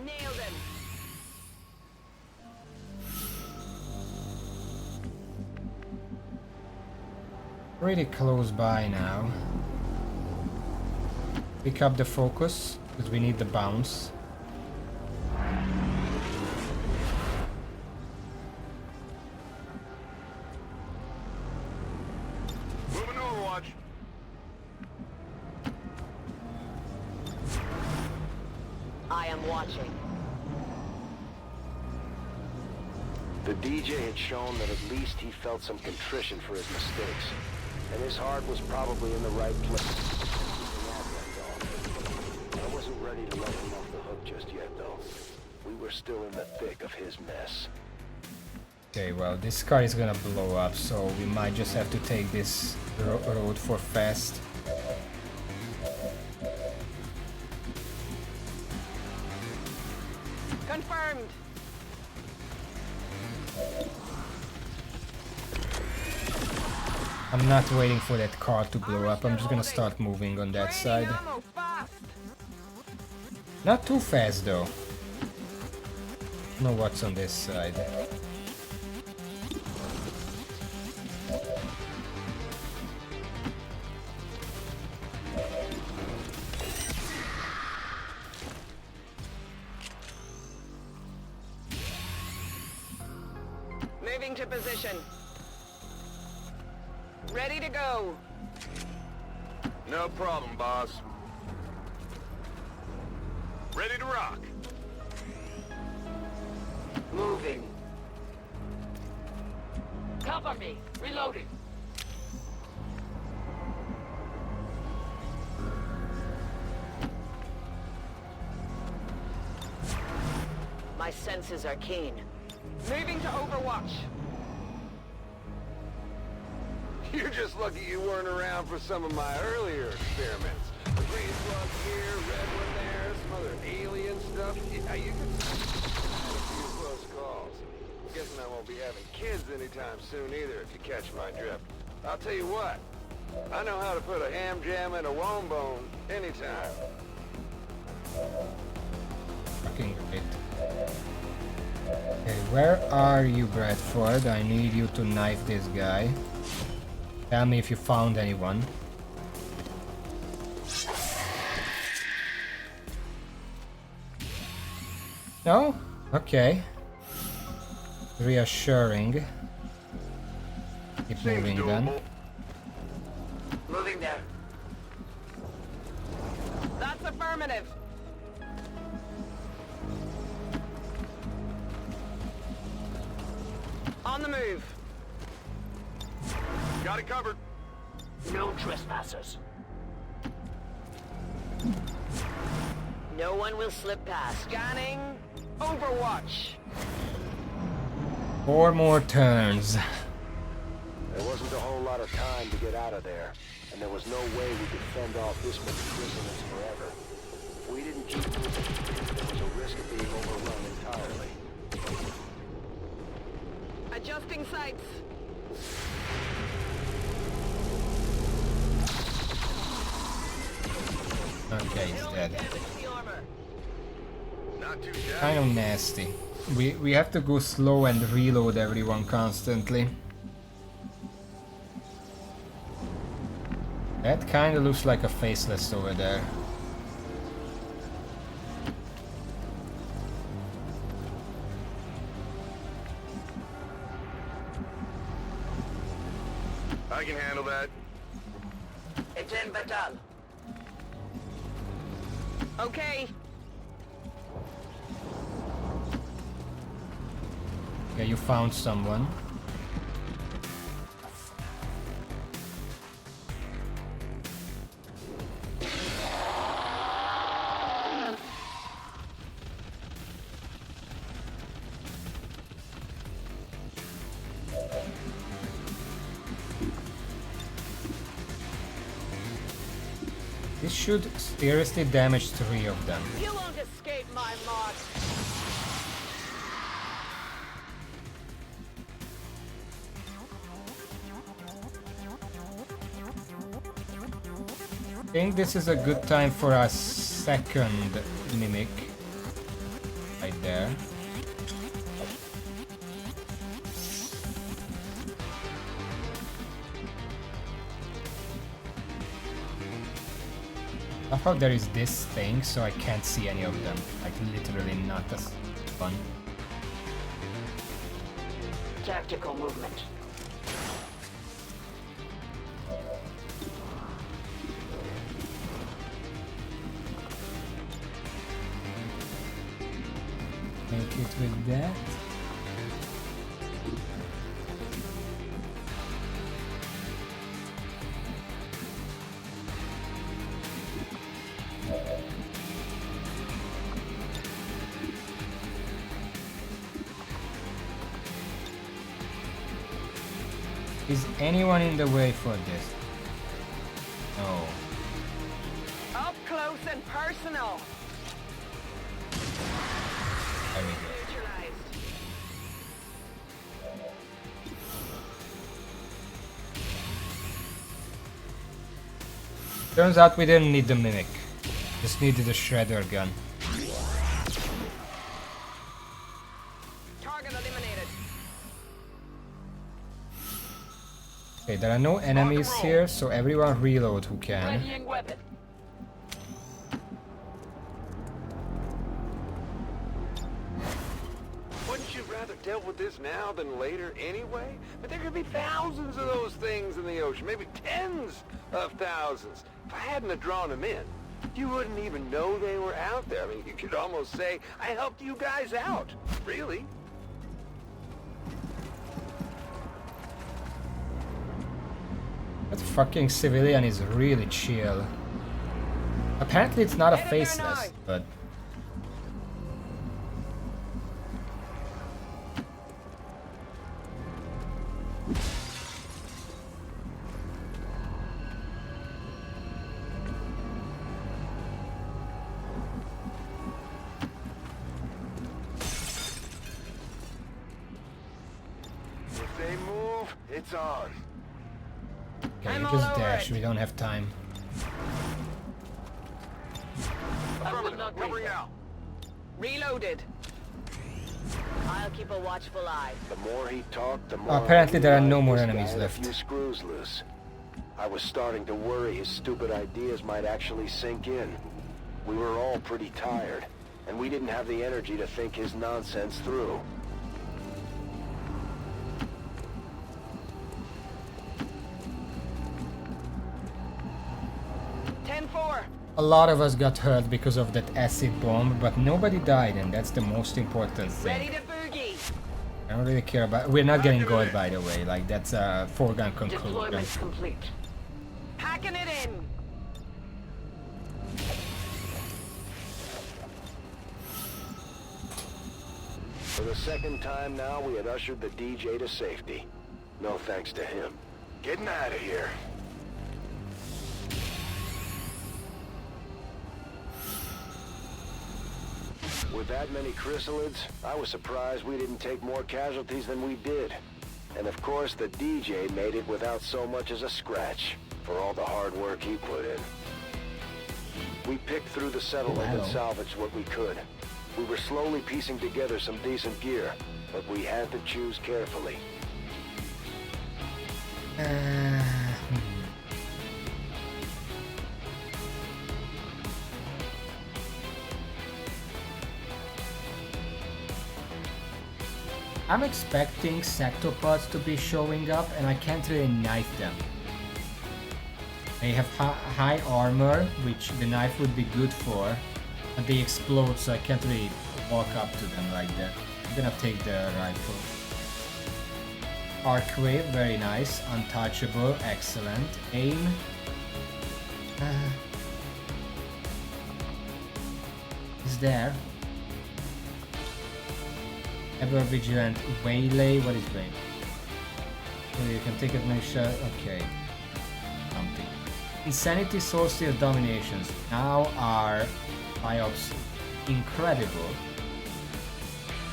Nailed him. Pretty close by now. Pick up the focus, because we need the bounce. Moving to Overwatch. I am watching. The DJ had shown that at least he felt some contrition for his mistakes, and his heart was probably in the right place. I wasn't ready to let him off the hook just yet, though. We were still in the thick of his mess. Okay, well, this car is gonna blow up, so we might just have to take this road for fast. Confirmed. I'm not waiting for that car to blow up, I'm just gonna start moving on that side. Training ammo, fast. Not too fast though. Know what's on this side. Moving to position. Ready to go. No problem, boss. Ready to rock. Moving. Cover me. Reloading. My senses are keen. Moving to Overwatch. You're just lucky you weren't around for some of my earlier experiments. The green plug here, red one there, some other alien stuff. Yeah, you can had a few close calls. Guessing I won't be having kids anytime soon either, if you catch my drift. I'll tell you what, I know how to put a ham jam in a womb anytime. Fucking great. Okay, where are you, Bradford? I need you to knife this guy. Tell me if you found anyone. No? Okay. Reassuring. Keep Seems moving then. doable. Moving there. That's affirmative. On the move. Got it covered. No trespassers. No one will slip past. Scanning. Overwatch. 4 more turns. There wasn't a whole lot of time to get out of there, and there was no way we could fend off this much prisoners forever. If we didn't keep moving, there was a risk of being overrun entirely. Adjusting sights. Okay, he's dead. Damage the armor. Not too shabby. Kind of nasty. We have to go slow and reload everyone constantly. That kind of looks like a faceless over there. I can handle that. It's in Batal. Okay. Okay, you found someone. This should seriously damage 3 of them. You won't escape my mark. I think this is a good time for a second mimic. Right there. Somehow there is this thing, so I can't see any of them. Like literally not as fun. Tactical movement. Make it with that. Is anyone in the way for this? No. Up close and personal. There we go. Neutralized. Turns out we didn't need the mimic. Just needed a shredder gun. Target eliminated. Okay, there are no enemies here, so everyone reload who can. Readying weapon. Wouldn't you rather deal with this now than later anyway? But there could be thousands of those things in the ocean, maybe tens of thousands. If I hadn't have drawn them in, you wouldn't even know they were out there. I mean, you could almost say, I helped you guys out. Really? That fucking civilian is really chill. Apparently it's not a Get in there faceless, now. but... If they move, it's on. Okay, I'm you all just over dash, it. we don't have time. Affirmative. Affirmative. Covering out. Reloaded. I'll keep a watchful eye. The more he talked, the more Apparently I there are no realized more this enemies guy had left. A few screws loose. I was starting to worry his stupid ideas might actually sink in. We were all pretty tired. and we didn't have the energy to think his nonsense through. A lot of us got hurt because of that acid bomb, but nobody died, and that's the most important Ready thing. to boogie. I don't really care about. We're not getting gold, by the way. Like, that's a foregone conclusion. Deployment complete. Packing it in. For the second time now, we had ushered the DJ to safety. No thanks to him. Getting out of here. With that many chrysalids, I was surprised we didn't take more casualties than we did. And of course, the DJ made it without so much as a scratch, for all the hard work he put in. We picked through the settlement and salvaged what we could. We were slowly piecing together some decent gear, but we had to choose carefully. I'm expecting sectopods to be showing up, and I can't really knife them. They have high armor, which the knife would be good for, but they explode, so I can't really walk up to them like that. I'm gonna take the rifle. Arcwave, very nice. Untouchable, excellent. Aim. Is there? Ever vigilant. Waylay. What is waylay? So you can take as many shots. Okay. Something. Insanity, Sorcery, Dominations. Now our biops incredible.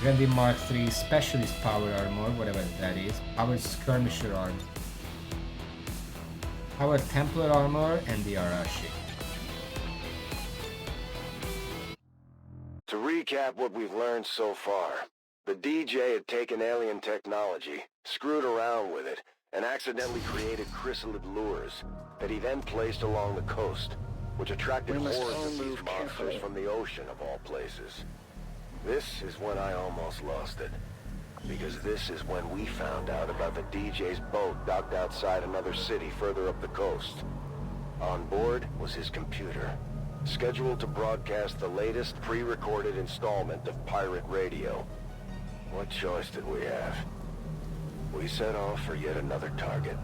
Grandy Mark III Specialist Power Armor, whatever that is. Powered Skirmisher Armor. Powered Templar Armor and the Arashi. To recap what we've learned so far, the DJ had taken alien technology, screwed around with it, and accidentally created chrysalid lures that he then placed along the coast, which attracted hordes of these monsters from the ocean of all places. This is when I almost lost it, because this is when we found out about the DJ's boat docked outside another city further up the coast. On board was his computer, scheduled to broadcast the latest pre-recorded installment of pirate radio. What choice did we have? We set off for yet another target.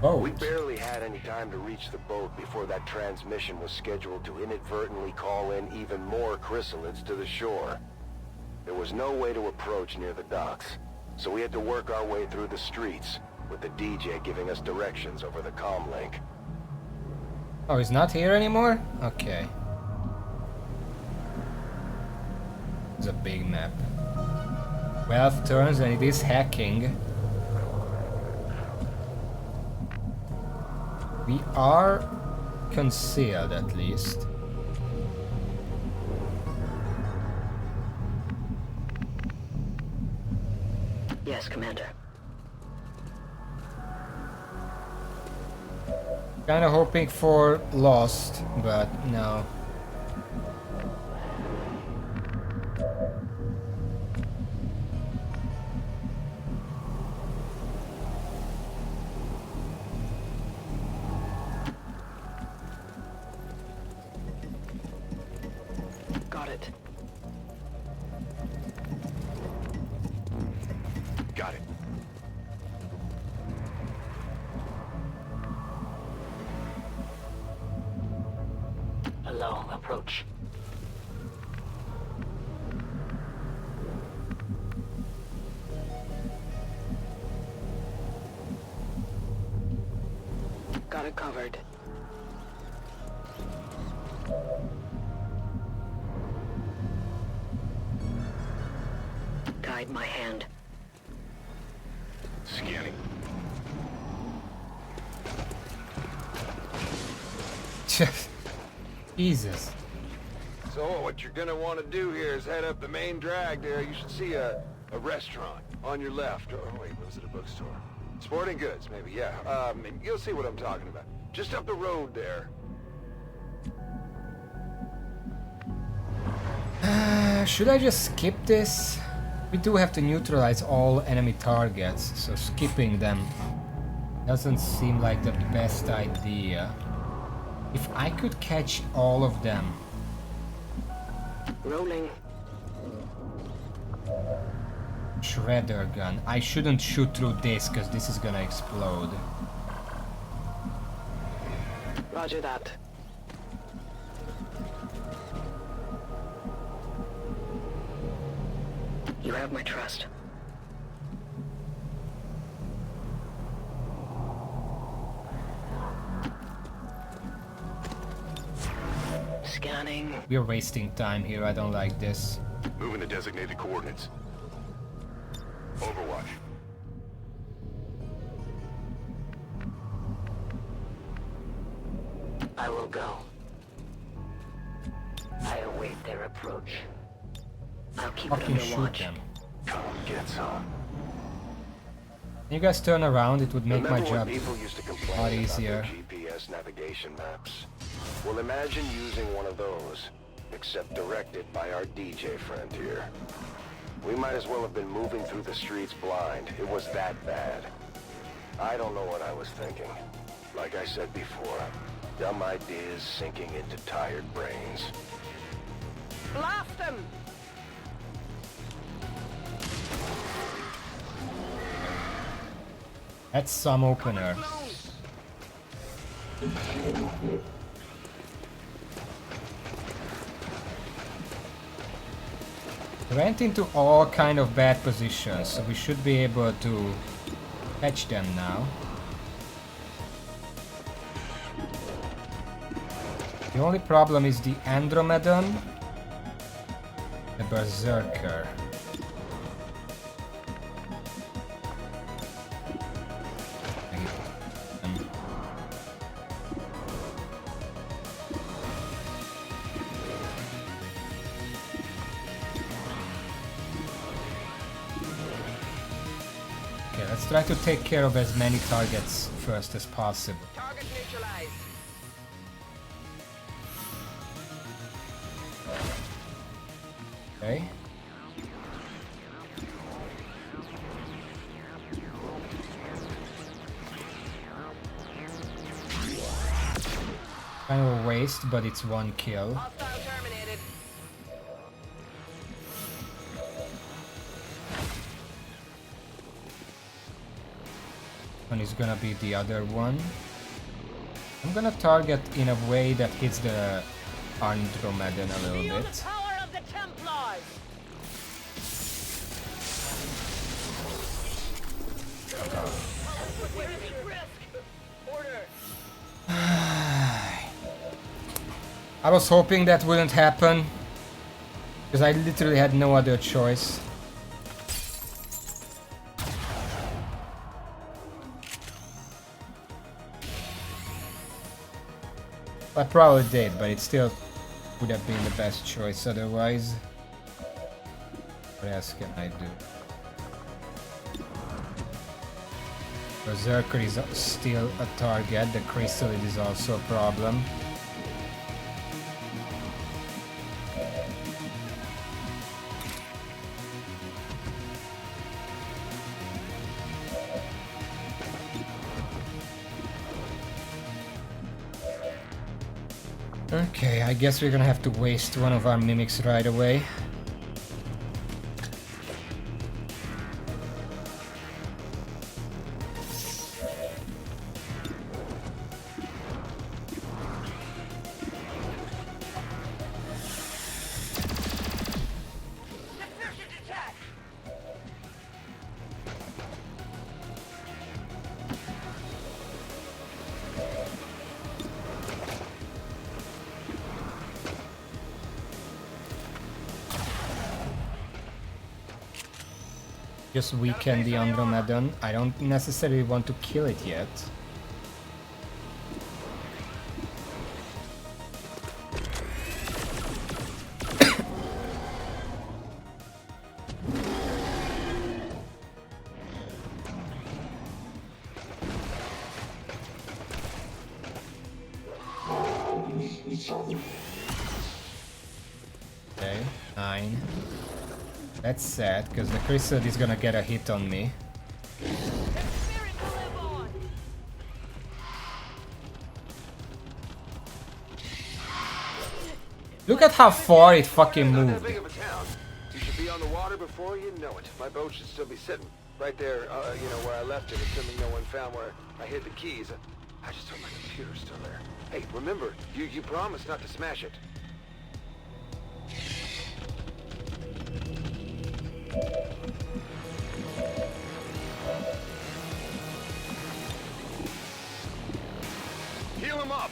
We barely had any time to reach the boat before that transmission was scheduled to inadvertently call in even more chrysalids to the shore. There was no way to approach near the docks, so we had to work our way through the streets, with the DJ giving us directions over the comm link. Oh, he's not here anymore? Okay. It's a big map. 12 turns and it is hacking. We are concealed at least. Yes, Commander. Kinda hoping for Lost, but no. Got it. Got it. Allow approach. Got it covered. Guide my hand. Scanning. Jesus. So what you're gonna want to do here is head up the main drag there. You should see a restaurant on your left. Or wait, was it a bookstore? Sporting goods, maybe, yeah. You'll see what I'm talking about. Just up the road there. Should I just skip this? We do have to neutralize all enemy targets, so skipping them doesn't seem like the best idea. If I could catch all of them. Rolling. Shredder gun. I shouldn't shoot through this because this is gonna explode. Roger that. You have my trust. Scanning. We're wasting time here, I don't like this. Moving to designated coordinates. Overwatch. I will go. I await their approach. I'll keep it Fucking under shoot watch. them. Come get some. Can you guys turn around? It would make my Remember when job people used to a lot complain about easier. their GPS navigation maps? Well, imagine using one of those, except directed by our DJ friend here. We might as well have been moving through the streets blind. It was that bad. I don't know what I was thinking. Like I said before, dumb ideas sinking into tired brains. Blast them! That's some opener. Went into all kind of bad positions, so we should be able to catch them now. The only problem is the Andromedon, the Berserker. Okay, let's try to take care of as many targets first as possible. Target neutralized. Okay. Kind of a waste, but it's one kill. Hostile terminated. One is gonna be the other one. I'm gonna target in a way that hits the Andromedon a little Feel bit. the power of the Templars! Order! I was hoping that wouldn't happen, because I literally had no other choice. I probably did, but it still would have been the best choice otherwise. What else can I do? Berserker is still a target, the Chrysalid is also a problem. Okay, I guess we're gonna have to waste one of our mimics right away. Just weaken the Andromedon. I don't necessarily want to kill it yet. Okay, 9. That's sad, because the Chrysalid is gonna get a hit on me. Look at how far it fucking Not that moved. big of a town. You should be on the water before you know it. My boat should still be sitting right there, you know, where I left it, assuming no one found where I hid the keys. I just hope my computer's still there. Hey, remember, you promised not to smash it. Heal him up!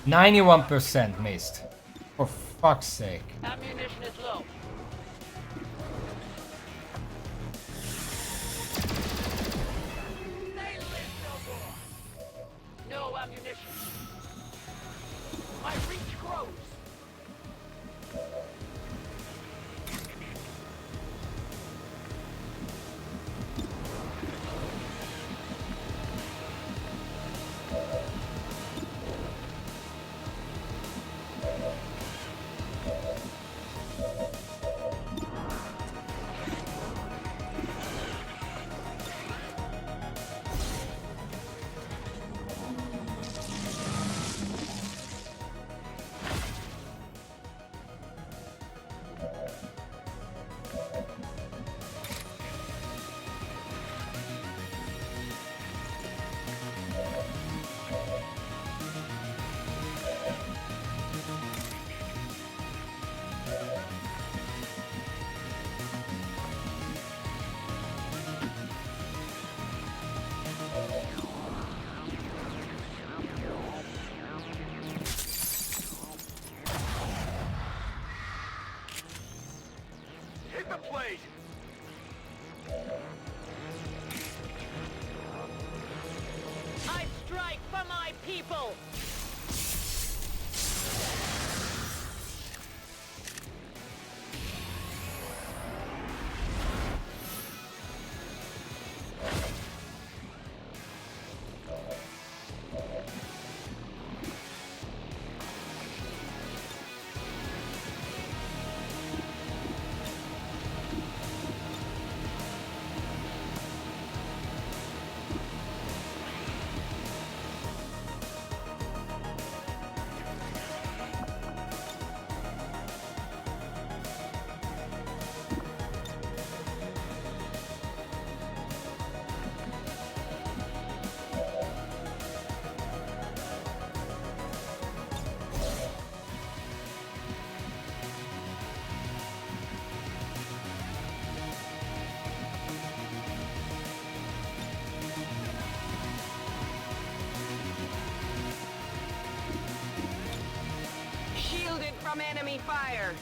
%91% missed. For fuck's sake. Ammunition is low. They live no more. No ammunition. My reach grows. Hit the plate! I strike for my people! Shielded from enemy fire!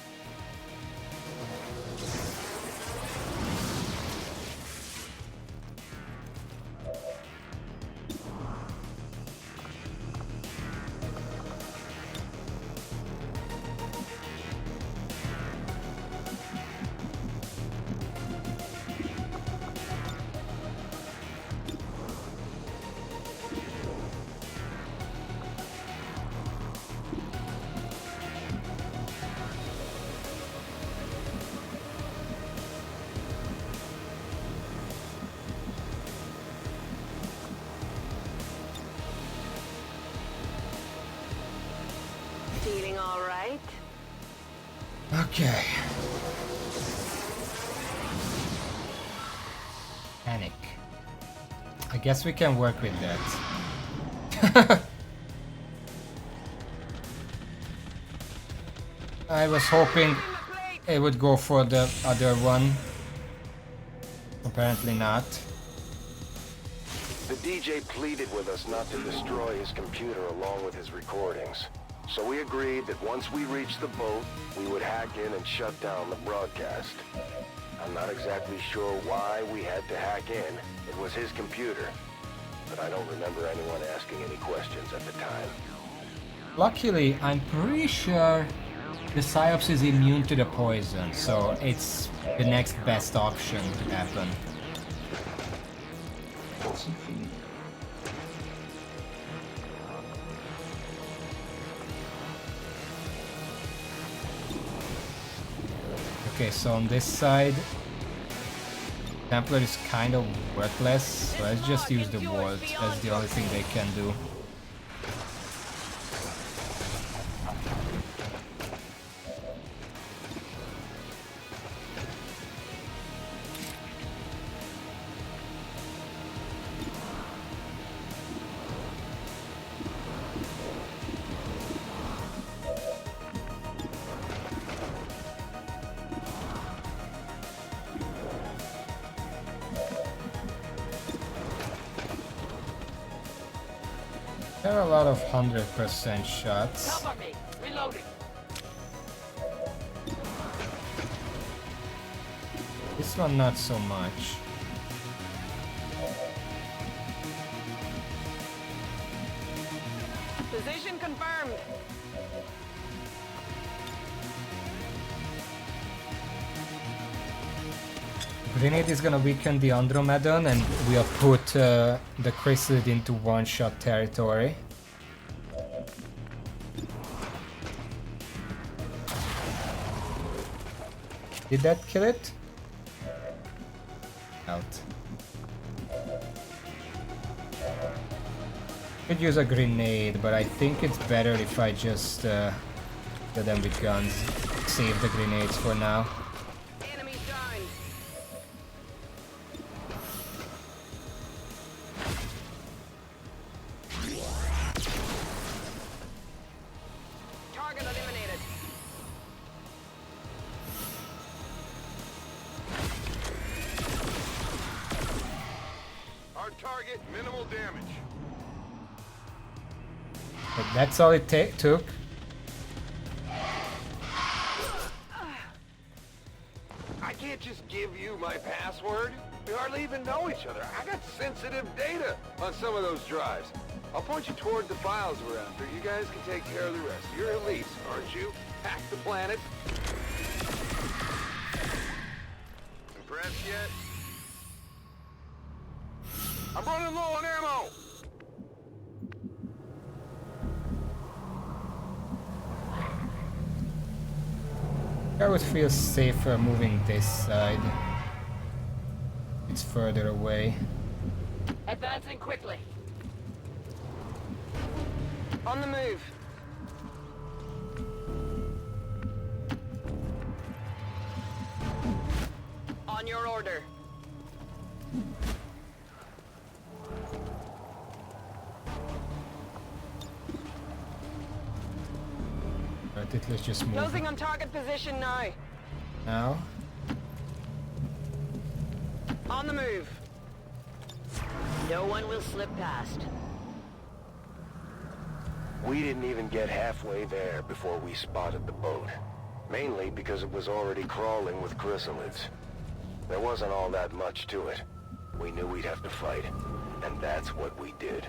Feeling all right? Okay. Panic. I guess we can work with that. I was hoping it would go for the other one. Apparently not. The DJ pleaded with us not to destroy his computer along with his recordings. So we agreed that once we reached the boat, we would hack in and shut down the broadcast. I'm not exactly sure why we had to hack in. It was his computer. But I don't remember anyone asking any questions at the time. Luckily, I'm pretty sure the Psyops is immune to the poison, so it's the next best option to happen. Okay, so on this side, Templar is kind of worthless, so let's just use the Vault. That's the only thing they can do. There are a lot of 100% shots. Cover me. Reloading. This one not so much. Position confirmed. Grenade is gonna weaken the Andromedon and we'll put the Chrysalid into one-shot territory. Did that kill it? Out. Could use a grenade, but I think it's better if I just kill them with guns. Save the grenades for now. Enemies down. Target eliminated. Our target, minimal damage. But that's all it took. I can't just give you my password. We hardly even know each other. I got sensitive data on some of those drives. I'll point you toward the files we're after. You guys can take care of the rest. You're Elise, aren't you? Hack the planet. Impressed yet? I'm running low on ammo! I would feel safer moving this side. It's further away. Advancing quickly. On the move. On your order. Right, let's just move. Closing on target position now. Now. On the move. No one will slip past. We didn't even get halfway there before we spotted the boat. Mainly because it was already crawling with chrysalids. There wasn't all that much to it. We knew we'd have to fight, and that's what we did.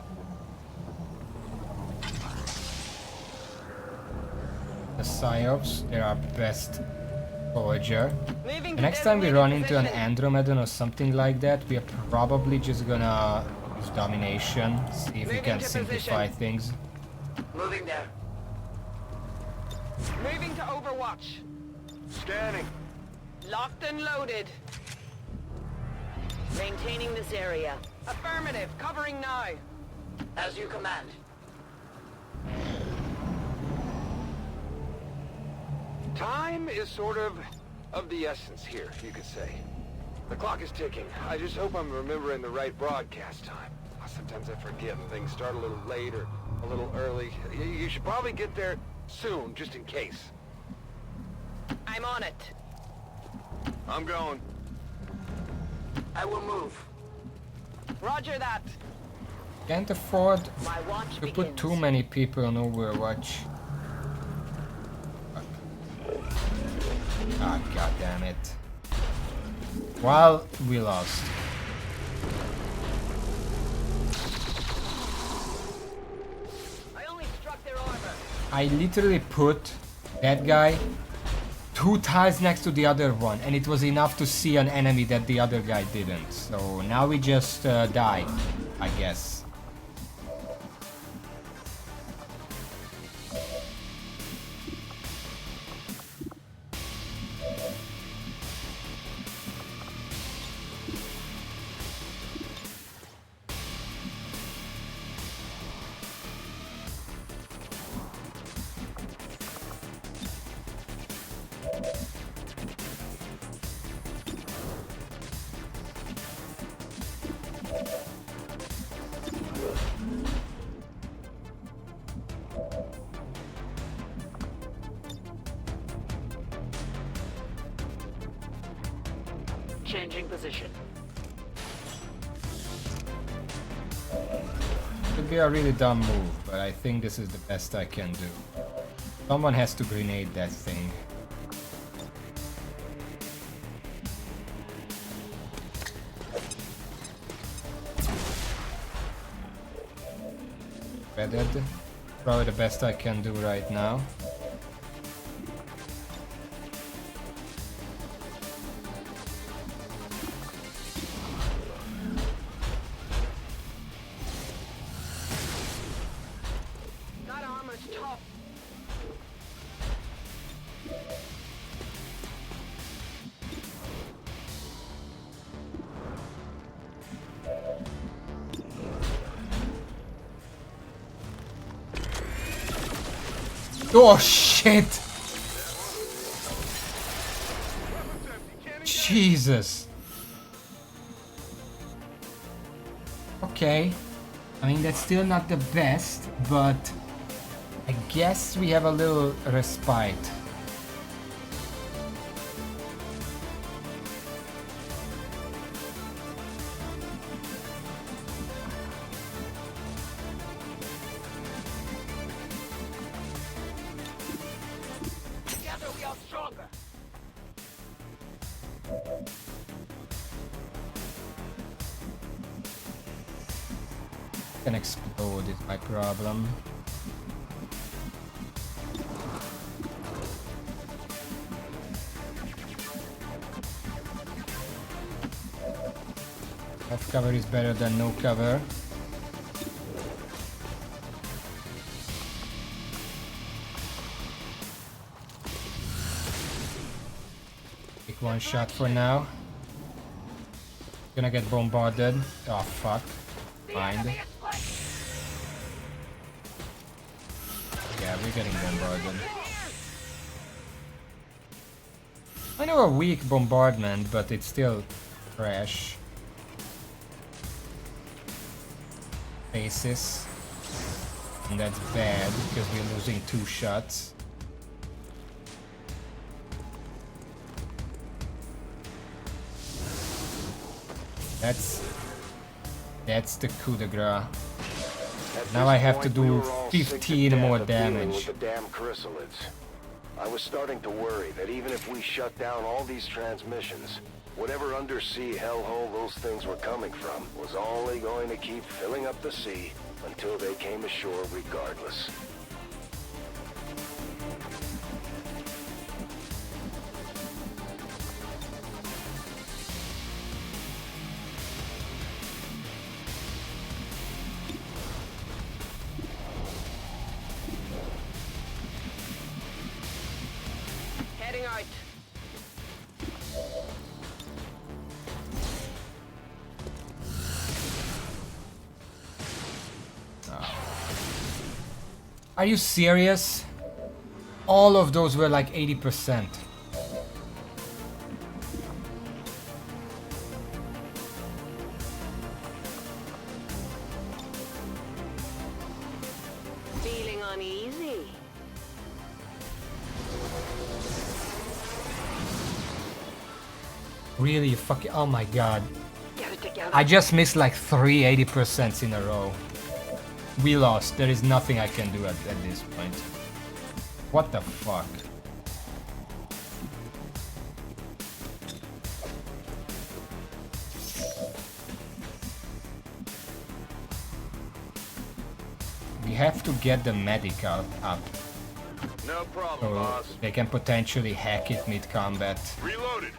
The Psyops, they're our best forager. Moving The to next time we run into an position. Andromedon or something like that, we are probably just gonna use domination, see if we Moving can to simplify position. things. Moving there. Moving to Overwatch. Scanning. Locked and loaded. Maintaining this area. Affirmative. Covering now. As you command. Time is sort of the essence here, you could say. The clock is ticking. I just hope I'm remembering the right broadcast time. Sometimes I forget and things start a little late or a little early. You should probably get there soon, just in case. I'm on it. I'm going. I will move. Roger that. Can't afford My watch to begins. put too many people on Overwatch. Fuck. Ah, god damn it. Well, we lost. I only struck their armor. I literally put that guy 2 tiles next to the other one, and it was enough to see an enemy that the other guy didn't. So now we just die, I guess. Changing position. Could be a really dumb move, but I think this is the best I can do. Someone has to grenade that thing. Bedded. Probably the best I can do right now. That armor's tough. Oh shit! Jesus! Okay. I mean, that's still not the best, but I guess we have a little respite. Together we are stronger. Can explode is my problem. Half cover is better than no cover. Take one shot for now. Gonna get bombarded. Oh fuck. Mind. Yeah, we're getting bombarded. I know a weak bombardment, but it's still trash. Faces. And that's bad because we're losing 2 shots. That's the coup de grace. Now I have to do 15 more damage. With the damn chrysalids. I was starting to worry that even if we shut down all these transmissions, whatever undersea hellhole those things were coming from was only going to keep filling up the sea until they came ashore regardless. Heading out. Are you serious? all of those were like 80%. Feeling uneasy? Really, you fucking... Oh my god. Get it together. I just missed like 3 80% in a row. We lost. There is nothing I can do at this point. What the fuck? We have to get the medic up No problem, so boss. they can potentially hack it mid-combat. Reloaded.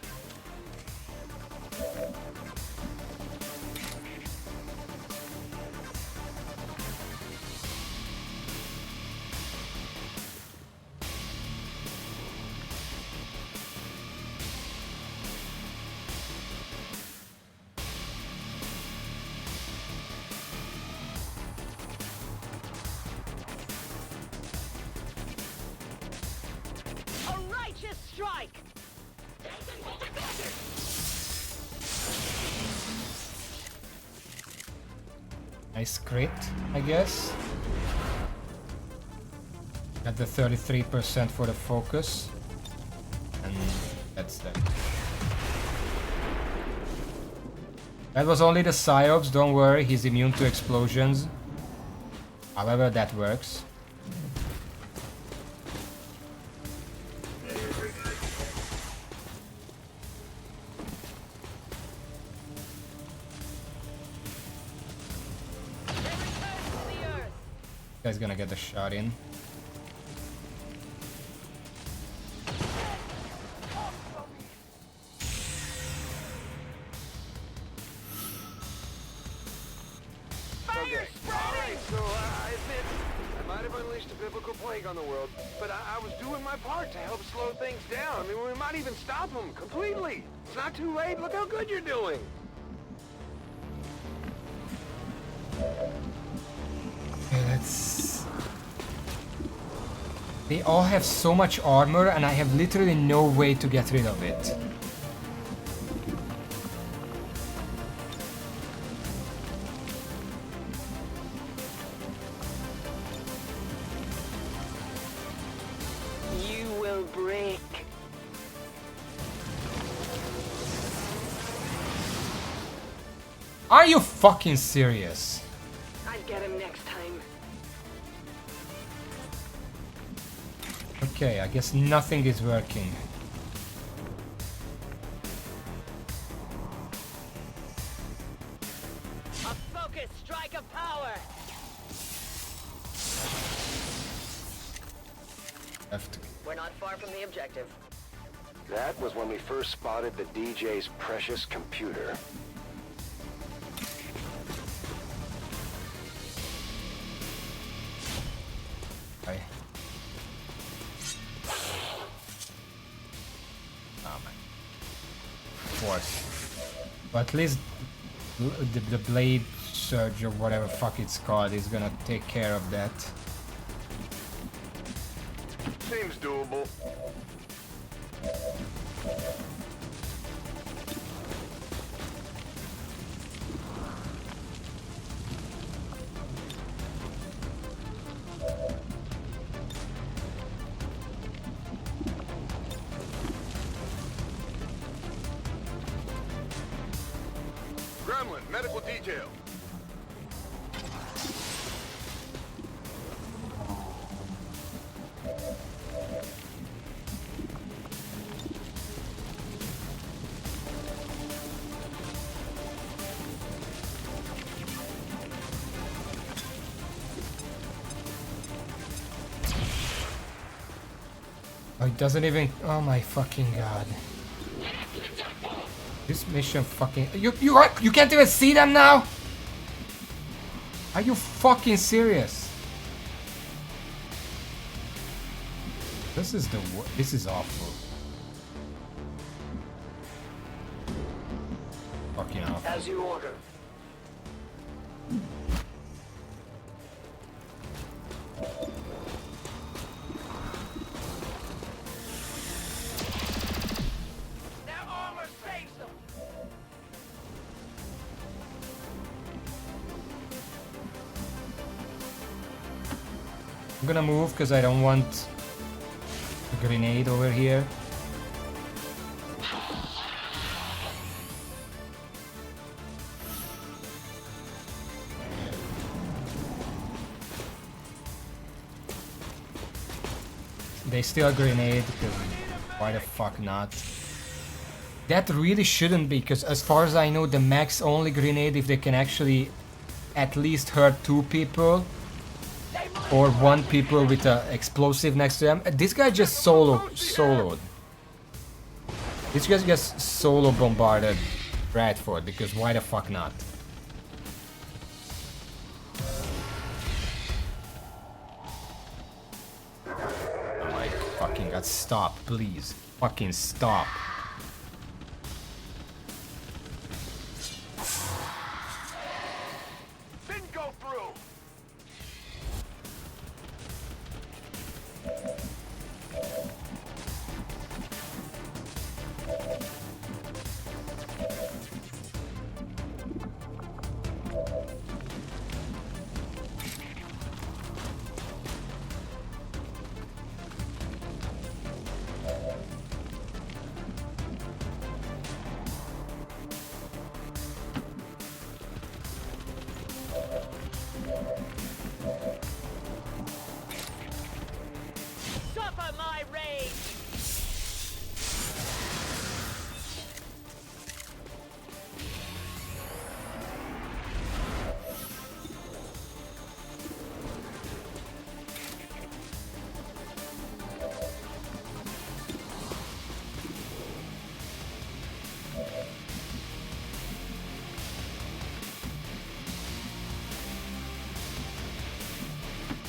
A righteous strike! Nice crit, I guess. Got the 33% for the focus. And that's that. That was only the psyops, don't worry, he's immune to explosions. However, that works. Guy's gonna get the shot in. Okay. Alright, so I admit, I might have unleashed a biblical plague on the world, but I was doing my part to help slow things down. I mean, we might even stop them completely. It's not too late. Look how good you're doing. Okay, let's... They all have so much armor and I have literally no way to get rid of it. You will break. Are you fucking serious? I'll get him next time. Okay, I guess nothing is working. A focused strike of power! Left. We're not far from the objective. That was when we first spotted the DJ's precious computer. Okay. Oh man. Force. But at least the blade surge or whatever fuck it's called is gonna take care of that. Seems doable. Gremlin, medical detail. Oh, it doesn't even... Oh my fucking god. This mission fucking... You can't even see them now? Are you fucking serious? This is this is awful. Fucking awful. As you order. I'm gonna move because I don't want a grenade over here. They steal a grenade, because why the fuck not? That really shouldn't be, because as far as I know, the max only grenade if they can actually at least hurt 2 people. Or 1 people with an explosive next to them. This guy just soloed. This guy just solo bombarded Bradford, because why the fuck not? Oh my fucking god, stop, please. Fucking stop. Didn't go through. Suffer my rage!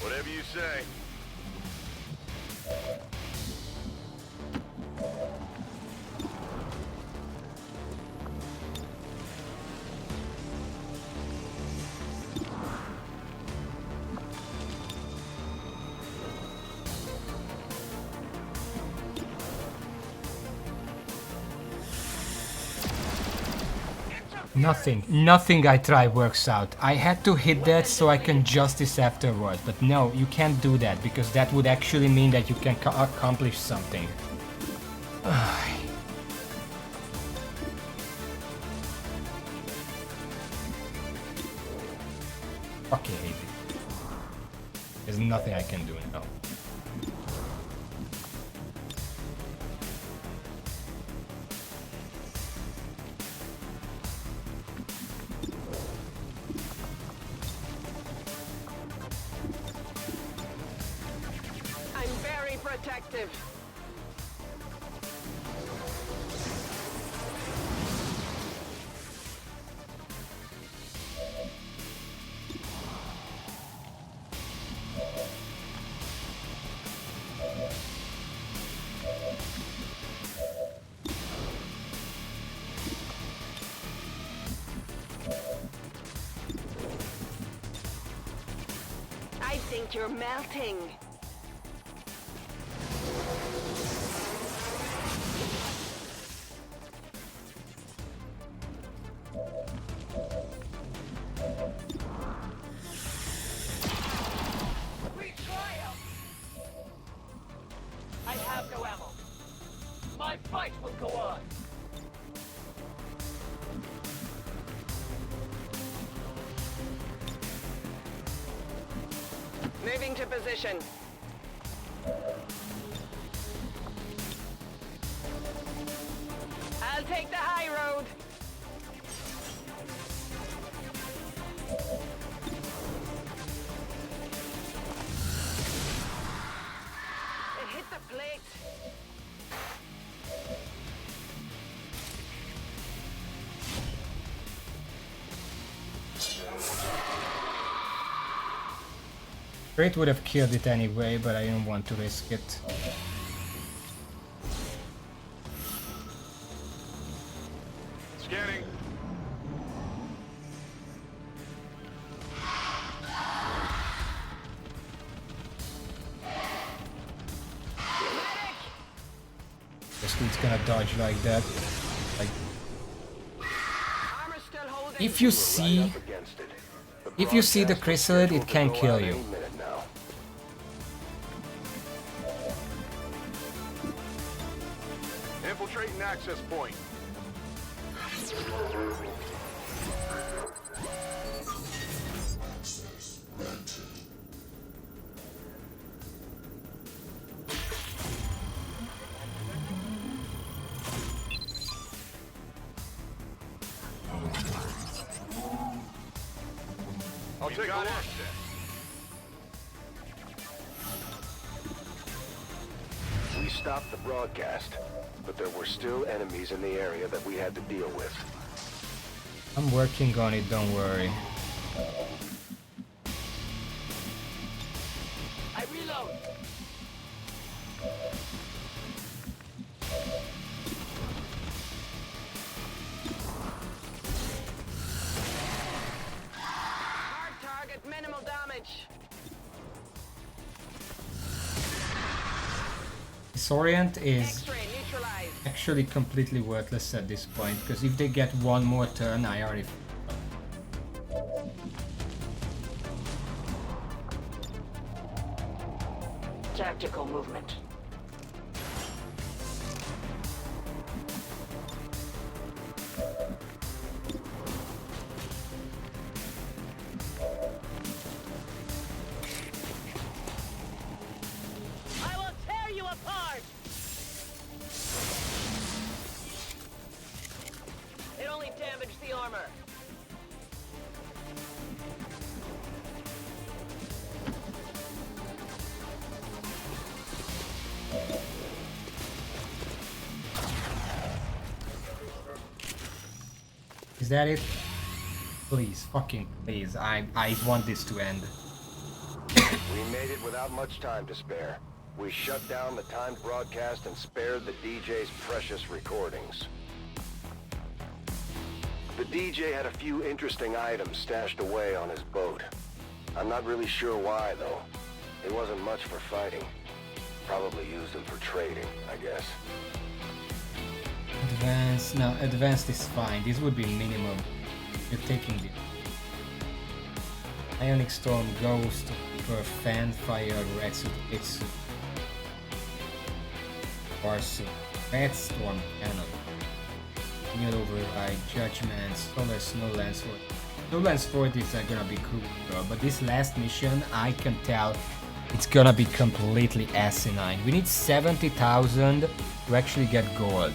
Whatever you say. Nothing I try works out. I had to hit that so I can justice afterwards, but no, you can't do that, because that would actually mean that you can accomplish something. Fucking hate it. There's nothing I can do now. I'm very protective. I think you're melting. We triumph! I have no ammo. My fight will go on. Moving to position. I'll take the high road. It hit the plate. Crate would have killed it anyway, but I didn't want to risk it. Scanning. This dude's gonna dodge like that. Like, Armor still holding. if you see Against it. the chrysalid, it can kill you. Minute now. Infiltrating access point. I'll take a look. We stopped the broadcast, but there were still enemies in the area that we had to deal with. I'm working on it, don't worry. I reload. Hard target, minimal damage. Disorient is X-ray neutralized. actually completely worthless at this point, because if they get one more turn, I already... Tactical movement. I will tear you apart. It only damaged the armor. Is that it? Please, fucking please, I want this to end. We made it without much time to spare. We shut down the timed broadcast and spared the DJ's precious recordings. The DJ had a few interesting items stashed away on his boat. I'm not really sure why, though. It wasn't much for fighting. Probably used them for trading, I guess. Advanced, no, advanced is fine. This would be minimum. You're taking the Ionic Storm, Ghost, for Fan, Fire, Red Suit, Itsu, Warsuit, Red Storm, Cannon, Neil Override, Judgment, Solar Snow Lance Sword. Snow Lance Sword is gonna be cool, bro, but this last mission, I can tell it's gonna be completely asinine. We need 70,000 to actually get gold.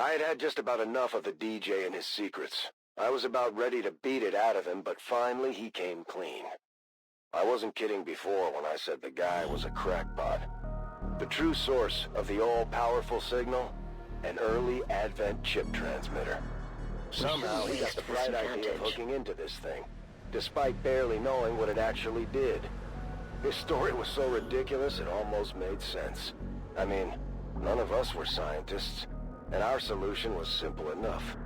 I had just about enough of the DJ and his secrets. I was about ready to beat it out of him, but finally he came clean. I wasn't kidding before when I said the guy was a crackpot. The true source of the all-powerful signal? An early Advent chip transmitter. Somehow he got the bright idea of hooking into this thing, despite barely knowing what it actually did. His story was so ridiculous it almost made sense. I mean, none of us were scientists, and our solution was simple enough.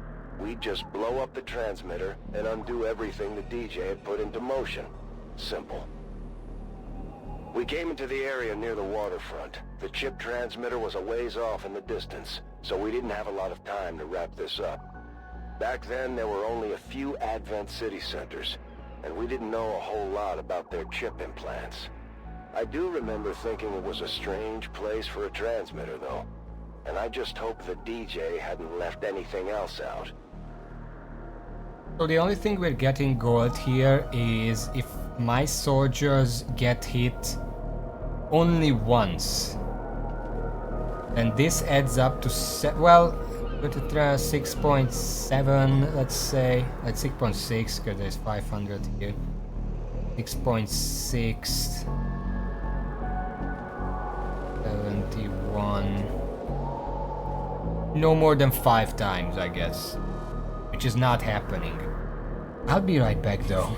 We'd just blow up the transmitter and undo everything the DJ had put into motion. Simple. We came into the area near the waterfront. The chip transmitter was a ways off in the distance, so we didn't have a lot of time to wrap this up. Back then, there were only a few Advent city centers, and we didn't know a whole lot about their chip implants. I do remember thinking it was a strange place for a transmitter, though. And I just hope the DJ hadn't left anything else out. So the only thing we're getting gold here is if my soldiers get hit only once. And this adds up to 6.7, let's say. That's 6.6 because there's 500 here. 6.6. 71. No more than 5 times, I guess. Which is not happening. I'll be right back though.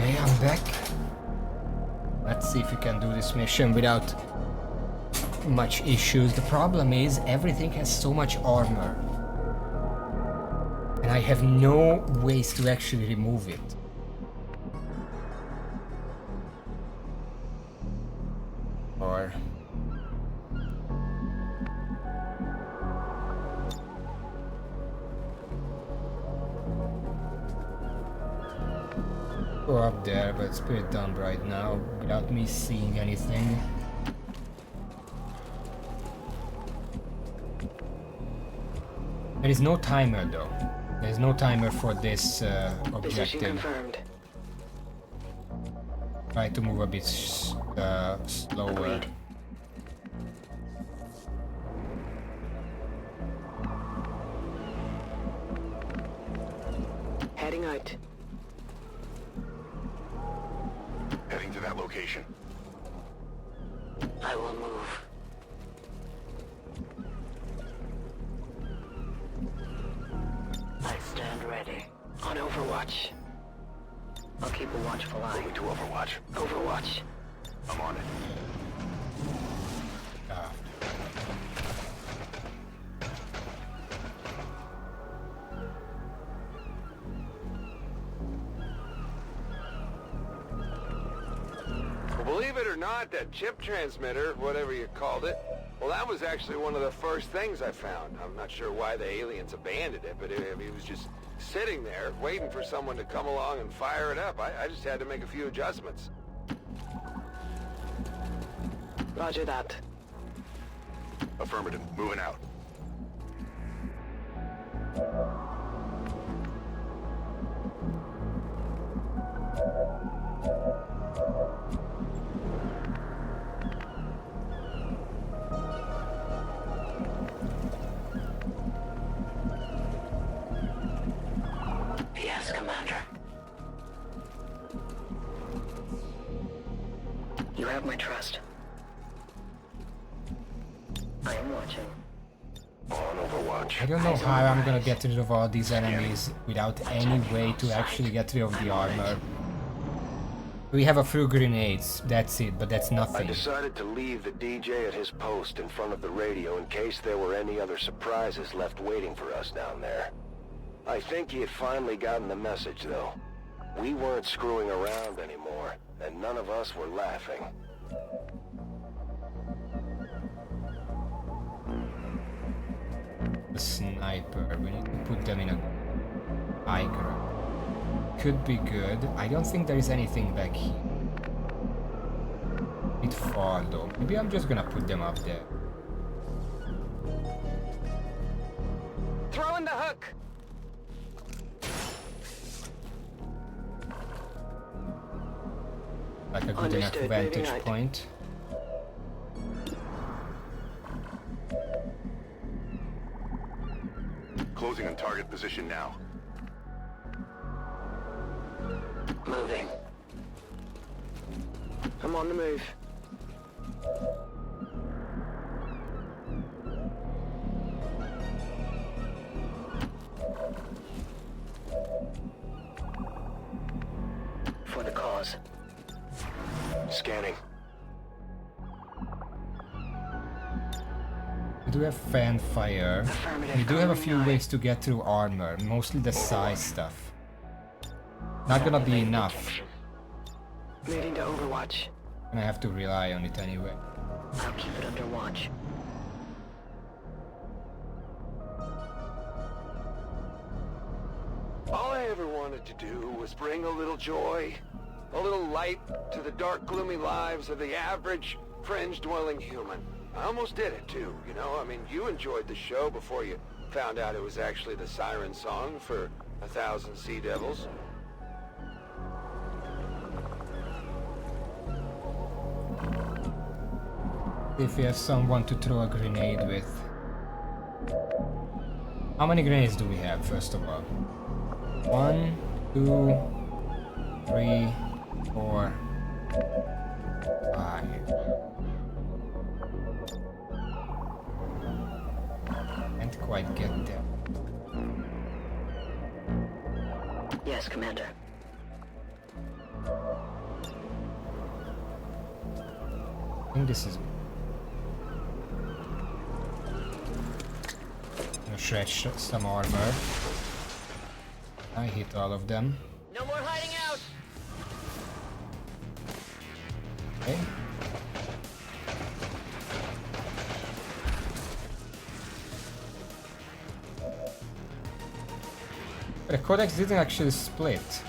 Okay, I'm back. Let's see if we can do this mission without much issues. The problem is everything has so much armor. And I have no ways to actually remove it. Or... go up there, but it's pretty dumb right now without me seeing anything. There is no timer though. There is no timer for this Position objective. confirmed. Try to move a bit slower. Agreed. Heading out. Heading to that location. I will move. I stand ready. On Overwatch. I'll keep a watchful eye. Moving to Overwatch. Overwatch. I'm on it. Ah. Well, believe it or not, that chip transmitter, whatever you called it, well, that was actually one of the first things I found. I'm not sure why the aliens abandoned it, but it was just sitting there, waiting for someone to come along and fire it up. I just had to make a few adjustments. Roger that. Affirmative. Moving out. Yes, Commander. You have my trust. I am watching. On Overwatch. I don't know how I'm gonna get rid of all these enemies without any way to actually get rid of the armor. We have a few grenades, that's it, but that's I nothing. decided to leave the DJ at his post in front of the radio in case there were any other surprises left waiting for us down there. I think he had finally gotten the message, though. We weren't screwing around anymore, and none of us were laughing. The sniper, we need to put them in a high ground. Could be good. I don't think there is anything back here. Bit far though. Maybe I'm just gonna put them up there. Throw in the hook. Like a good enough Understood, moving vantage out. point. Closing on target position now. Moving. I'm on the move. For the cause. Scanning. We do have fan fire. Affirmative, We do have a going few nine. ways to get through armor, mostly the size stuff. Not gonna be enough. Moving to Overwatch. And I have to rely on it anyway. I'll keep it under watch. All I ever wanted to do was bring a little joy, a little light to the dark, gloomy lives of the average, fringe-dwelling human. I almost did it, too, you know? I mean, you enjoyed the show before you found out it was actually the siren song for 1,000 Sea Devils. If we have someone to throw a grenade with. How many grenades do we have, first of all? 1, 2, 3, 4, 5. Can't quite get there. Yes, Commander. think this is... Gonna stretch some armor. I hit all of them. No more hiding out. Okay. The codex didn't actually split.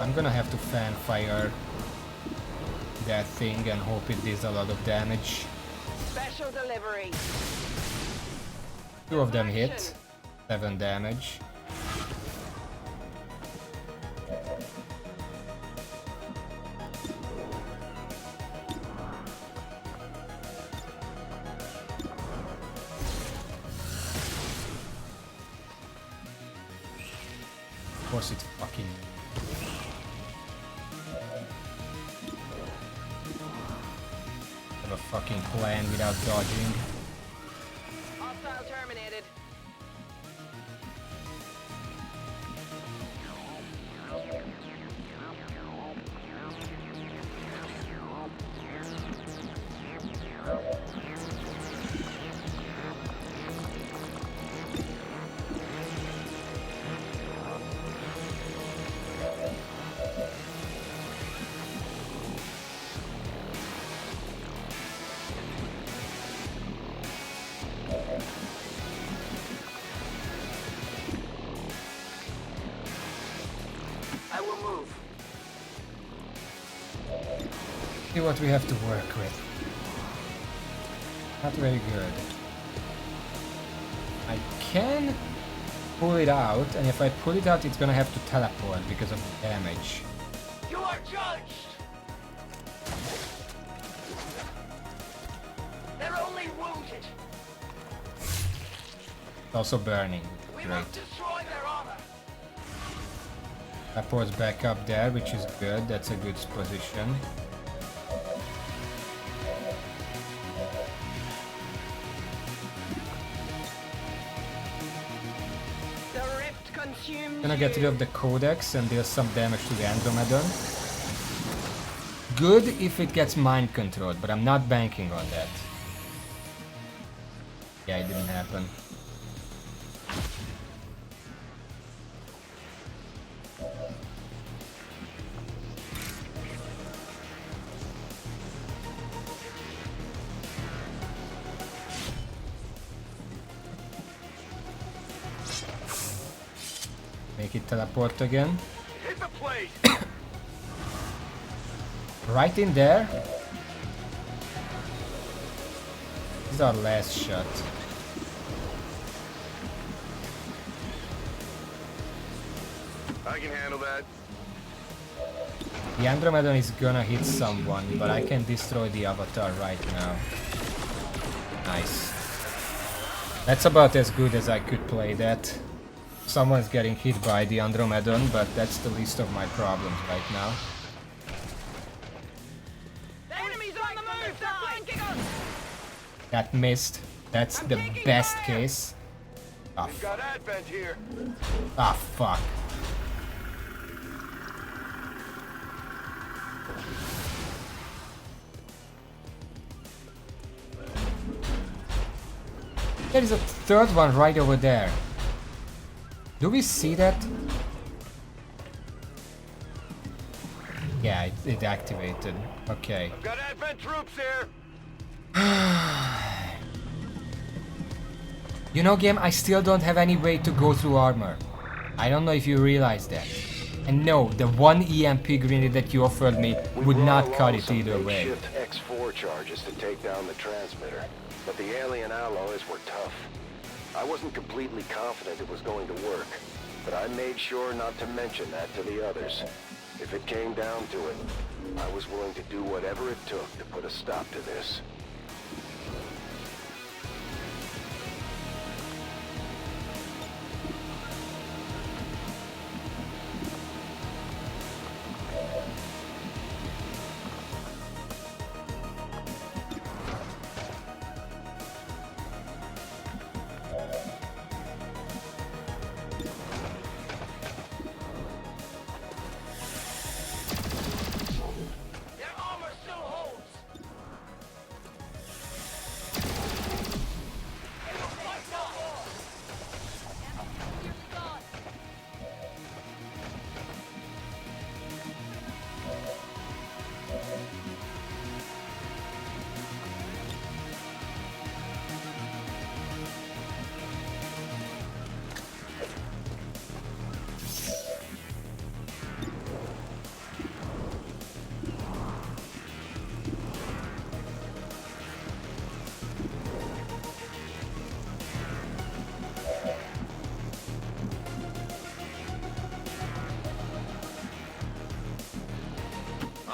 I'm gonna have to fan fire that thing and hope it does a lot of damage. Special delivery. 2 of them hit, 7 damage. Of course it's fucking... Have a fucking plan without dodging. Hostile terminated. I will move. See what we have to work with. Not very good. I can pull it out, and if I pull it out, it's gonna have to teleport because of the damage. You are judged. They're only wounded. It's also burning. We Great. must destroy their armor. Teleports back up there, which is good. That's a good position. The rift consumes Gonna get rid you. of the codex and deal some damage to the Andromedon. Good if it gets mind controlled, but I'm not banking on that. Yeah, it didn't happen. Make it teleport again. Hit the place! Right in there. This is our last shot. I can handle that. The Andromedon is gonna hit someone, but I can destroy the Avatar right now. Nice. That's about as good as I could play that. Someone's getting hit by the Andromedon, but that's the least of my problems right now. The enemy's on the move. They're flanking us. That missed. That's the best case. Ah, We've got Advent here. fuck. There is a third one right over there. Do we see that? Yeah, it activated. Okay. I've got Advent troops here. You know, game, I still don't have any way to go through armor. I don't know if you realize that. And no, the one EMP grenade that you offered me would not cut it either way. Makeshift X4 charges to take down the transmitter, but the alien alloys were tough. I wasn't completely confident it was going to work, but I made sure not to mention that to the others. If it came down to it, I was willing to do whatever it took to put a stop to this.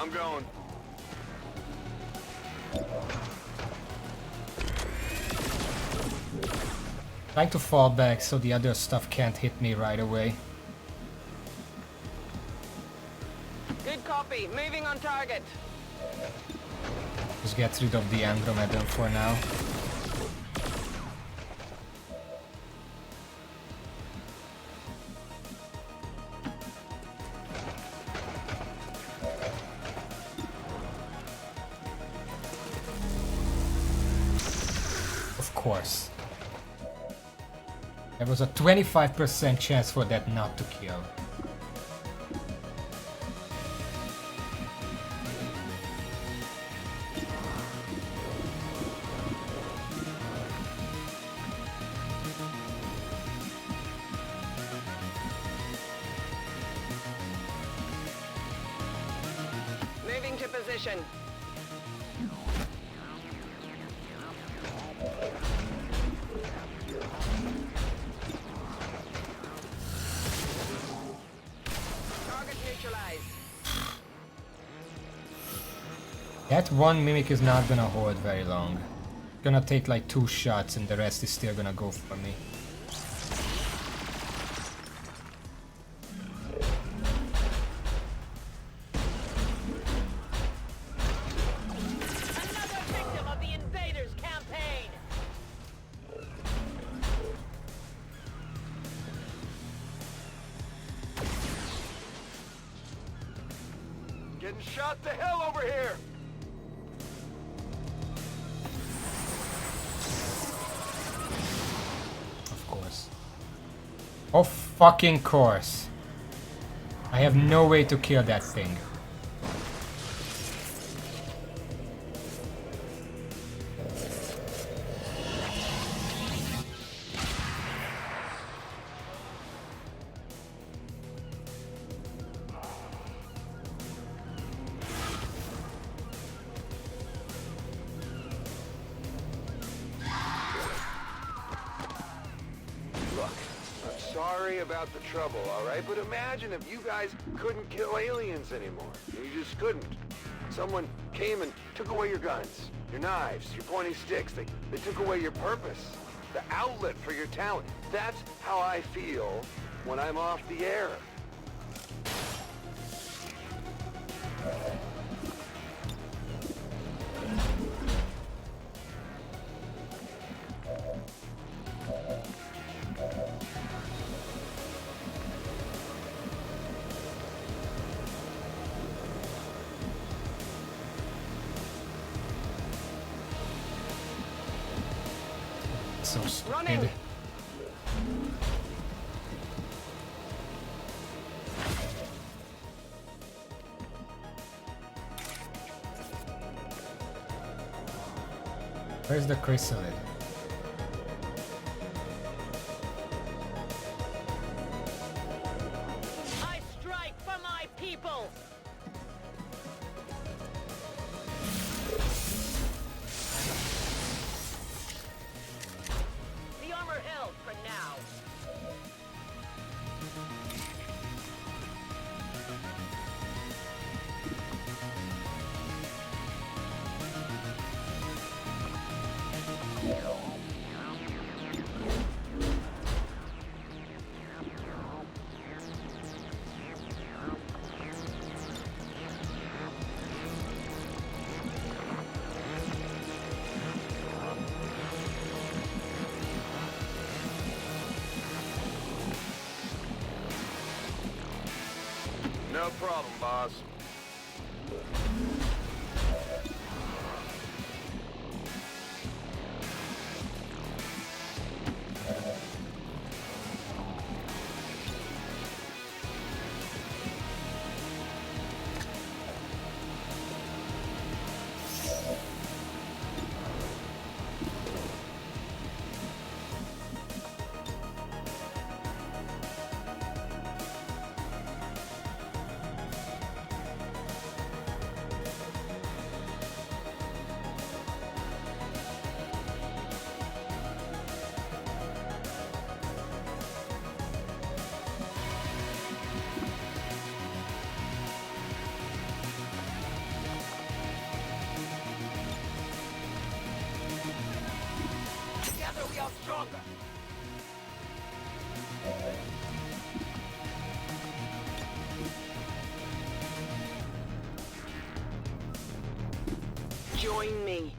I'm going. Trying to fall back so the other stuff can't hit me right away. Good copy. Moving on target. Just get rid of the Andromedan for now. Of course. There was a 25% chance for that not to kill. Moving to position. Target neutralized. That one mimic is not gonna hold very long. Gonna take like 2 shots and the rest is still gonna go for me. Another victim of the invaders' campaign. Getting shot to hell over here! Of course. Of fucking course. I have no way to kill that thing. Look, I'm sorry about the trouble, alright? But imagine if you guys couldn't kill aliens anymore. You just couldn't. Someone came and took away your guns, your knives, your pointing sticks. They took away your purpose, the outlet for your talent. That's how I feel when I'm off the air. So stupid. Running. Where's the chrysalid? I strike for my people. The armor held for now. No problem, boss. stronger. Join me.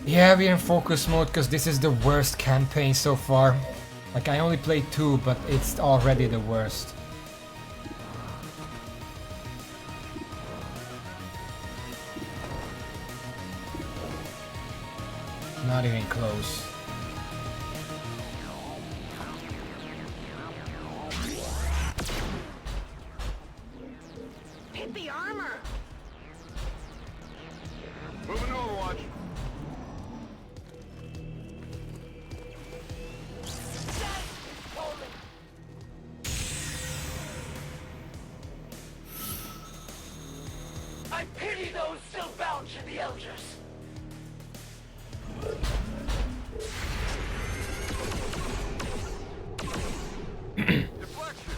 Yeah, we're in focus mode because this is the worst campaign so far. Like, I only played 2, but it's already the worst. Not even close. Hit the armor. Moving to Overwatch. I pity those still bound to the Elders. Deflection.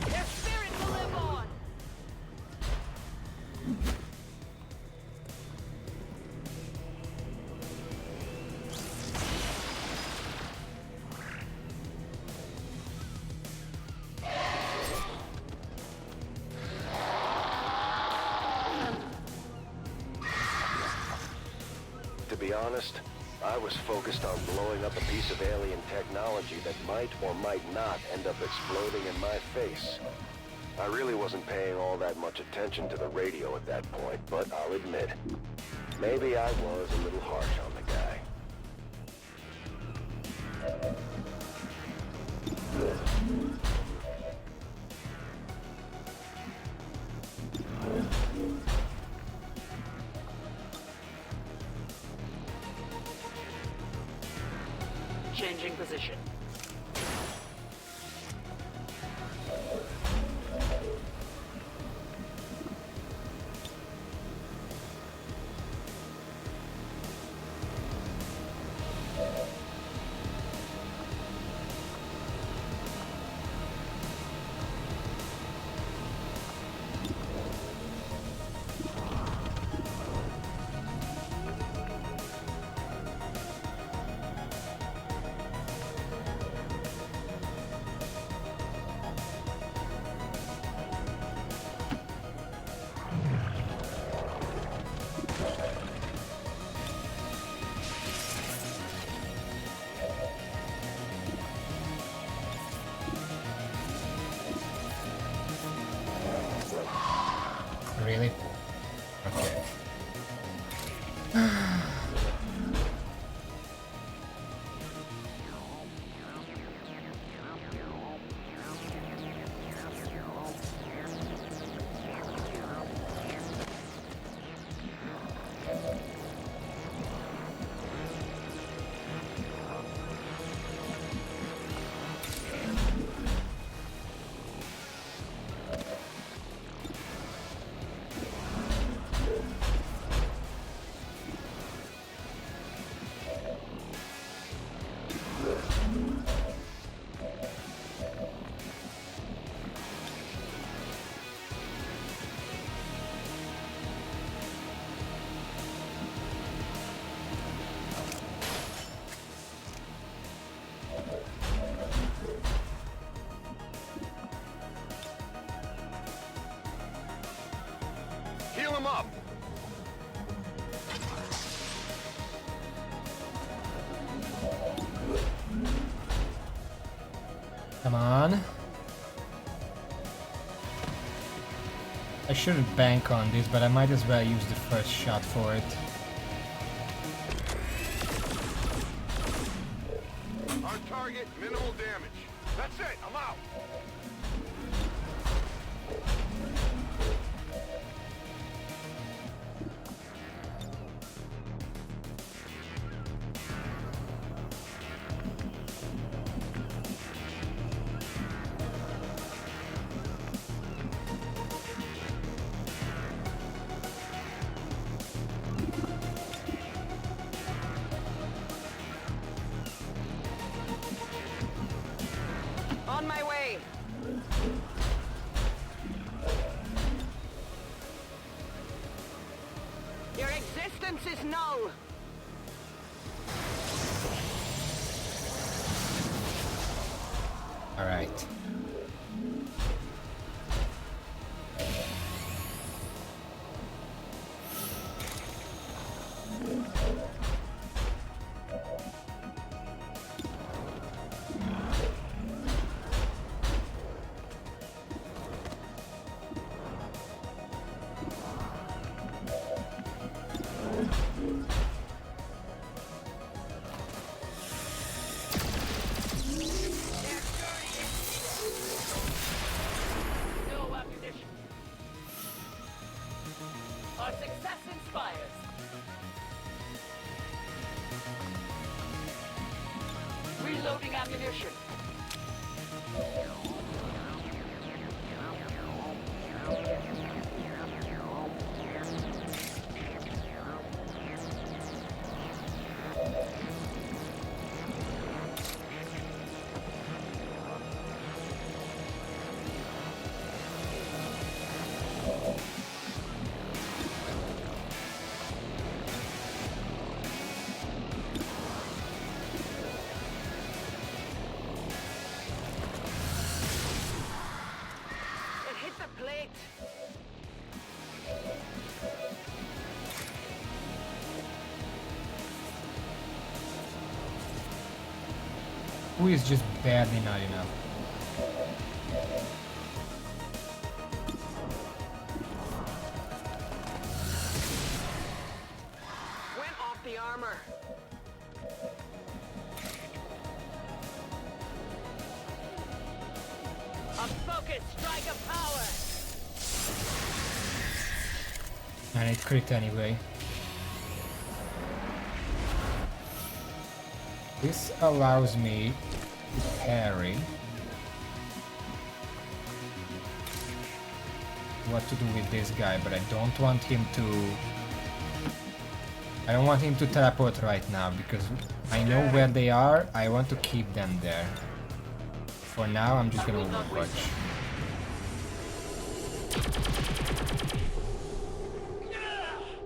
Their spirit will live on. To be honest, I was focused on blowing up a piece of alien technology that might or might not end up exploding in my face. I really wasn't paying all that much attention to the radio at that point, but I'll admit, maybe I was a little harsh on the guy. Changing position. them up! Come on. I shouldn't bank on this, but I might as well use the first shot for it. Our target, minimal damage. That's it, I'm out! On my way. Your existence is null. All right. No ammunition. Our success inspires. Reloading ammunition. It hit the plate. Who is just barely not enough? Went off the armor. A focused strike of power. And it crit anyway. This allows me to parry. What to do with this guy, but I don't want him to... I don't want him to teleport right now, because I know where they are. I want to keep them there. For now, I'm just gonna watch.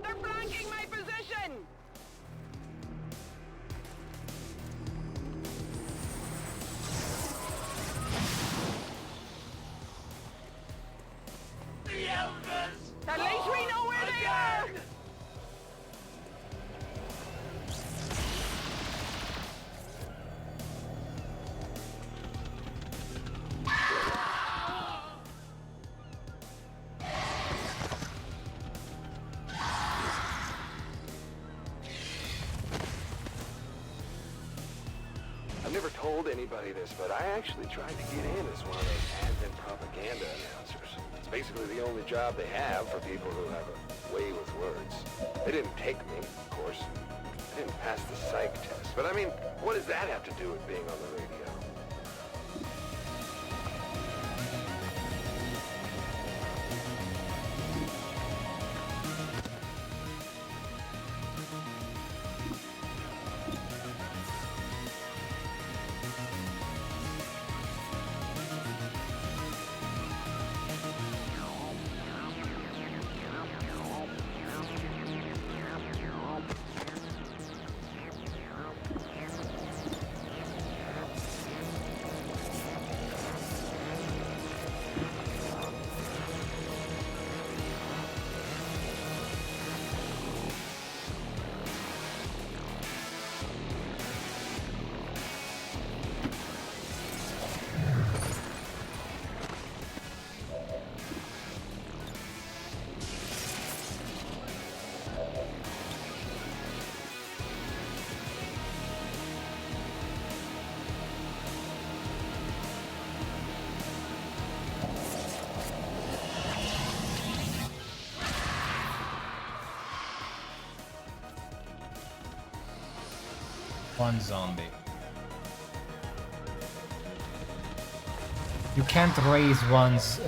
They're flanking my position. At least we know where they are. I've never told anybody this, but I actually tried to get in as one of those advent propaganda announcers. It's basically the only job they have for people who have a way with words. They didn't take me, of course. I didn't pass the psych test. But I mean, what does that have to do with being on the radio? One zombie. You can't raise ones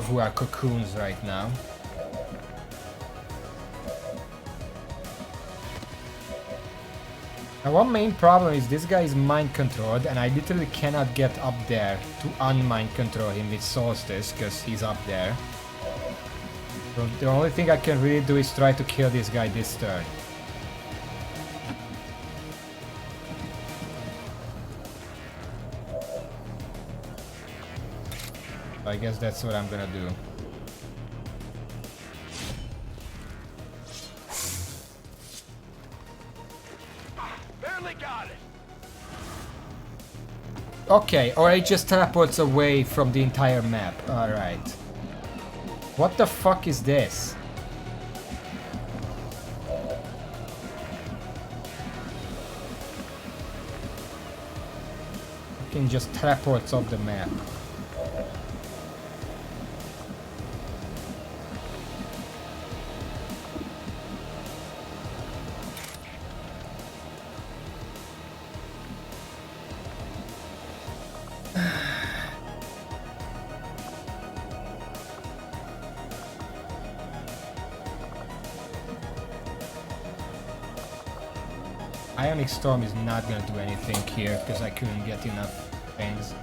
who are cocoons right now. Now one main problem is this guy is mind controlled and I literally cannot get up there to unmind control him with Solstice because he's up there. So the only thing I can really do is try to kill this guy this turn. I guess that's what I'm gonna do. Barely got it. Okay, or it just teleports away from the entire map. Alright. What the fuck is this? Fucking just teleports off the map. Ionic Storm is not gonna do anything here because I couldn't get enough things.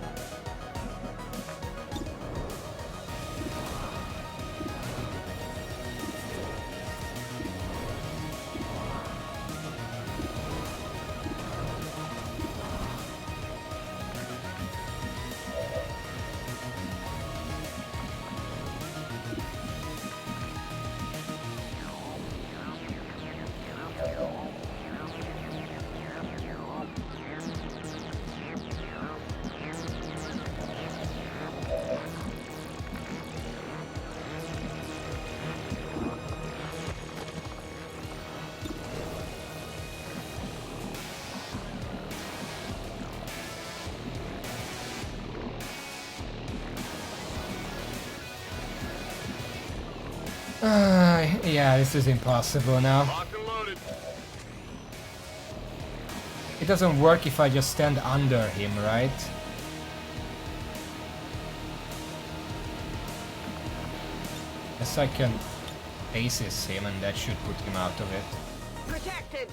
Yeah, this is impossible now. Locked and loaded. It doesn't work if I just stand under him, right? Guess I can aces him and that should put him out of it. Protected.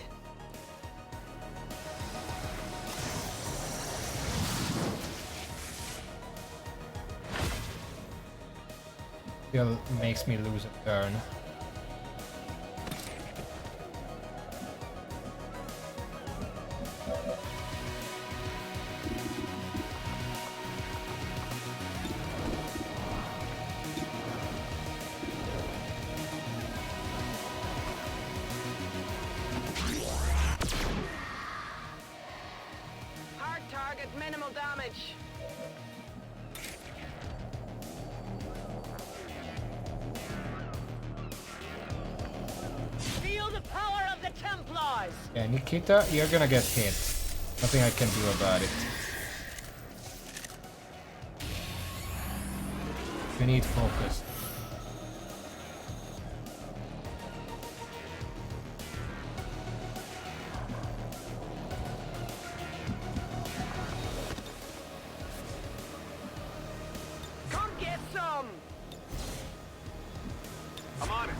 Still makes me lose a turn. Hard target, minimal damage. Feel the power of the Templars. Yeah, Nikita, you're gonna get hit. Nothing I can do about it. We need focus. Come get some. I'm on it.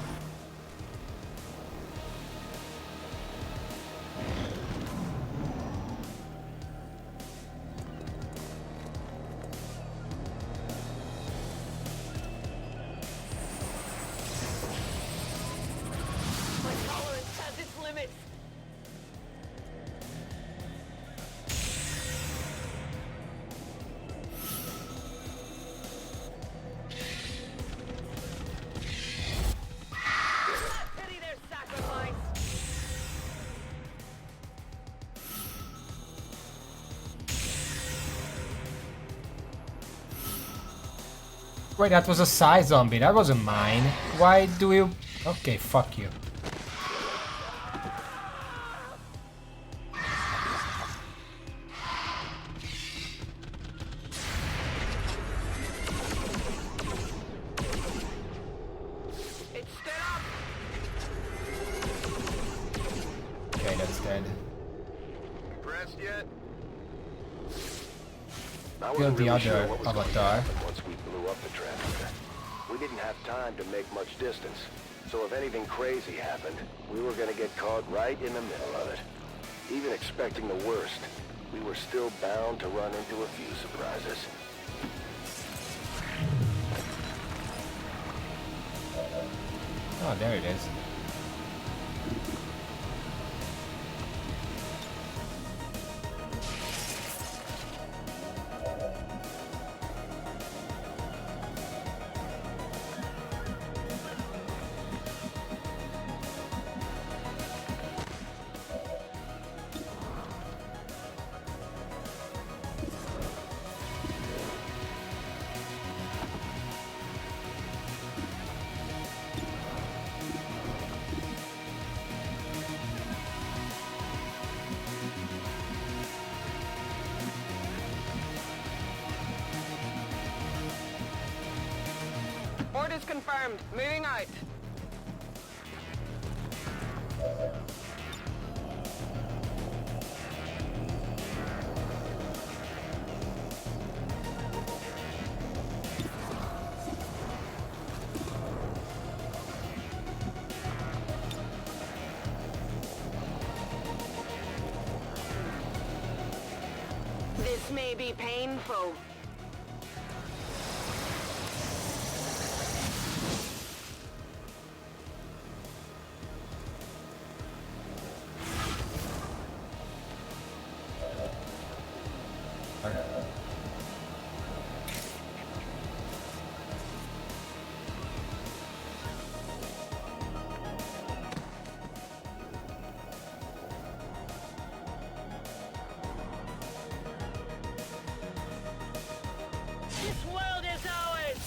My tolerance has its limits. Pity their sacrifice. Wait, that was a side zombie, that wasn't mine. Why do you... Okay, fuck you. It's stood up. Okay, that's dead. west yet? I Killed wasn't the really sure other what was going to avatar. happen once we blew up the transmitter. We didn't have time to make much distance, so if anything crazy happened, we were going to get caught right in the middle of it. Even expecting the worst, we were still bound to run into a few surprises. Oh, there it is. Orders confirmed. Moving out. This may be painful. This world is ours!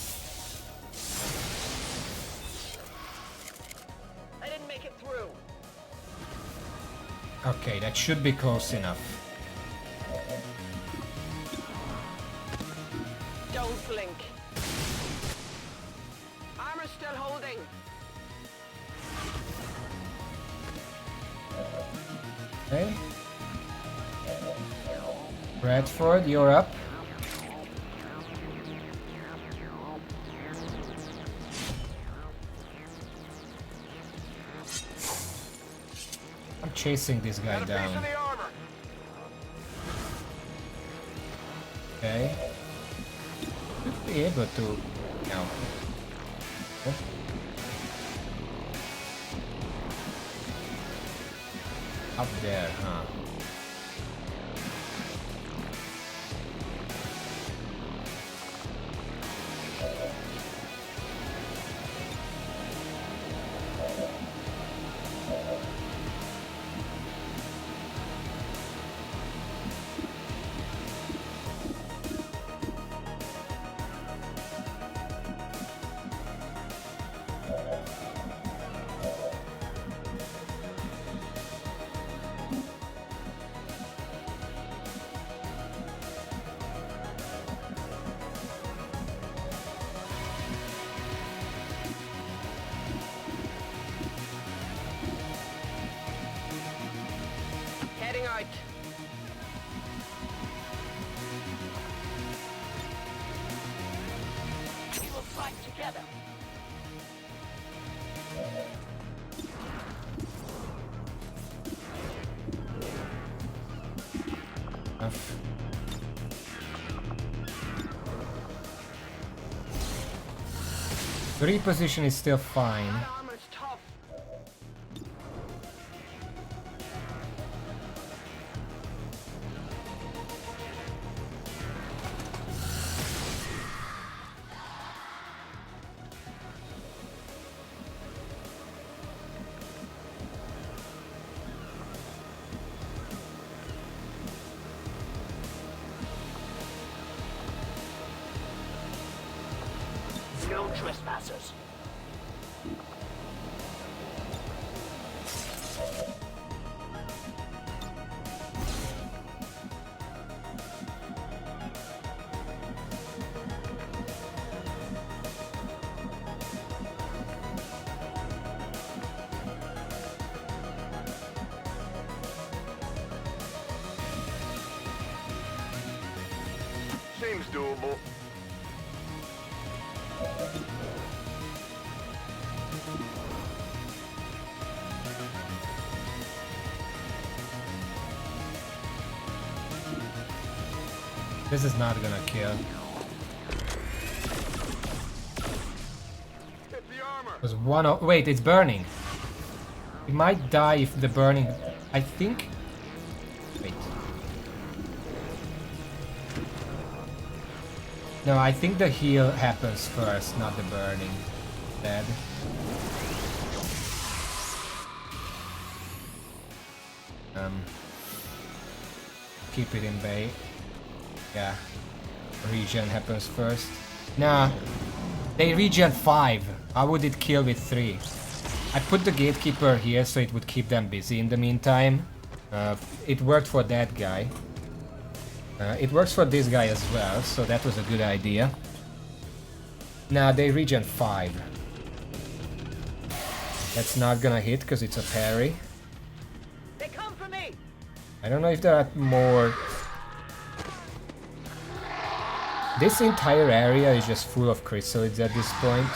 I didn't make it through. Okay, that should be close enough. Don't blink. Armor's still holding. Okay. Bradford, you're up. I'm chasing this guy Got a piece down. of the armor. Okay. Should be able to. No. What? Up there, huh? Heading out. We will fight together. Enough. The reposition is still fine. That armor's tough. No trespassers. Seems doable. This is not gonna kill. Hit the armor. There's one. Wait, it's burning. It might die if the burning. I think. Wait. No, I think the heal happens first, not the burning. Dead. Keep it in bay. Yeah. Regen happens first. Nah. They regen 5. How would it kill with 3? I put the gatekeeper here so it would keep them busy in the meantime. It worked for that guy. It works for this guy as well, so that was a good idea. Nah, they regen 5. That's not gonna hit because it's a parry. They come for me. I don't know if there are more. This entire area is just full of chrysalids at this point.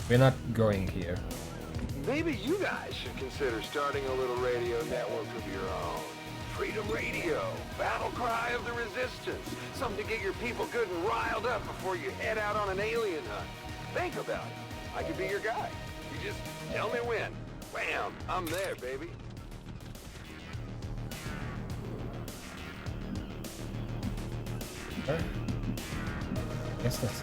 We're not going here. Maybe you guys should consider starting a little radio network of your own. Freedom Radio, battle cry of the resistance. Something to get your people good and riled up before you head out on an alien hunt. Think about it. I could be your guy. You just tell me when. Bam, I'm there, baby. Sure. Guess that's.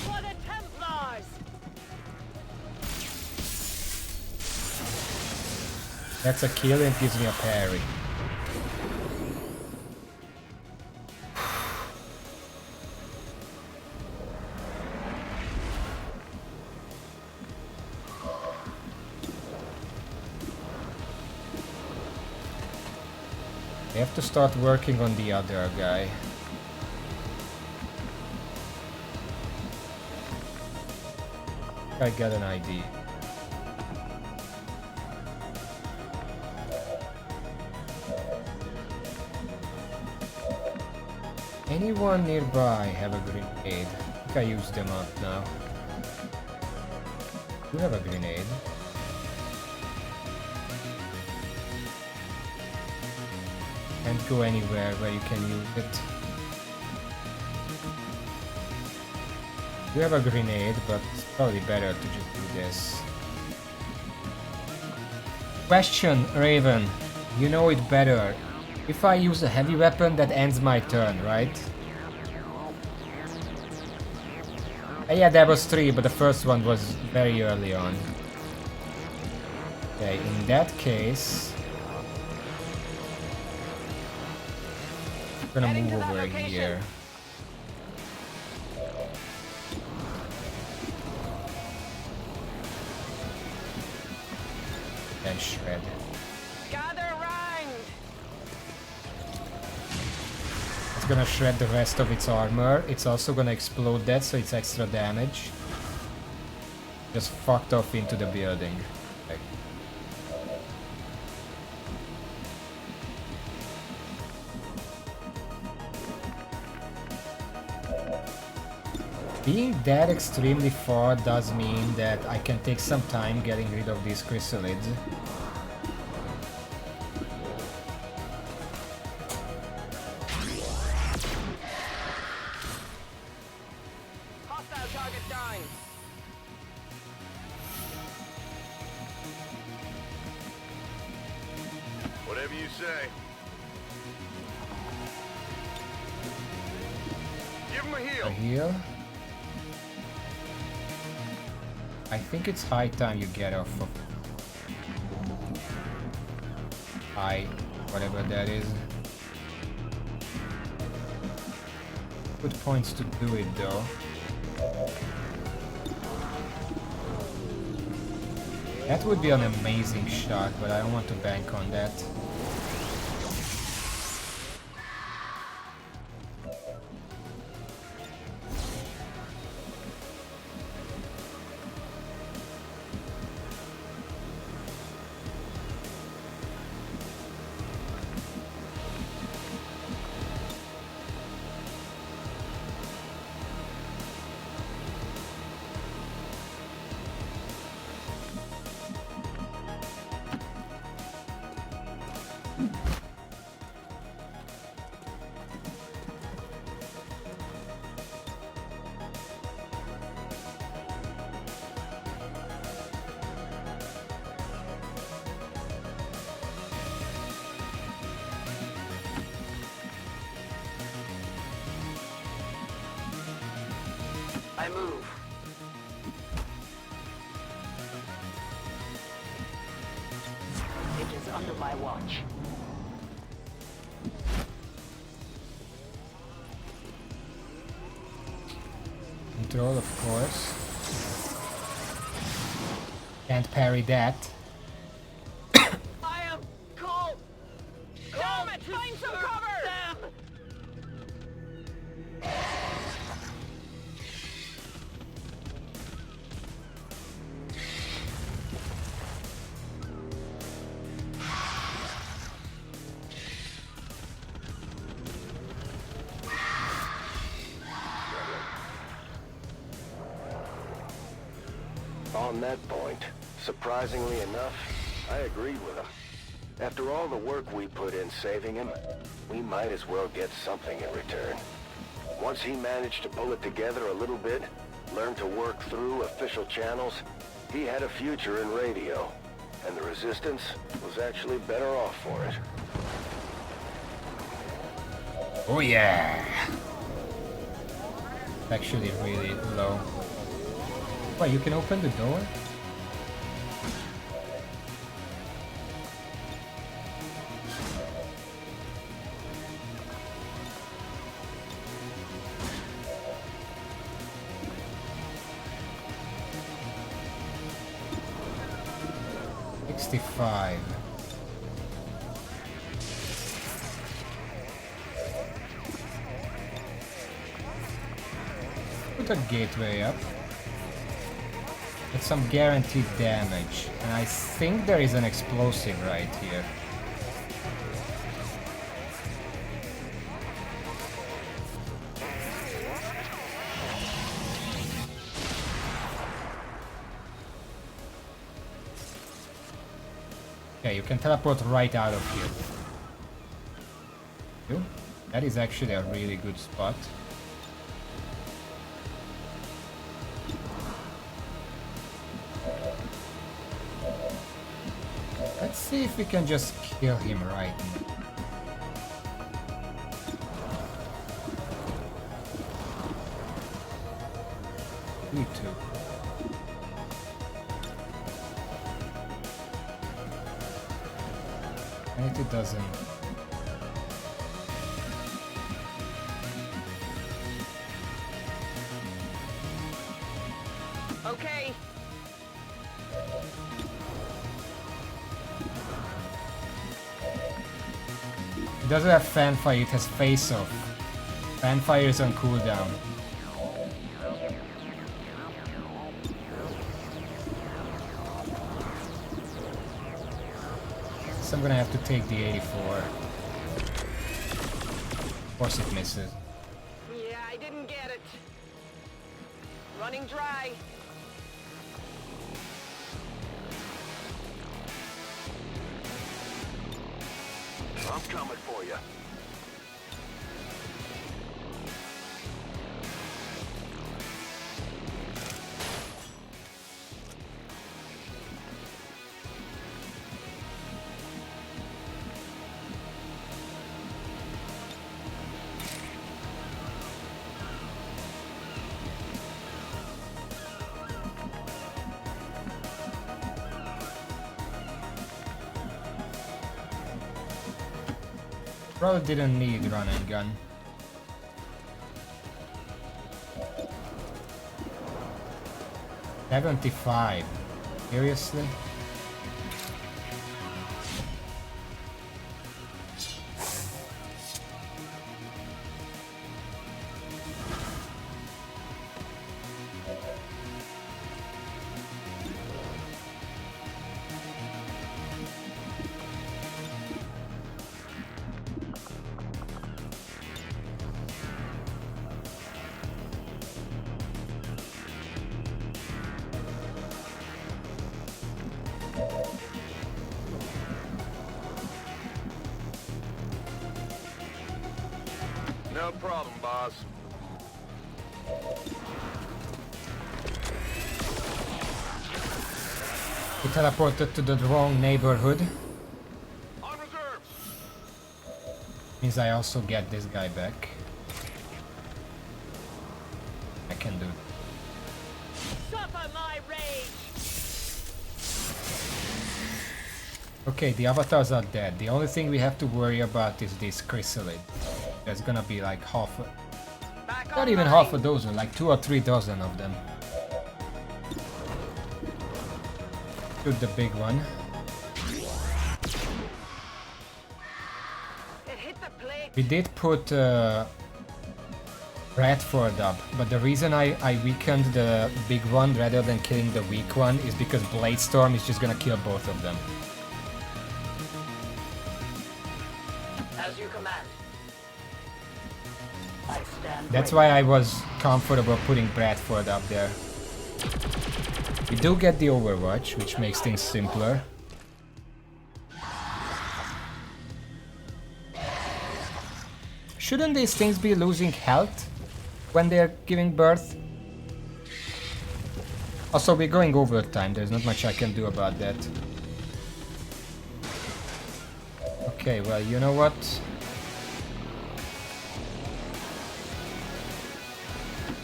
For the Templars. That's a kill and gives me a parry. I have to start working on the other guy. I got an idea. Anyone nearby have a grenade? I think I used them up now. You have a grenade. Can't go anywhere where you can use it. You have a grenade, but it's probably better to just do this. Question, Raven. You know it better. If I use a heavy weapon, that ends my turn, right? Yeah, there was 3, but the first one was very early on. Okay, in that case... I'm gonna move over here. And shred. Gather round. It's gonna shred the rest of its armor. It's also gonna explode that, so it's extra damage. Just fucked off into the building. Okay. Being that extremely far does mean that I can take some time getting rid of these chrysalids. Hostile target down. Whatever you say. Give him a heal. A heal. I think it's high time you get off of high, whatever that is. Good points to do it though. That would be an amazing shot, but I don't want to bank on that. I move. It is under my watch. Control, of course. Can't parry that. I am called. Damn it! Find some cover! Them. On that point, surprisingly enough, I agreed with him. After all the work we put in saving him, we might as well get something in return. Once he managed to pull it together a little bit, learn to work through official channels, he had a future in radio. And the Resistance was actually better off for it. Oh yeah! Actually really low. Wait, you can open the door? $65. Put a gateway up. Get some guaranteed damage. And I think there is an explosive right here. Okay, you can teleport right out of here. Ooh, that is actually a really good spot. Let's see if we can just kill him right now. Me too. And it doesn't. Okay. It doesn't have fanfire, it has face off. Fanfire is on cooldown. So I'm gonna have to take the 84. Of course it misses. Yeah, I didn't get it. Running dry. I'm coming for you. Probably didn't need run and gun. $75. Seriously? No problem, boss. We teleported to the wrong neighborhood. On reserve. Means I also get this guy back. I can do Okay, the avatars are dead. The only thing we have to worry about is this chrysalid. There's gonna be like not even half a dozen, like 2 or 3 dozen of them. Shoot the big one. We did put Bradford up, but the reason I weakened the big one rather than killing the weak one is because Blade Storm is just gonna kill both of them. As you command. I stand That's ready. why I was comfortable putting Bradford up there. We do get the Overwatch, which makes things simpler. Shouldn't these things be losing health when they're giving birth? Also, we're going overtime, there's not much I can do about that. Okay, well, you know what?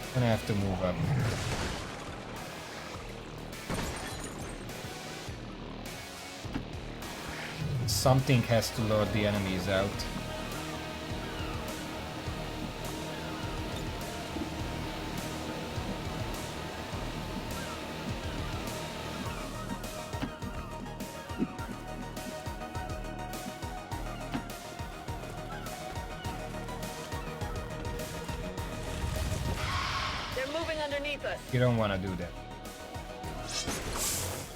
I'm gonna have to move up. Something has to lure the enemies out. You don't want to do that.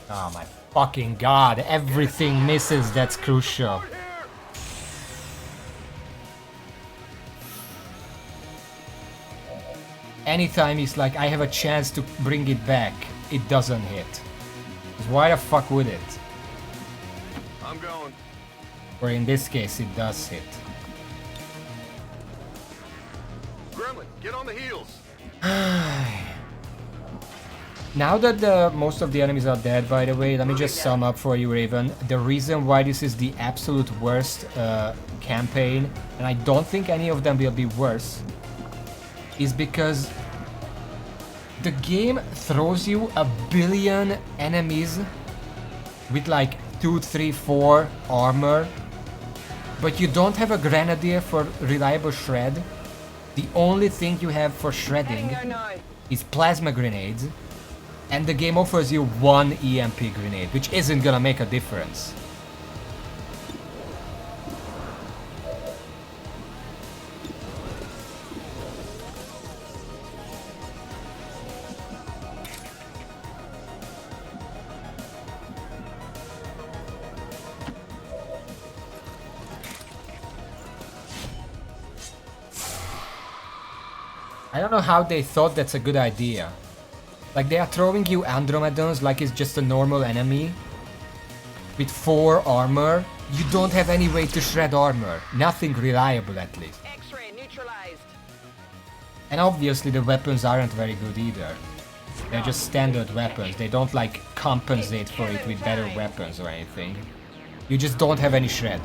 Oh my fucking god, everything misses, that's crucial. Anytime it's like I have a chance to bring it back, it doesn't hit. Why the fuck would it? I'm going. Or in this case, it does hit. Gremlin, get on the heels. Now that most of the enemies are dead, by the way, let me just sum up for you, Raven. The reason why this is the absolute worst campaign, and I don't think any of them will be worse, is because the game throws you a billion enemies with like 2, 3, 4 armor, but you don't have a grenadier for reliable shred. The only thing you have for shredding is plasma grenades, and the game offers you 1 EMP grenade, which isn't gonna make a difference. I don't know how they thought that's a good idea. Like, they are throwing you Andromedons like it's just a normal enemy with 4 armor. You don't have any way to shred armor. Nothing reliable, at least. X-ray neutralized. And obviously the weapons aren't very good either. They're just standard weapons. They don't like compensate for it with better weapons or anything. You just don't have any shred.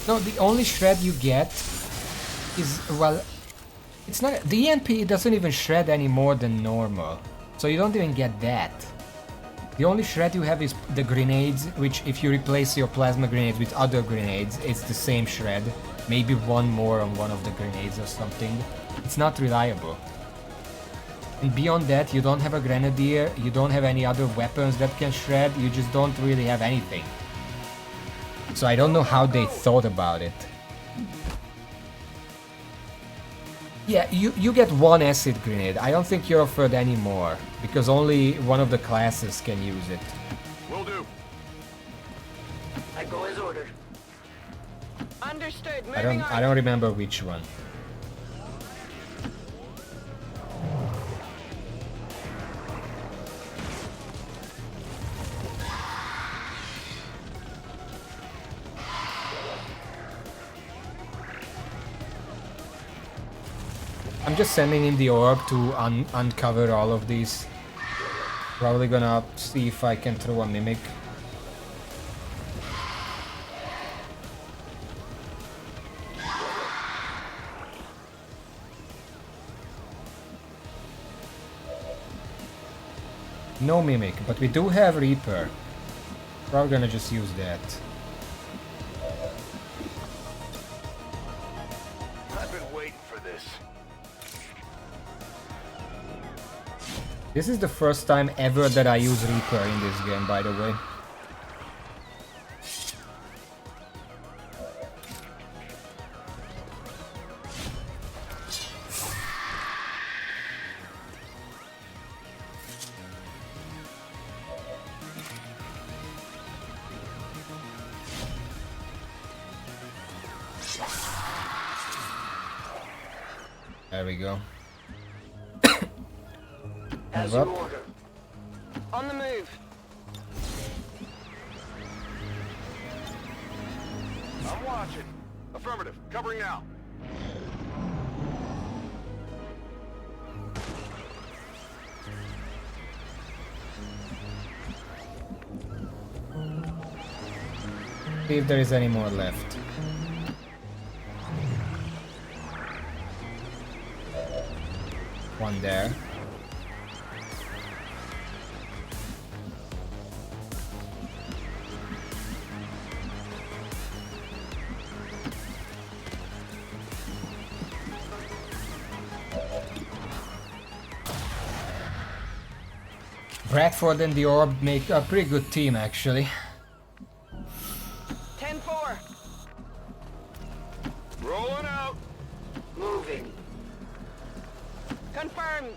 No, the only shred you get is, well, it's not, the EMP doesn't even shred any more than normal, so you don't even get that. The only shred you have is the grenades, which if you replace your plasma grenades with other grenades, it's the same shred, maybe one more on one of the grenades or something. It's not reliable. And beyond that, you don't have a grenadier, you don't have any other weapons that can shred, you just don't really have anything. So I don't know how they thought about it. Yeah, you get 1 acid grenade. I don't think you're offered any more, because only one of the classes can use it. Will do. I go as ordered. Understood. I don't remember which one. I'm just sending him the orb to uncover all of these. Probably gonna see if I can throw a mimic. No mimic, but we do have Reaper. Probably gonna just use that. I've been waiting for this. This is the first time ever that I use Reaper in this game, by the way. There we go. As Move you up. order. On the move. I'm watching. Affirmative. Covering now. See if there is any more left. One there. Bradford and the Orb make a pretty good team, actually. 10-4. Rolling out. Moving. Confirmed.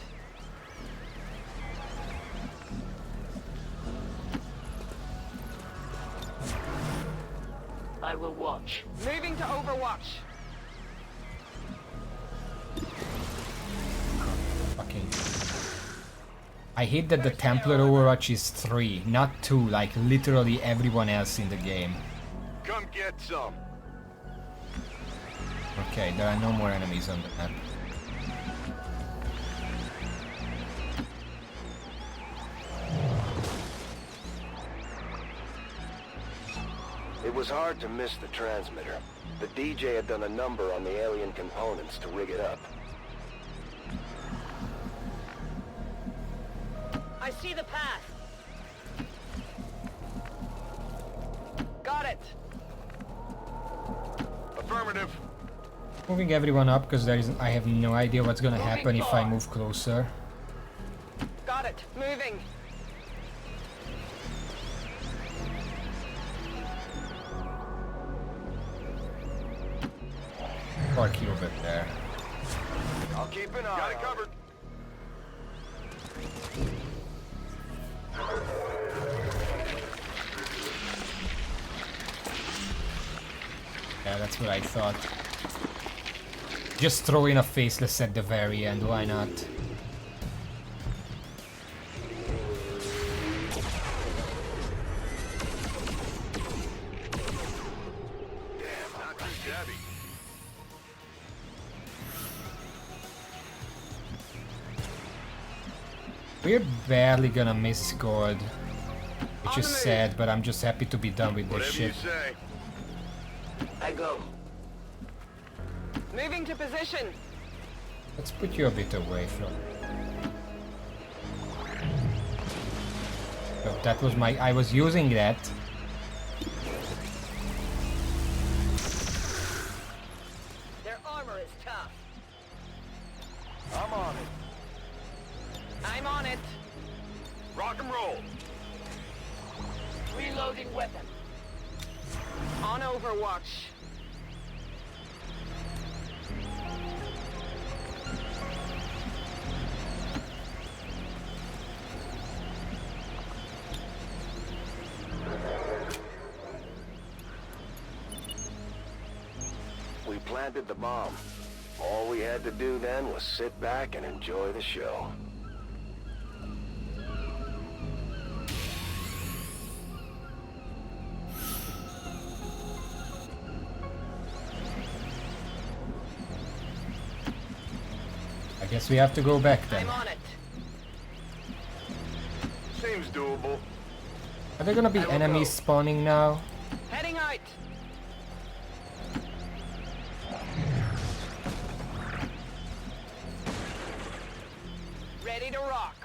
I will watch. Moving to Overwatch. Fucking. I hate that the Templar Overwatch is 3, not 2, like literally everyone else in the game. Come get some. Okay, there are no more enemies on the map. It was hard to miss the transmitter. The DJ had done a number on the alien components to rig it up. I see the path. Got it. Affirmative. Moving everyone up because I have no idea what's gonna happen if I move closer. Got it. Moving. Park you over there. I'll keep an eye. Got it covered. Yeah, that's what I thought. Just throw in a faceless at the very end, why not? Damn, not too shabby. We're barely gonna miss Gord. Which On is the move. sad, but I'm just happy to be done with this Whatever shit. you say. I go. Moving to position. Let's put you a bit away from... Oh, that was my... I was using that. Their armor is tough. I'm on it. I'm on it. Rock and roll. Reloading weapon. On Overwatch. We planted the bomb. All we had to do then was sit back and enjoy the show. Guess we have to go back then. I'm on it. Seems doable. Are there gonna be enemies spawning now? Heading out. Ready to rock.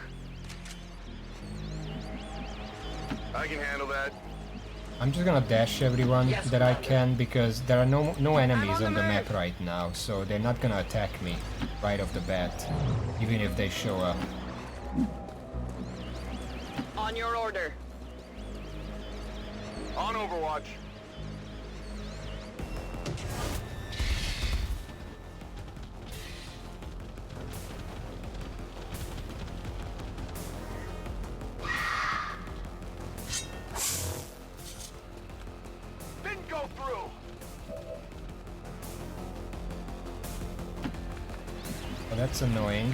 I can handle that. I'm just gonna dash everyone Yes, that I Commander. can because there are no enemies I'm on on the the move. map right now, so they're not gonna attack me right off the bat, even if they show up. On your order. On Overwatch. Didn't go through. Oh, that's annoying.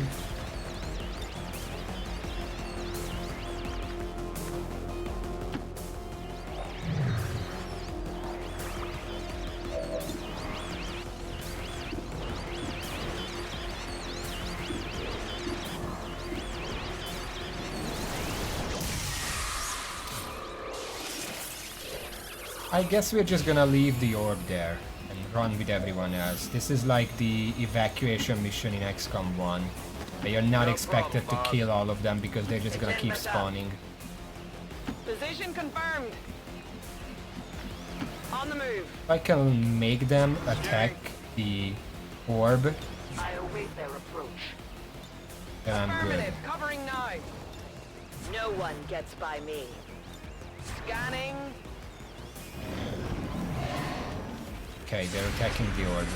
I guess we're just gonna leave the orb there and run with everyone else. This is like the evacuation mission in XCOM 1. Where you're not No expected problem, to boss. kill all of them because they're just gonna keep Agenda done. spawning. Position confirmed. On the move. If I can make them attack the orb, I await their approach. then I'm good. Affirmative. Covering now. No one gets by me. Scanning. Okay, they're attacking the orb.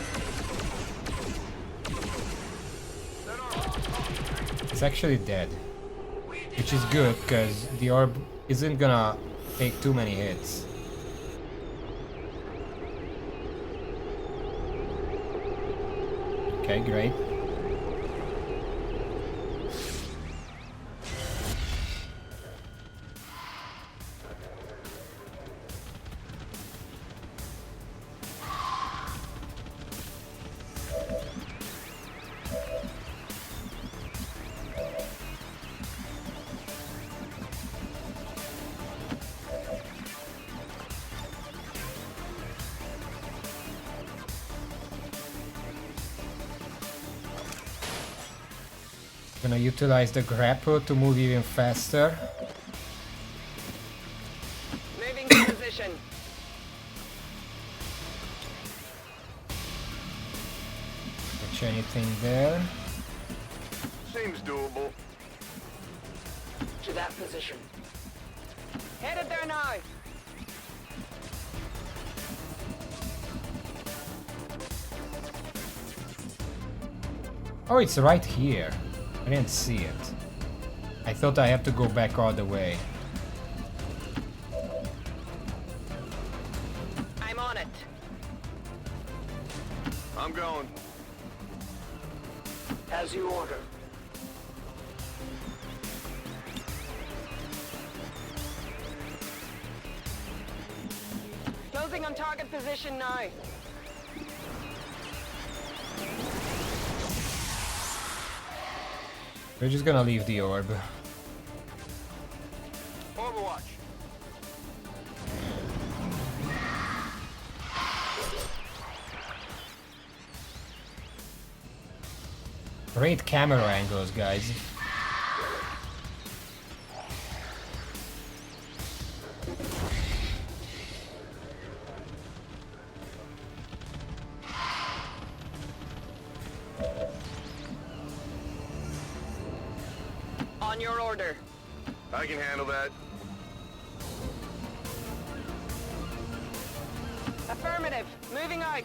It's actually dead. Which is good, because the orb isn't gonna take too many hits. Okay, great. Gonna utilize the grapple to move even faster. Moving to position. Catch anything there? Seems doable. To that position. Headed there now. Oh, it's right here. I didn't see it. I thought I have to go back all the way. I'm on it. I'm going. As you order. Closing on target position now. We're just gonna leave the orb. Overwatch. Great camera angles, guys. On your order. I can handle that. Affirmative. Moving out.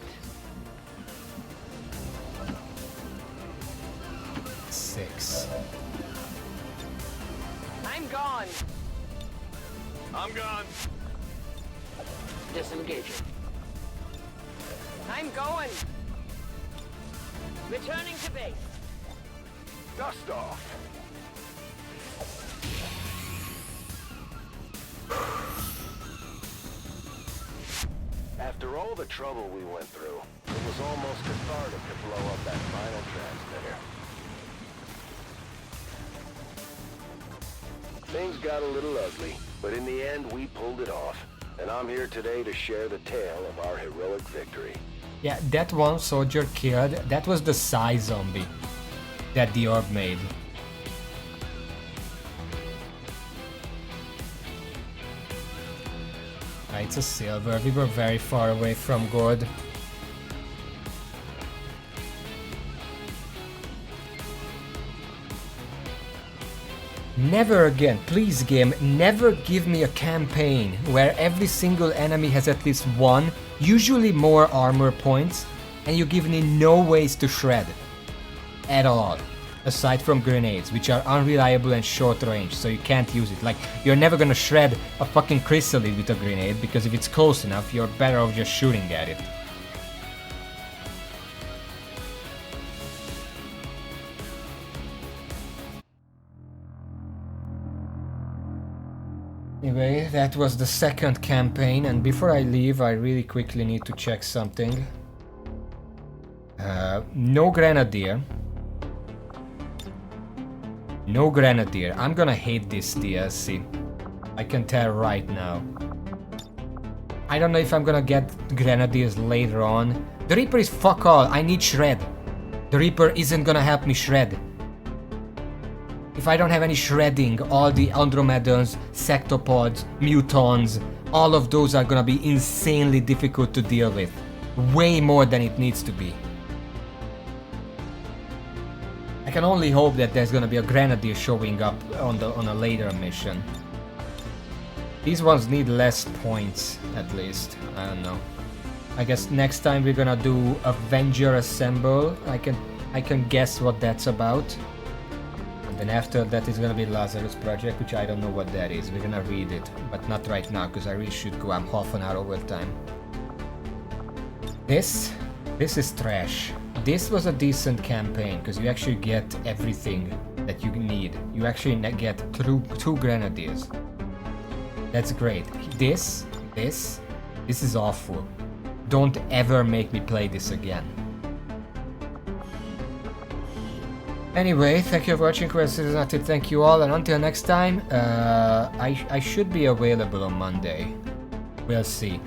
6. I'm gone. I'm gone. Disengaging. I'm going. Returning to base. Dust off. After all the trouble we went through, it was almost cathartic to blow up that final transmitter. things got a little ugly, but in the end we pulled it off. And I'm here today to share the tale of our heroic victory. Yeah, that one soldier killed, that was the Psy zombie that the orb made. It's a silver, we were very far away from gold. Never again, please game, never give me a campaign where every single enemy has at least one, usually more armor points, and you give me no ways to shred. At all. Aside from grenades, which are unreliable and short range, so you can't use it. Like, you're never gonna shred a fucking chrysalid with a grenade, because if it's close enough, you're better off just shooting at it. Anyway, that was the second campaign, and before I leave, I really quickly need to check something. No Grenadier. No Grenadier. I'm gonna hate this DLC. I can tell right now. I don't know if I'm gonna get Grenadiers later on. The Reaper is fuck all. I need shred. The Reaper isn't gonna help me shred. If I don't have any shredding, all the Andromedons, Sectopods, Mutons, all of those are gonna be insanely difficult to deal with. Way more than it needs to be. I can only hope that there's gonna be a Grenadier showing up on a later mission. These ones need less points, at least. I don't know. I guess next time we're gonna do Avenger Assemble. I can guess what that's about. And then after that is gonna be Lazarus Project, which I don't know what that is. We're gonna read it, but not right now, because I really should go. I'm half an hour over time. This is trash. This was a decent campaign, because you actually get everything that you need. You actually get two Grenadiers. That's great. This is awful. Don't ever make me play this again. Anyway, thank you for watching. Thank you all, and until next time, I should be available on Monday. We'll see.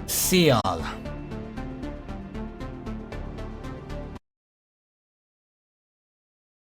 See y'all.